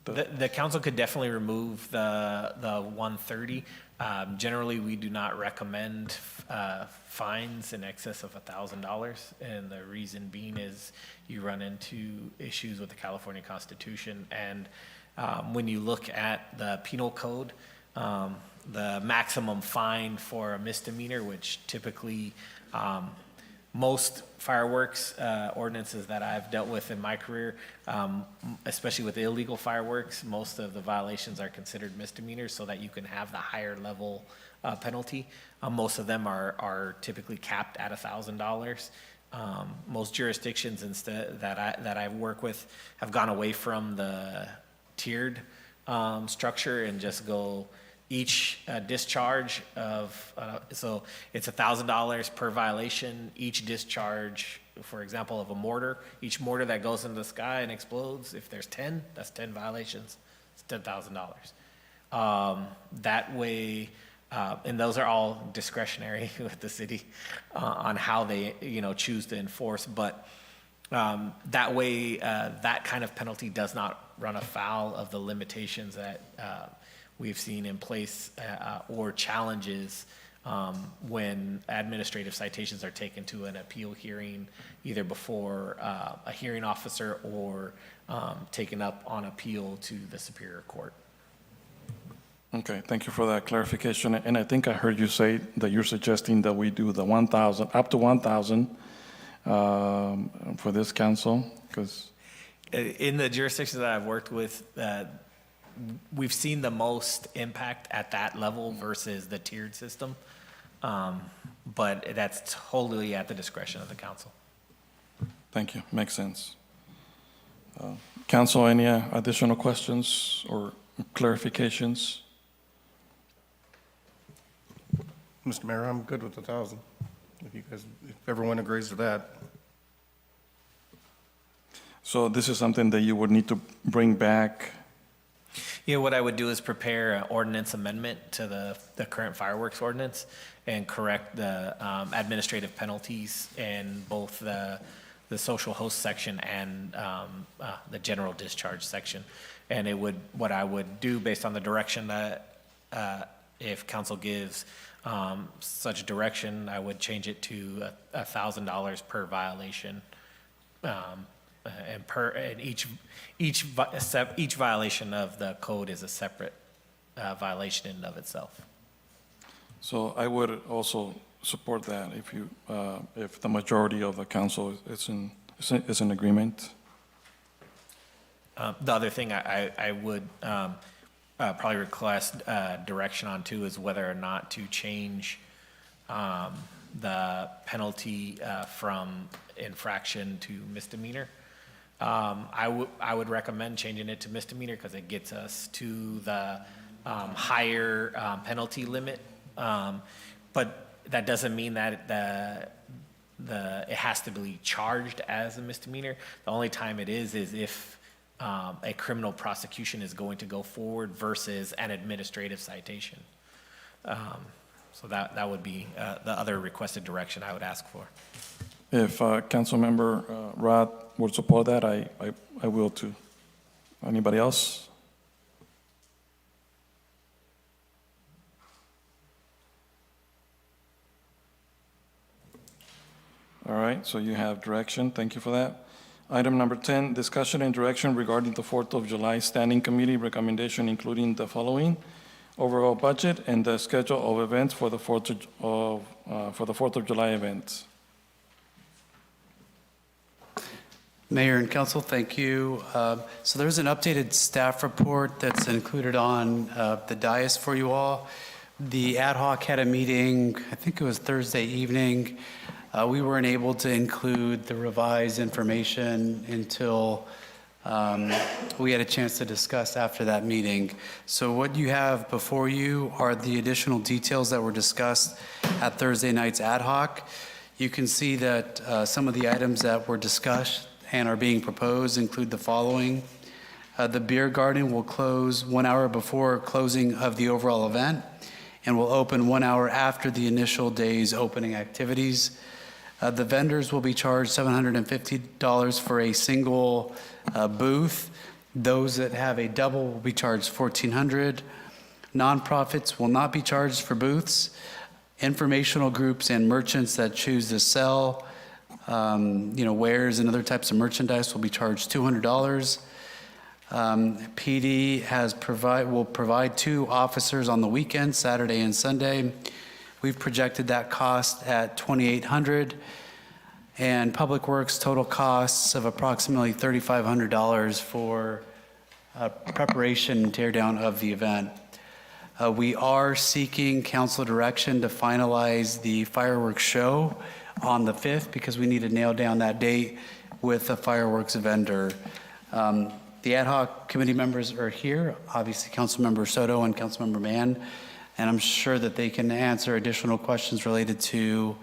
the council could definitely remove the 130. Generally, we do not recommend fines in excess of $1,000, and the reason being is you run into issues with the California Constitution. And when you look at the penal code, the maximum fine for a misdemeanor, which typically most fireworks ordinances that I've dealt with in my career, especially with illegal fireworks, most of the violations are considered misdemeanors so that you can have the higher level penalty. Most of them are typically capped at $1,000. Most jurisdictions instead that I work with have gone away from the tiered structure and just go each discharge of, so it's $1,000 per violation. Each discharge, for example, of a mortar, each mortar that goes into the sky and explodes, if there's 10, that's 10 violations, it's $10,000. That way, and those are all discretionary with the city on how they, choose to enforce. But that way, that kind of penalty does not run afoul of the limitations that we've seen in place or challenges when administrative citations are taken to an appeal hearing, either before a hearing officer or taken up on appeal to the Superior Court. Okay, thank you for that clarification. And I think I heard you say that you're suggesting that we do the 1,000, up to 1,000 for this council, because... In the jurisdictions that I've worked with, we've seen the most impact at that level versus the tiered system. But that's totally at the discretion of the council. Thank you, makes sense. Council, any additional questions or clarifications? Mr. Mayor, I'm good with 1,000. If everyone agrees to that. So this is something that you would need to bring back? Yeah, what I would do is prepare an ordinance amendment to the current fireworks ordinance and correct the administrative penalties in both the social host section and the general discharge section. And what I would do based on the direction that if council gives such direction, I would change it to $1,000 per violation. And each violation of the code is a separate violation in and of itself. So I would also support that if the majority of the council is in agreement. The other thing I would probably request direction on too is whether or not to change the penalty from infraction to misdemeanor. I would recommend changing it to misdemeanor because it gets us to the higher penalty limit. But that doesn't mean that it has to be charged as a misdemeanor. The only time it is if a criminal prosecution is going to go forward versus an administrative citation. So that would be the other requested direction I would ask for. If Councilmember Roth would support that, I will too. Anybody else? All right, so you have direction. Thank you for that. Item number 10, discussion and direction regarding the 4th of July Standing Committee recommendation, including the following: overall budget and the schedule of events for the 4th of July events. Mayor and council, thank you. So there's an updated staff report that's included on the dais for you all. The ad hoc had a meeting, I think it was Thursday evening. We weren't able to include the revised information until we had a chance to discuss after that meeting. So what you have before you are the additional details that were discussed at Thursday night's ad hoc. You can see that some of the items that were discussed and are being proposed include the following. The beer garden will close 1 hour before closing of the overall event and will open 1 hour after the initial day's opening activities. The vendors will be charged $750 for a single booth. Those that have a double will be charged $1,400. Nonprofits will not be charged for booths. Informational groups and merchants that choose to sell wares and other types of merchandise will be charged $200. PD will provide 2 officers on the weekend, Saturday and Sunday. We've projected that cost at $2,800, and Public Works total costs of approximately $3,500 for preparation and tear down of the event. We are seeking council direction to finalize the fireworks show on the 5th because we need to nail down that date with a fireworks vendor. The ad hoc committee members are here, obviously Councilmember Soto and Councilmember Mann, and I'm sure that they can answer additional questions related to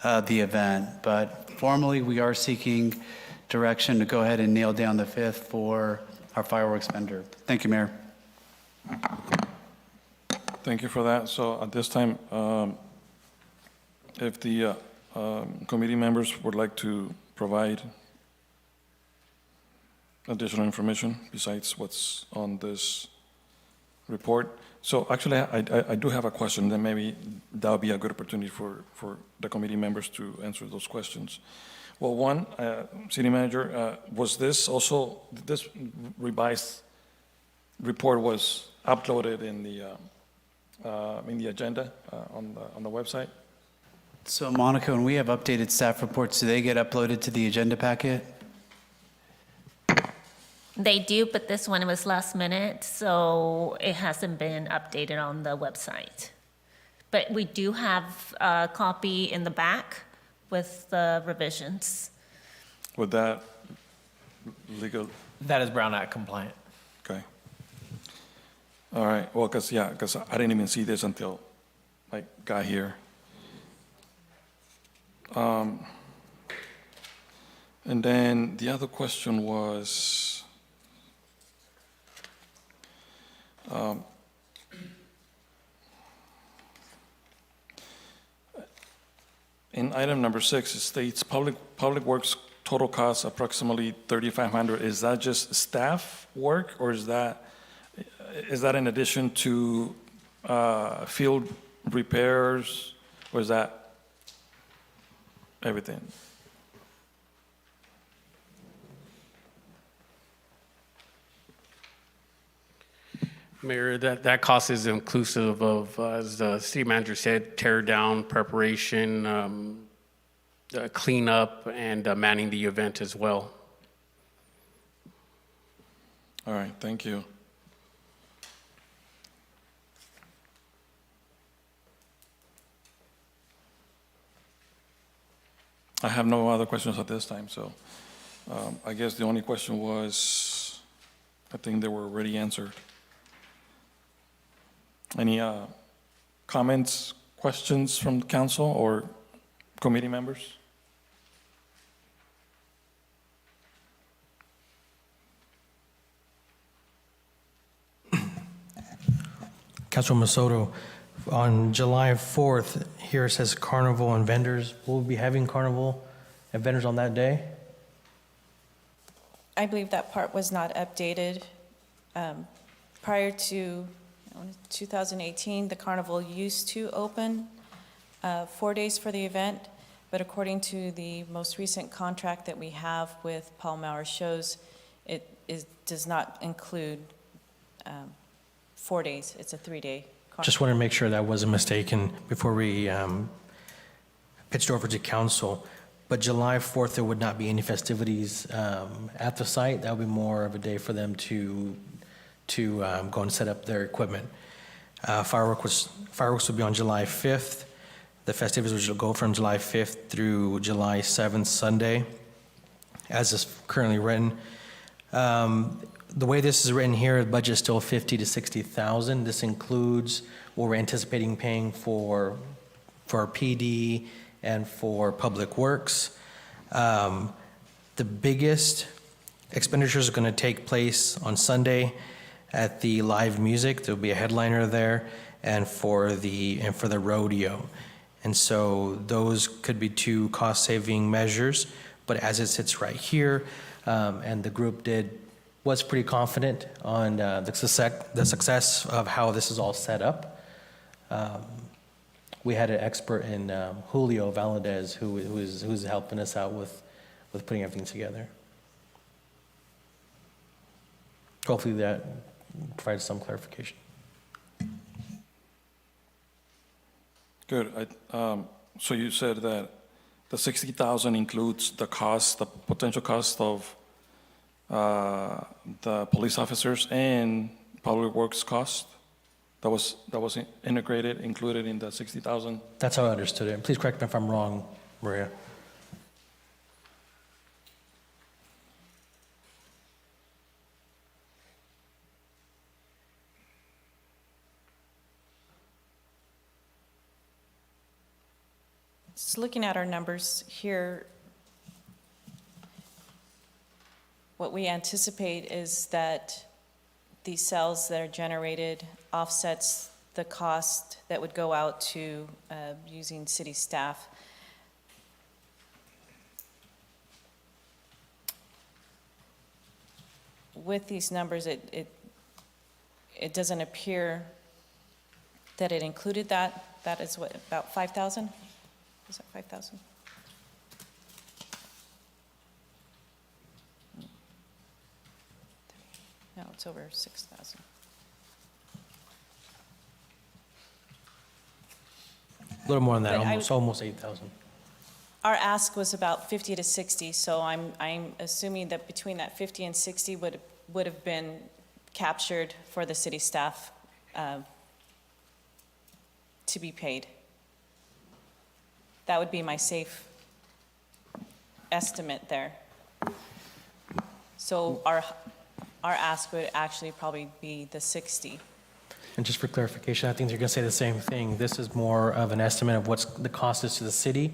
the event. But formally, we are seeking direction to go ahead and nail down the 5th for our fireworks vendor. Thank you, Mayor. Thank you for that. So at this time, if the committee members would like to provide additional information besides what's on this report. So actually, I do have a question, then maybe that would be a good opportunity for the committee members to answer those questions. Well, one, City Manager, was this also, this revised report was uploaded in the agenda on the website? So Monica, when we have updated staff reports, do they get uploaded to the agenda packet? They do, but this one was last minute, so it hasn't been updated on the website. But we do have a copy in the back with the revisions. With that legal, That is Brown Act compliant. okay. All right, well, because I didn't even see this until I got here. And then the other question was, in item number 6, it states public works total cost approximately $3,500. Is that just staff work, or is that in addition to field repairs, or is that everything? Mayor, that cost is inclusive of, as the city manager said, tear down, preparation, cleanup, and manning the event as well. All right, thank you. I have no other questions at this time, so I guess the only question was, I think they were already answered. Any comments, questions from the council or committee members? Councilwoman Soto, on July 4th, here it says carnival and vendors. Will we be having carnival and vendors on that day? I believe that part was not updated. Prior to 2018, the carnival used to open 4 days for the event, but according to the most recent contract that we have with Paul Maurer Shows, it does not include 4 days. It's a 3-day carnival. Just want to make sure that wasn't mistaken before we pitched over to council. But July 4th, there would not be any festivities at the site. That would be more of a day for them to go and set up their equipment. Fireworks will be on July 5th. The festivities will go from July 5th through July 7th, Sunday, as is currently written. The way this is written here, the budget is still $50,000 to $60,000. This includes what we're anticipating paying for PD and for Public Works. The biggest expenditures are going to take place on Sunday at the live music. There'll be a headliner there, and for the rodeo. And so those could be two cost-saving measures. But as it sits right here, and the group was pretty confident on the success of how this is all set up. We had an expert in Julio Valadez who's helping us out with putting everything together. Hopefully that provides some clarification. Good. So you said that the $60,000 includes the cost, the potential cost of the police officers and Public Works cost? That was integrated, included in the $60,000? That's how I understood it. Please correct me if I'm wrong, Maria. Just looking at our numbers here, what we anticipate is that the sales that are generated offsets the cost that would go out to using city staff. With these numbers, it doesn't appear that it included that. That is what, about 5,000? Is that 5,000? No, it's over 6,000. A little more than that, But almost 8,000. Our ask was about 50 to 60, so I'm assuming that between that 50 and 60 would have been captured for the city staff to be paid. That would be my safe estimate there. So our ask would actually probably be the 60. And just for clarification, I think you're going to say the same thing. This is more of an estimate of what's the cost is to the city.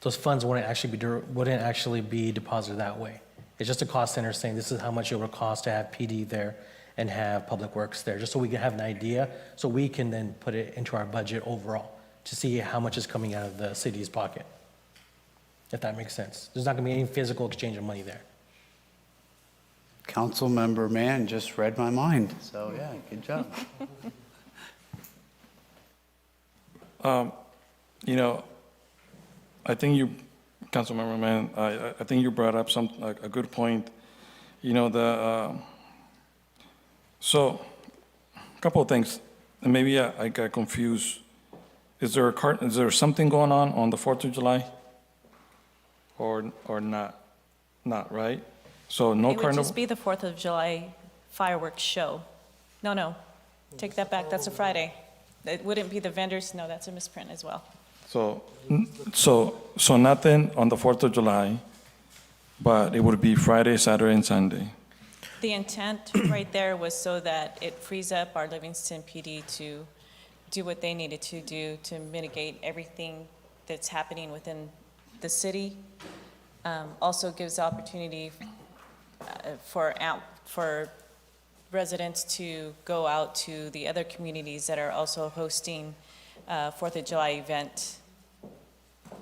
Those funds wouldn't actually be deposited that way. It's just a cost center saying this is how much it would cost to have PD there and have Public Works there, just so we can have an idea, so we can then put it into our budget overall to see how much is coming out of the city's pocket, if that makes sense. There's not going to be any physical exchange of money there. Councilmember Mann just read my mind, so yeah, good job. You know, I think you, Councilmember Mann, I think you brought up a good point. You know, so a couple of things, and maybe I got confused. Is there something going on the 4th of July? Or not? Not, right? So no It would carnival? just be the 4th of July fireworks show. No, take that back, that's a Friday. It wouldn't be the vendors, no, that's a misprint as well. So nothing on the 4th of July, but it would be Friday, Saturday, and Sunday. The intent right there was so that it frees up our Livingston PD to do what they needed to do to mitigate everything that's happening within the city. Also gives opportunity for residents to go out to the other communities that are also hosting 4th of July event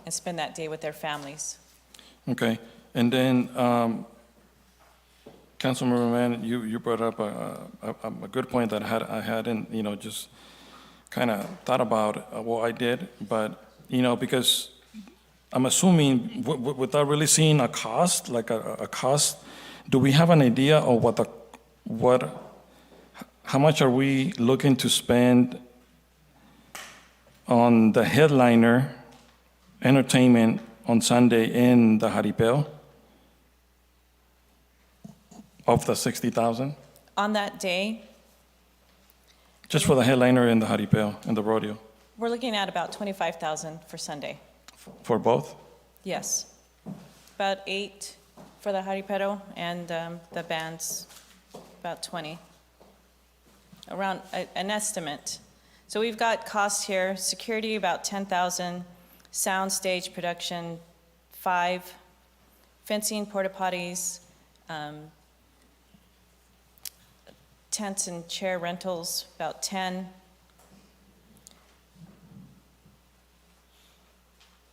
and spend that day with their families. Okay, and then, Councilmember Mann, you brought up a good point that I hadn't, you know, just kind of thought about what I did, but, you know, because I'm assuming without really seeing a cost, like a cost, do we have an idea of how much are we looking to spend on the headliner entertainment on Sunday in the Jaripeo of the 60,000? On that day, Just for the headliner and the Jaripeo and the rodeo? we're looking at about 25,000 for Sunday. For both? Yes. About 8 for the jaripeo and the bands, about 20. Around an estimate. So we've got costs here, security about 10,000, sound stage production 5, fencing, porta potties, tents and chair rentals about 10.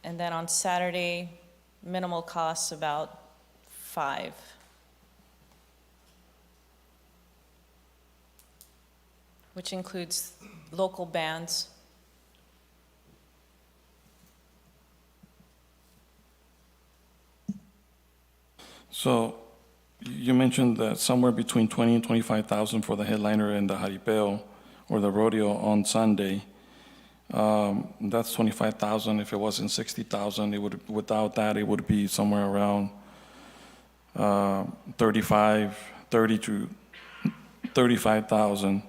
And then on Saturday, minimal costs about 5. Which includes local bands. So you mentioned that somewhere between 20 and 25,000 for the headliner and the Jaripeo or the rodeo on Sunday. That's 25,000. If it wasn't 60,000, it would, without that, it would be somewhere around 30 to 35,000.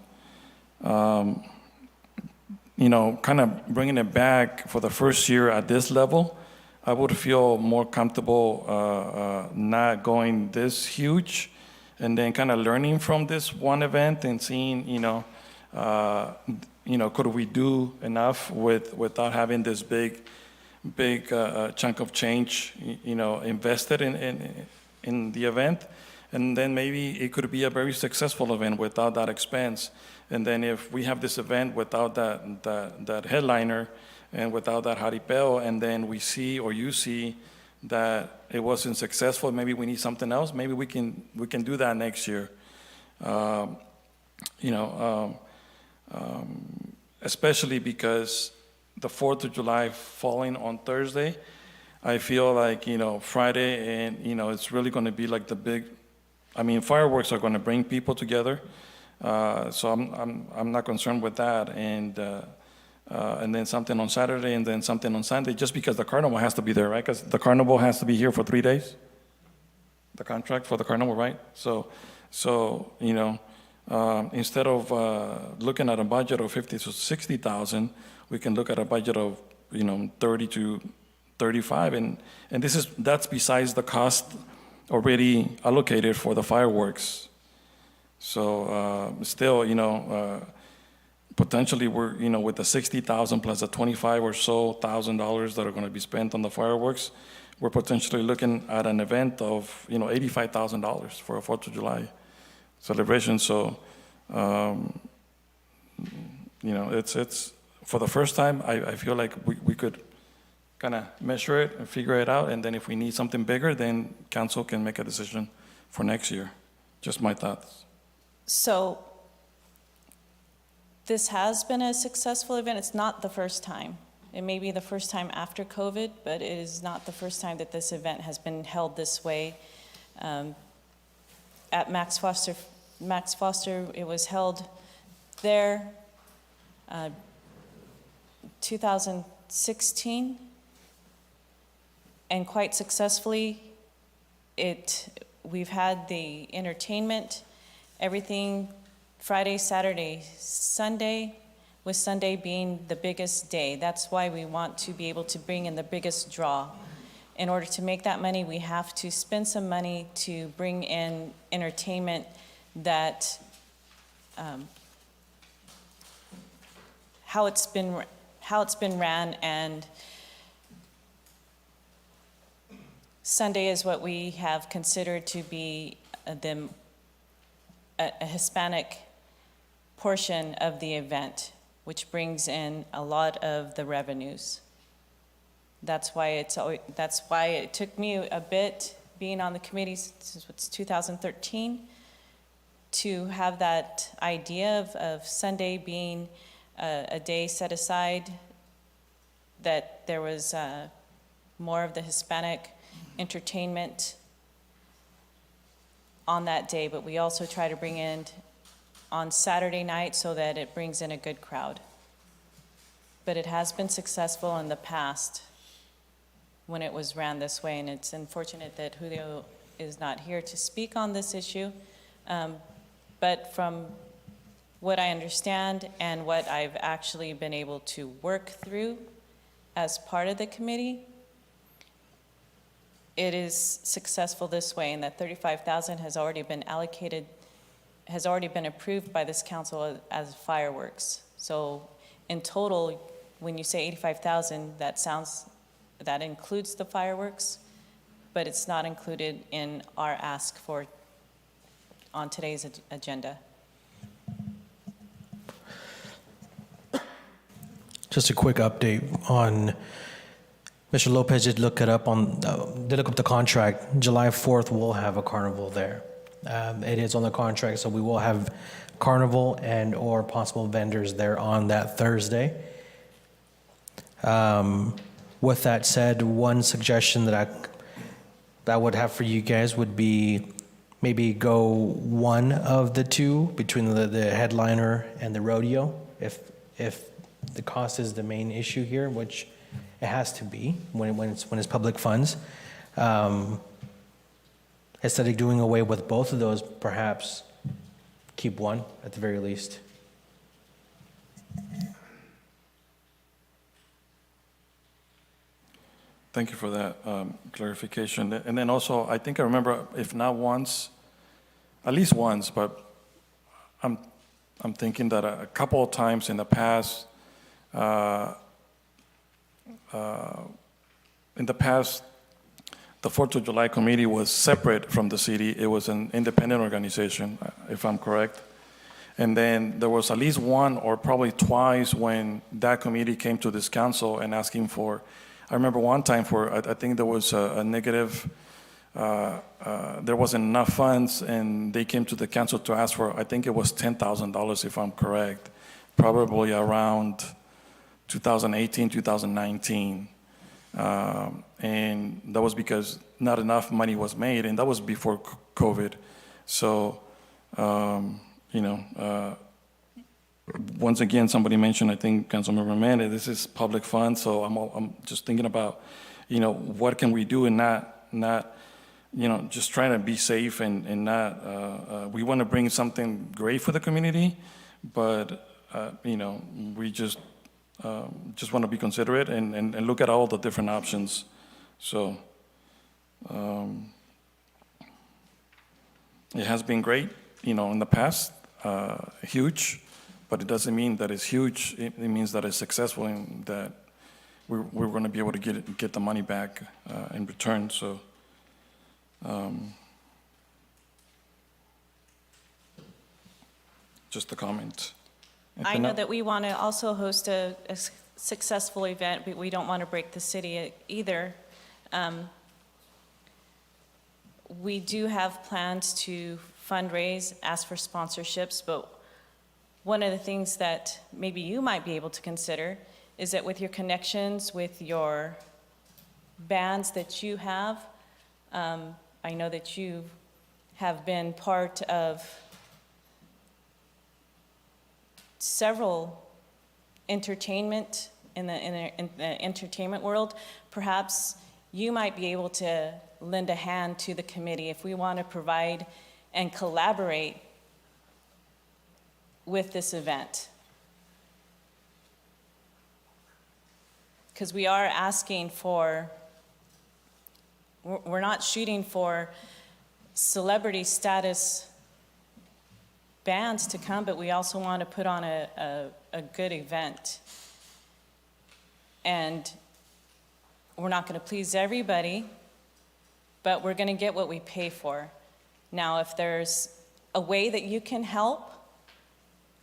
You know, kind of bringing it back for the first year at this level, I would feel more comfortable not going this huge, and then kind of learning from this one event and seeing, could we do enough without having this big chunk of change, invested in the event, and then maybe it could be a very successful event without that expense. And then if we have this event without that headliner and without that jaripeo, and then we see or you see that it wasn't successful, maybe we need something else. Maybe we can do that next year. especially because the 4th of July falling on Thursday, I feel like, Friday and, it's really going to be like the big, fireworks are going to bring people together. So I'm not concerned with that. And then something on Saturday and then something on Sunday, just because the carnival has to be there, right? Because the carnival has to be here for 3 days. The contract for the carnival, right? So instead of looking at a budget of 50 to 60,000, we can look at a budget of 30 to 35, and that's besides the cost already allocated for the fireworks. So still, potentially we're with the 60,000 plus the 25 or so $1,000 that are going to be spent on the fireworks, we're potentially looking at an event of $85,000 for a 4th of July celebration. So it's for the first time I feel like we could kind of measure it and figure it out, and then if we need something bigger, then council can make a decision for next year. Just my thoughts. So this has been a successful event. It's not the first time. It may be the first time after COVID, but it is not the first time that this event has been held this way. At Max Foster, it was held there 2016, and quite successfully. We've had the entertainment, everything Friday, Saturday, Sunday, with Sunday being the biggest day. That's why we want to be able to bring in the biggest draw. In order to make that money, we have to spend some money to bring in entertainment that how it's been ran, and Sunday is what we have considered to be a Hispanic portion of the event, which brings in a lot of the revenues. That's why it took me a bit, being on the committee since 2013, to have that idea of Sunday being a day set aside, that there was more of the Hispanic entertainment on that day, but we also try to bring in on Saturday night so that it brings in a good crowd. But it has been successful in the past when it was ran this way, and it's unfortunate that Julio is not here to speak on this issue. But from what I understand and what I've actually been able to work through as part of the committee, it is successful this way, and that $35,000 has already been allocated, has already been approved by this council as fireworks. So in total, when you say $85,000, that includes the fireworks, but it's not included in our ask for on today's agenda. Just a quick update on, Mr. Lopez did look up the contract. July 4th, we'll have a carnival there. It is on the contract, so we will have carnival and or possible vendors there on that Thursday. With that said, one suggestion that I would have for you guys would be maybe go one of the two between the headliner and the rodeo, if the cost is the main issue here, which it has to be when it's public funds. Instead of doing away with both of those, perhaps keep one at the very least. Thank you for that clarification. And then also, I think I remember, if not once, at least once, but I'm thinking that a couple of times in the past, the 4th of July committee was separate from the city. It was an independent organization, if I'm correct. And then there was at least one or probably twice when that committee came to this council and asking for, I remember one time I think there was a negative, there wasn't enough funds, and they came to the council to ask for, I think it was $10,000 if I'm correct, probably around 2018, 2019. And that was because not enough money was made, and that was before COVID. So, once again, somebody mentioned, I think Councilmember Mende, this is public funds, so I'm just thinking about, what can we do and not, just trying to be safe and not, we want to bring something great for the community, but, we just want to be considerate and look at all the different options. So, it has been great, in the past, huge, but it doesn't mean that it's huge. It means that it's successful and that we're going to be able to get the money back in return. So, just a comment. I know that we want to also host a successful event, but we don't want to break the city either. We do have plans to fundraise, ask for sponsorships, but one of the things that maybe you might be able to consider is that with your connections, with your bands that you have, I know that you have been part of several entertainment in the entertainment world. Perhaps you might be able to lend a hand to the committee if we want to provide and collaborate with this event. Because we are asking for, we're not shooting for celebrity status bands to come, but we also want to put on a good event. And we're not going to please everybody, but we're going to get what we pay for. Now, if there's a way that you can help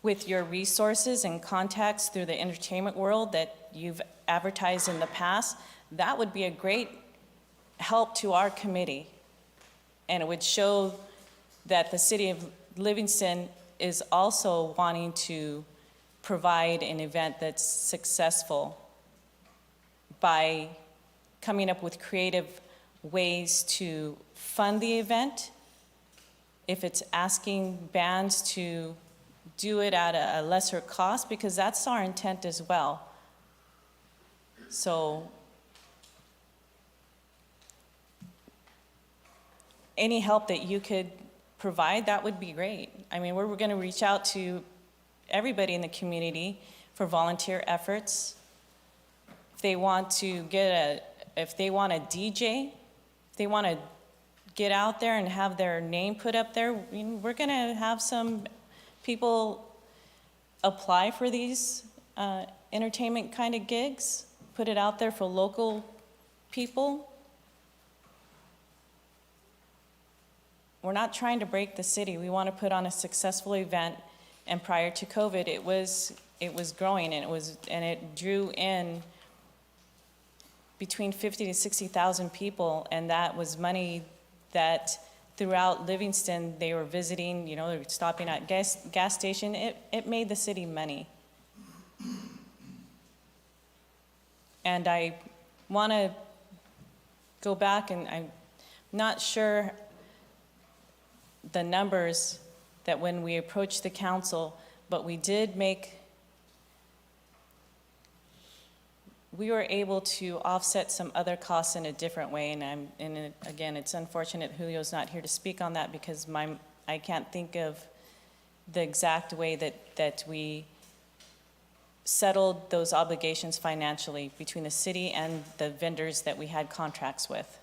with your resources and contacts through the entertainment world that you've advertised in the past, that would be a great help to our committee. And it would show that the city of Livingston is also wanting to provide an event that's successful by coming up with creative ways to fund the event. If it's asking bands to do it at a lesser cost, because that's our intent as well. So any help that you could provide, that would be great. I mean, we're going to reach out to everybody in the community for volunteer efforts. If they want to if they want a DJ, if they want to get out there and have their name put up there, we're going to have some people apply for these entertainment kind of gigs, put it out there for local people. We're not trying to break the city. We want to put on a successful event. And prior to COVID, it was growing, and it drew in between 50 to 60,000 people, and that was money that throughout Livingston they were visiting. They were stopping at gas station. It made the city money. And I want to go back, and I'm not sure the numbers that when we approached the council, but we were able to offset some other costs in a different way. And again, it's unfortunate Julio's not here to speak on that, because I can't think of the exact way that we settled those obligations financially between the city and the vendors that we had contracts with.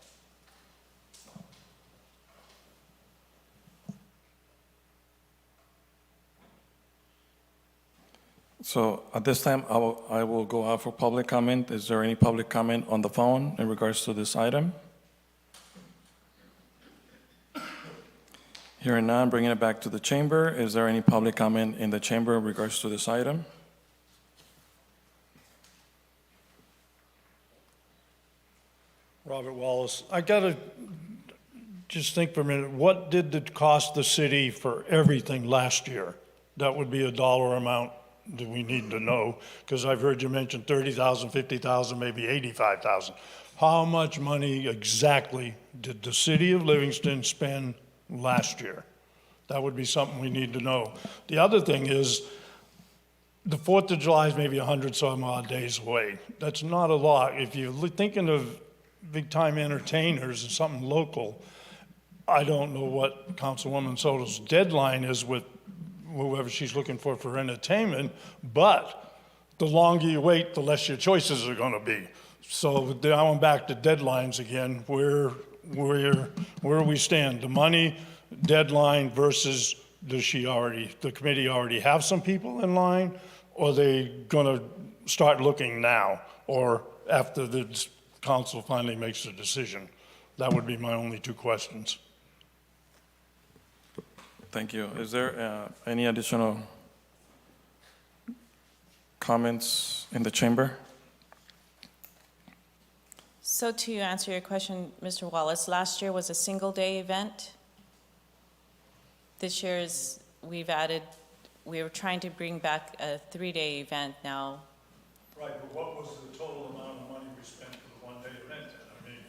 So at this time, I will go out for public comment. Is there any public comment on the phone in regards to this item? Hearing none, bringing it back to the chamber. Is there any public comment in the chamber in regards to this item? Robert Wallace, I gotta just think for a minute, what did it cost the city for everything last year? That would be a dollar amount do we need to know? Because I've heard you mention 30,000, 50,000, maybe 85,000. How much money exactly did the city of Livingston spend last year? That would be something we need to know. The other thing is, the 4th of July is maybe 100 some odd days away. That's not a lot. If you're thinking of big-time entertainers and something local, I don't know what Councilwoman Soto's deadline is with whoever she's looking for entertainment, but the longer you wait, the less your choices are going to be. So now I'm back to deadlines again. Where we stand? The money deadline versus the committee already have some people in line, or are they going to start looking now, or after the council finally makes a decision? That would be my only two questions. Thank you. Is there any additional comments in the chamber? So to answer your question, Mr. Wallace, last year was a single-day event. This year's, we were trying to bring back a 3-day event now. Right, but what was the total amount of money we spent for the one-day event? I mean,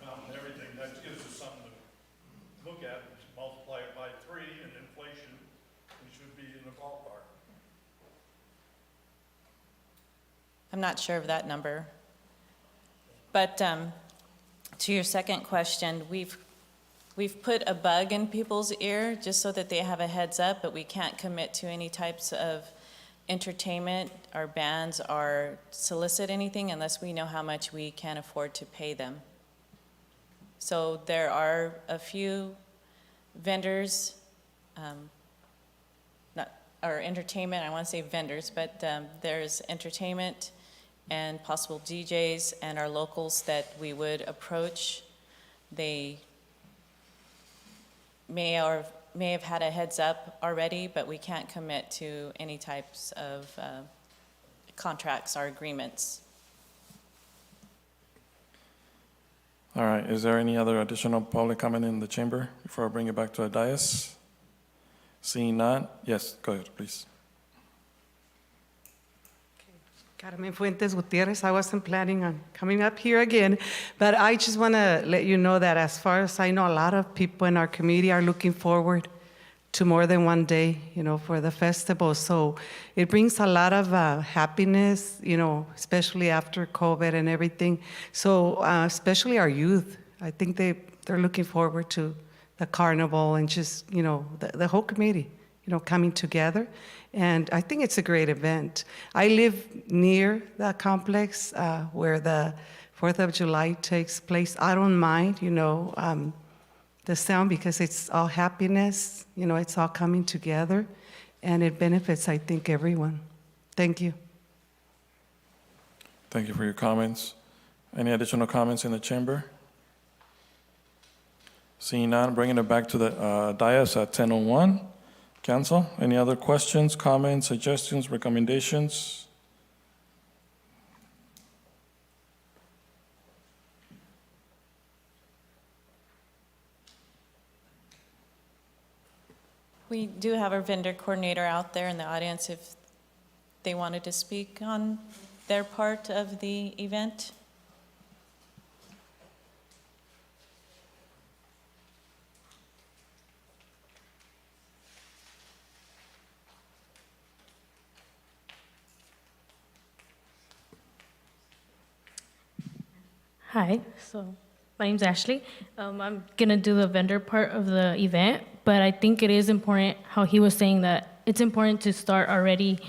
counting everything, that gives us something to look at. Just multiply it by 3 and inflation, we should be in the ballpark. I'm not sure of that number. But to your second question, we've put a bug in people's ear just so that they have a heads up, but we can't commit to any types of entertainment or bands or solicit anything unless we know how much we can afford to pay them. So there are a few vendors, or entertainment, I want to say vendors, but there's entertainment and possible DJs and our locals that we would approach. They may have had a heads up already, but we can't commit to any types of contracts or agreements. All right, is there any other additional public comment in the chamber before I bring it back to the dais? Seeing none, yes, go ahead, please. Carmen Fuentes Gutierrez, I wasn't planning on coming up here again, but I just want to let you know that as far as I know, a lot of people in our community are looking forward to more than one day, for the festival. So it brings a lot of happiness, especially after COVID and everything. So especially our youth, I think they're looking forward to the carnival and just, the whole community, coming together. And I think it's a great event. I live near the complex where the 4th of July takes place. I don't mind, the sound because it's all happiness, it's all coming together, and it benefits, I think, everyone. Thank you. Thank you for your comments. Any additional comments in the chamber? Seeing none, bringing it back to the dais at 10:01. Council, any other questions, comments, suggestions, recommendations? We do have our vendor coordinator out there in the audience if they wanted to speak on their part of the event. Hi, so my name's Ashley. I'm gonna do the vendor part of the event, but I think it is important how he was saying that it's important to start already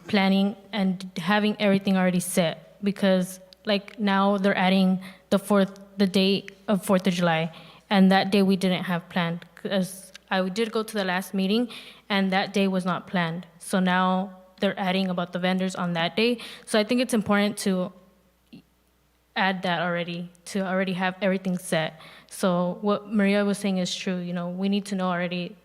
planning and having everything already set, because like now they're adding the date of 4th of July, and that day we didn't have planned, because I did go to the last meeting and that day was not planned. So now they're adding about the vendors on that day. So I think it's important to add that already, to already have everything set. So what Maria was saying is true, we need to know already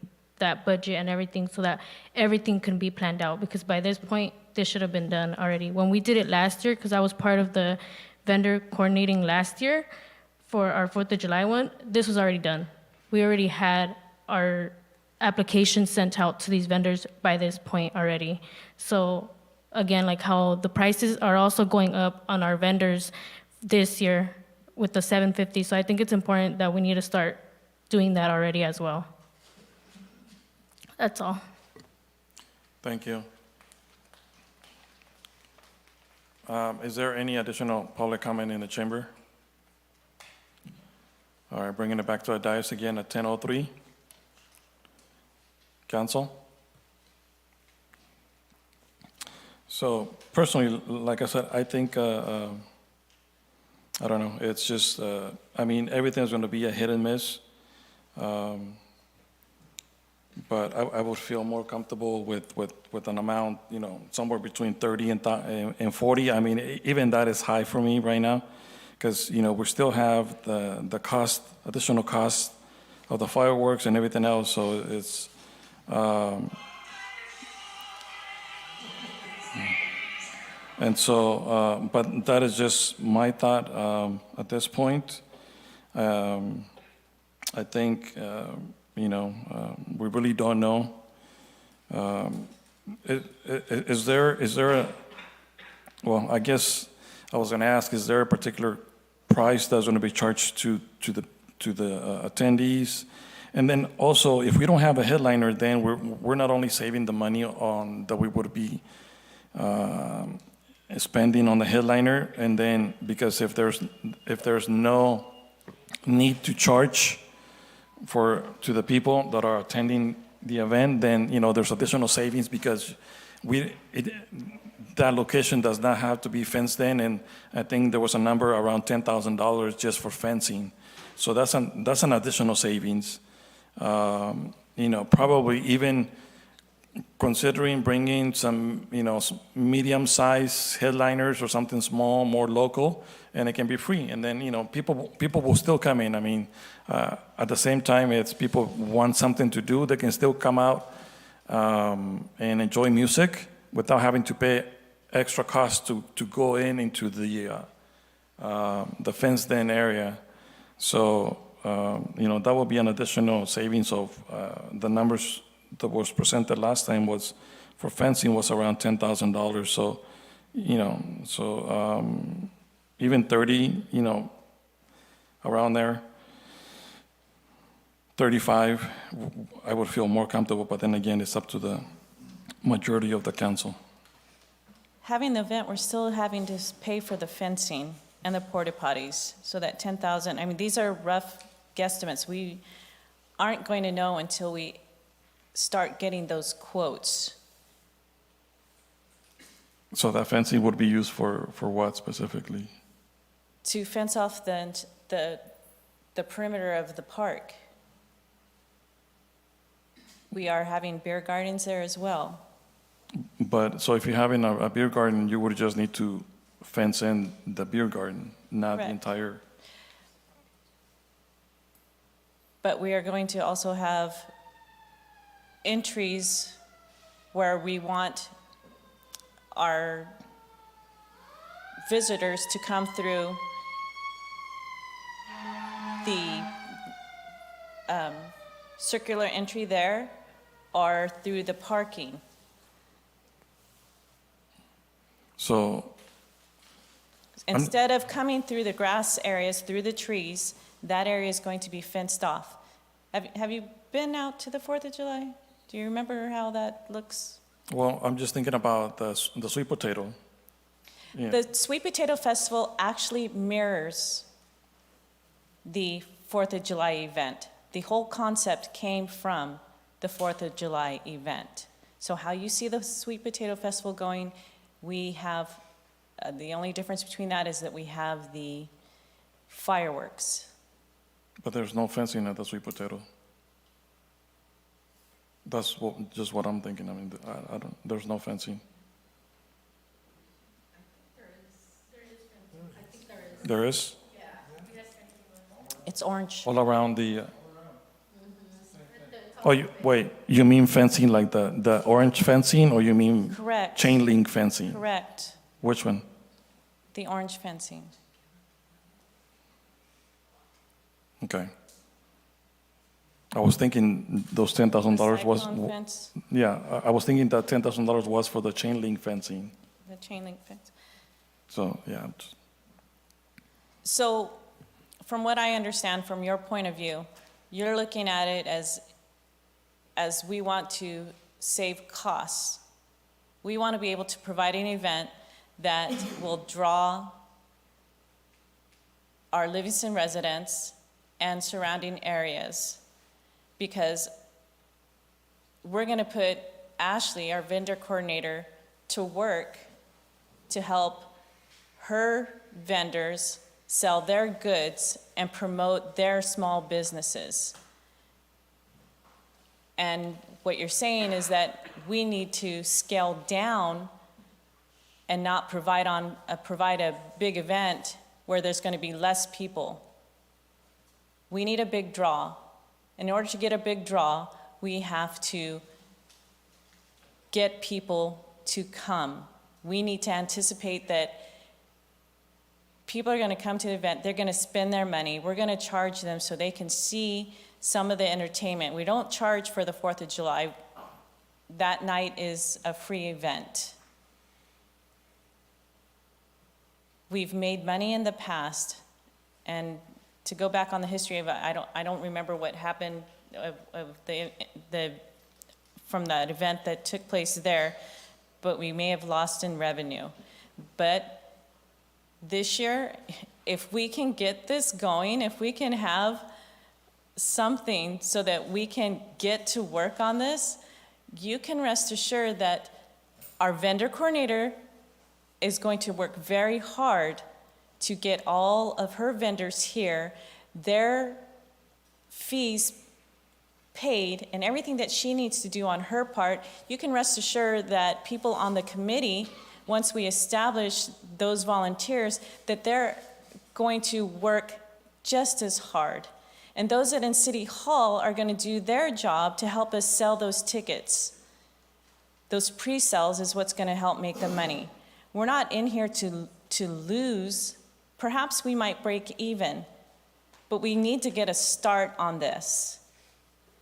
that budget and everything so that everything can be planned out, because by this point, this should have been done already. When we did it last year, because I was part of the vendor coordinating last year for our 4th of July one, this was already done. We already had our applications sent out to these vendors by this point already. So again, like how the prices are also going up on our vendors this year with the $750. So I think it's important that we need to start doing that already as well. That's all. Thank you. Is there any additional public comment in the chamber? All right, bringing it back to the dais again at 10:03. Council? So personally, like I said, I think, I don't know, it's just, I mean, everything's going to be a hit and miss. But I would feel more comfortable with an amount, you know, somewhere between 30 and 40. I mean, even that is high for me right now, because, you know, we still have the cost, additional cost of the fireworks and everything else. So it's, and so, but that is just my thought at this point. I think, you know, we really don't know. Is there a, well, I guess I was gonna ask, is there a particular price that's gonna be charged to the attendees? And then also, if we don't have a headliner, then we're not only saving the money on that we would be spending on the headliner, and then because if there's no need to charge to the people that are attending the event, then, you know, there's additional savings because that location does not have to be fenced in, and I think there was a number around $10,000 just for fencing. So that's an additional savings. You know, probably even considering bringing some, you know, medium-sized headliners or something small, more local, and it can be free. And then, you know, people will still come in. I mean, at the same time, if people want something to do, they can still come out and enjoy music without having to pay extra cost to go into the fenced-in area. So, you know, that will be an additional savings of the numbers that was presented last time was for fencing was around $10,000. So, you know, so even 30, you know, around there, 35, I would feel more comfortable, but then again, it's up to the majority of the council. Having the event, we're still having to pay for the fencing and the porta potties, so that 10,000, I mean, these are rough guesstimates. We aren't going to know until we start getting those quotes. So that fencing would be used for what specifically? To fence off the perimeter of the park. We are having beer gardens there as well. But, so if you're having a beer garden, you would just need to fence in the beer garden, not the Correct. entire. But we are going to also have entries where we want our visitors to come through the circular entry there or through the parking. So. Instead of coming through the grass areas, through the trees, that area is going to be fenced off. Have you been out to the 4th of July? Do you remember how that looks? Well, I'm just thinking about the sweet potato. Yeah. The Sweet Potato Festival actually mirrors the 4th of July event. The whole concept came from the 4th of July event. So how you see the Sweet Potato Festival going, we have, the only difference between that is that we have the fireworks. But there's no fencing at the sweet potato. That's just what I'm thinking. I mean, I don't, there's no fencing. There is? It's orange. All around the. Oh, wait, you mean fencing like the orange fencing, or you mean Correct. chain link fencing? Correct. Which one? The orange fencing. Okay. I was thinking those $10,000 was, Cyclone fence, yeah, I was thinking that $10,000 was for the chain link fencing. the chain link fence. So, yeah, So, from what I understand from your point of view, you're looking at it as we want to save costs. We want to be able to provide an event that will draw our Livingston residents and surrounding areas, because we're going to put Ashley, our vendor coordinator, to work to help her vendors sell their goods and promote their small businesses. And what you're saying is that we need to scale down and not provide a big event where there's going to be less people. We need a big draw. In order to get a big draw, we have to get people to come. We need to anticipate that people are going to come to the event, they're going to spend their money, we're going to charge them so they can see some of the entertainment. We don't charge for the 4th of July. That night is a free event. We've made money in the past, and to go back on the history of it, I don't remember what happened from that event that took place there, but we may have lost in revenue. But this year, if we can get this going, if we can have something so that we can get to work on this, you can rest assured that our vendor coordinator is going to work very hard to get all of her vendors here, their fees paid, and everything that she needs to do on her part. You can rest assured that people on the committee, once we establish those volunteers, that they're going to work just as hard. And those that in City Hall are going to do their job to help us sell those tickets. Those pre-sales is what's going to help make the money. We're not in here to lose. Perhaps we might break even, but we need to get a start on this.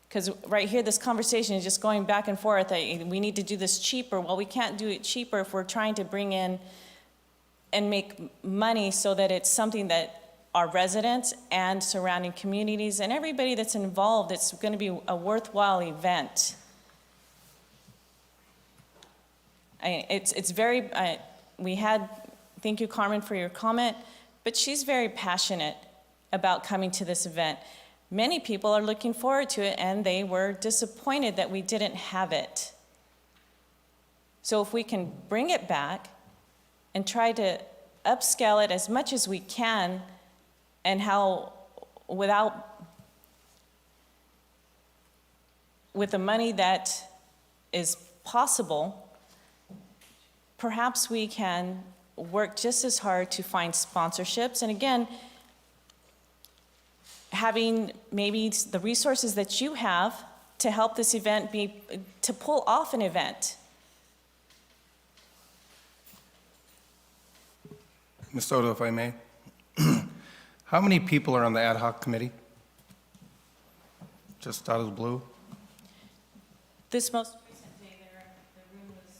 Because right here, this conversation is just going back and forth. We need to do this cheaper. Well, we can't do it cheaper if we're trying to bring in and make money so that it's something that our residents and surrounding communities and everybody that's involved, it's going to be a worthwhile event. It's very, thank you, Carmen, for your comment, but she's very passionate about coming to this event. Many people are looking forward to it, and they were disappointed that we didn't have it. So if we can bring it back and try to upscale it as much as we can, and with the money that is possible, perhaps we can work just as hard to find sponsorships. And again, having maybe the resources that you have to help this event to pull off an event. Ms. Soto, if I may. How many people are on the ad hoc committee? Just out of the blue? This most recent day, the room was,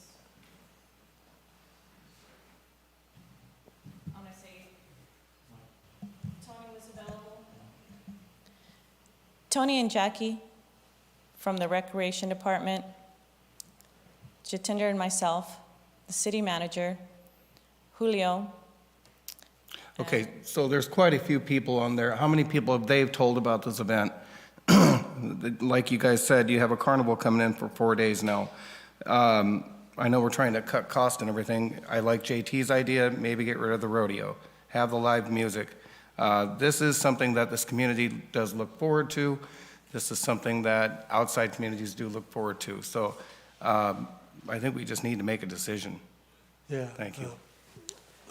I'm going to say, Tony was available. Tony and Jackie from the Recreation Department, Jatinder and myself, the city manager, Julio. Okay, so there's quite a few people on there. How many people have they told about this event? Like you guys said, you have a carnival coming in for 4 days now. I know we're trying to cut costs and everything. I like JT's idea, maybe get rid of the rodeo, have the live music. This is something that this community does look forward to. This is something that outside communities do look forward to. So I think we just need to make a decision. Yeah. Thank you.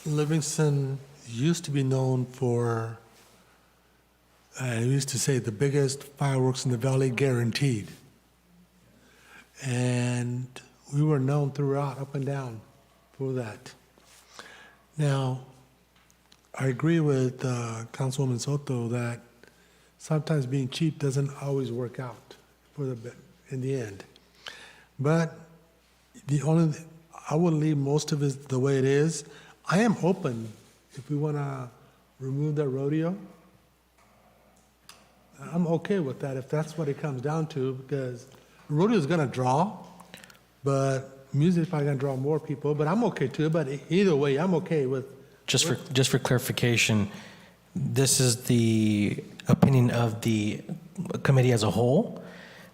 Livingston used to be known for, I used to say, the biggest fireworks in the valley guaranteed. And we were known throughout, up and down, for that. Now, I agree with Councilwoman Soto that sometimes being cheap doesn't always work out in the end. But I will leave most of it the way it is. I am open if we want to remove that rodeo. I'm okay with that if that's what it comes down to, because rodeo is going to draw, but music is probably going to draw more people. But I'm okay too. But either way, I'm okay with. Just for clarification, this is the opinion of the committee as a whole.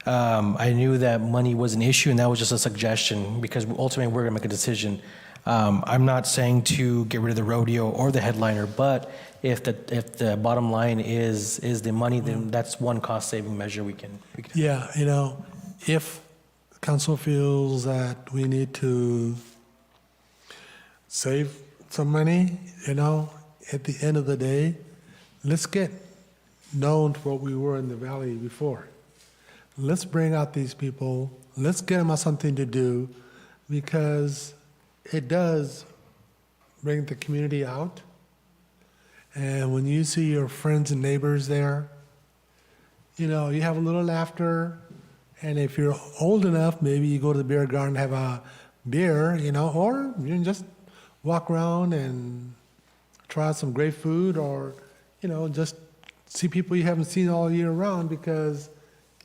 I knew that money was an issue, and that was just a suggestion, because ultimately we're going to make a decision. I'm not saying to get rid of the rodeo or the headliner, but if the bottom line is the money, then that's one cost-saving measure we can. Yeah, if council feels that we need to save some money, at the end of the day, let's get known for what we were in the valley before. Let's bring out these people. Let's get them something to do, because it does bring the community out. And when you see your friends and neighbors there, you have a little laughter. And if you're old enough, maybe you go to the beer garden, have a beer, or you can just walk around and try out some great food, or, just see people you haven't seen all year round, because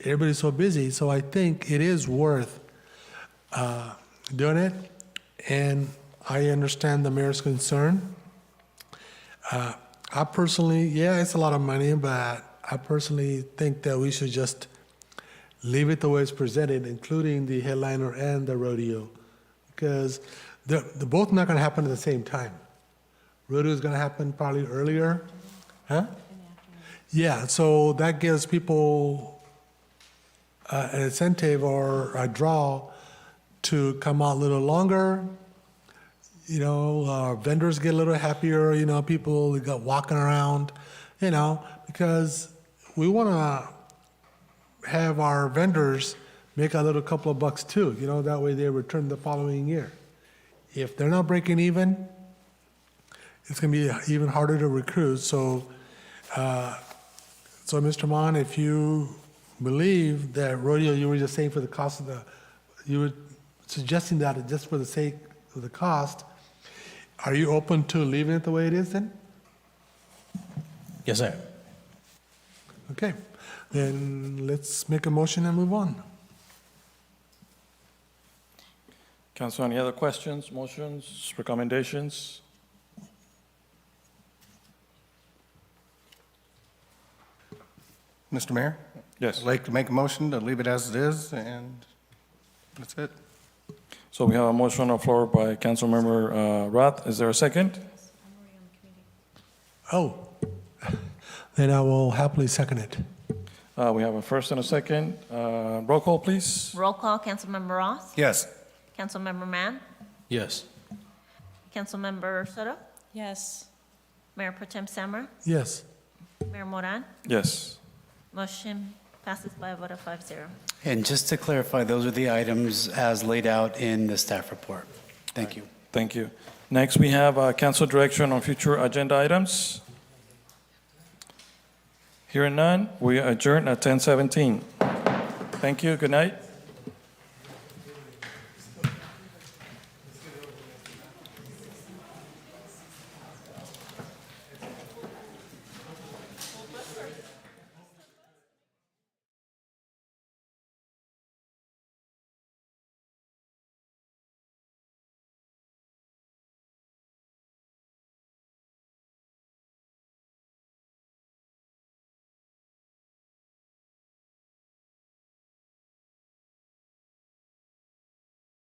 everybody's so busy. So I think it is worth doing it. And I understand the mayor's concern. I personally, it's a lot of money, but I personally think that we should just leave it the way it's presented, including the headliner and the rodeo, because they're both not going to happen at the same time. Rodeo is going to happen probably earlier. Huh? Yeah, so that gives people an incentive or a draw to come out a little longer. Vendors get a little happier, people got walking around, because we want to have our vendors make a little couple of bucks too, that way they return the following year. If they're not breaking even, it's going to be even harder to recruit. So Mr. Mon, if you believe that rodeo, you were just saying for the cost of you were suggesting that just for the sake of the cost, are you open to leaving it the way it is then? Yes, sir. Okay, then let's make a motion and move on. Council, any other questions, motions, recommendations? Mr. Mayor? Yes. I'd like to make a motion to leave it as it is, and that's it. So we have a motion on the floor by Councilmember Roth. Is there a second? Oh, then I will happily second it. We have a first and a second. Roll call, please. Roll call, Councilmember Roth? Yes. Councilmember Mann? Yes. Councilmember Soto? Yes. Mayor Pro Tem Samar? Yes. Mayor Moran? Yes. Motion passes by a vote of 5-0. And just to clarify, those are the items as laid out in the staff report. Thank you. Thank you. Next, we have council direction on future agenda items. Hearing none, we adjourn at 10:17. Thank you. Good night.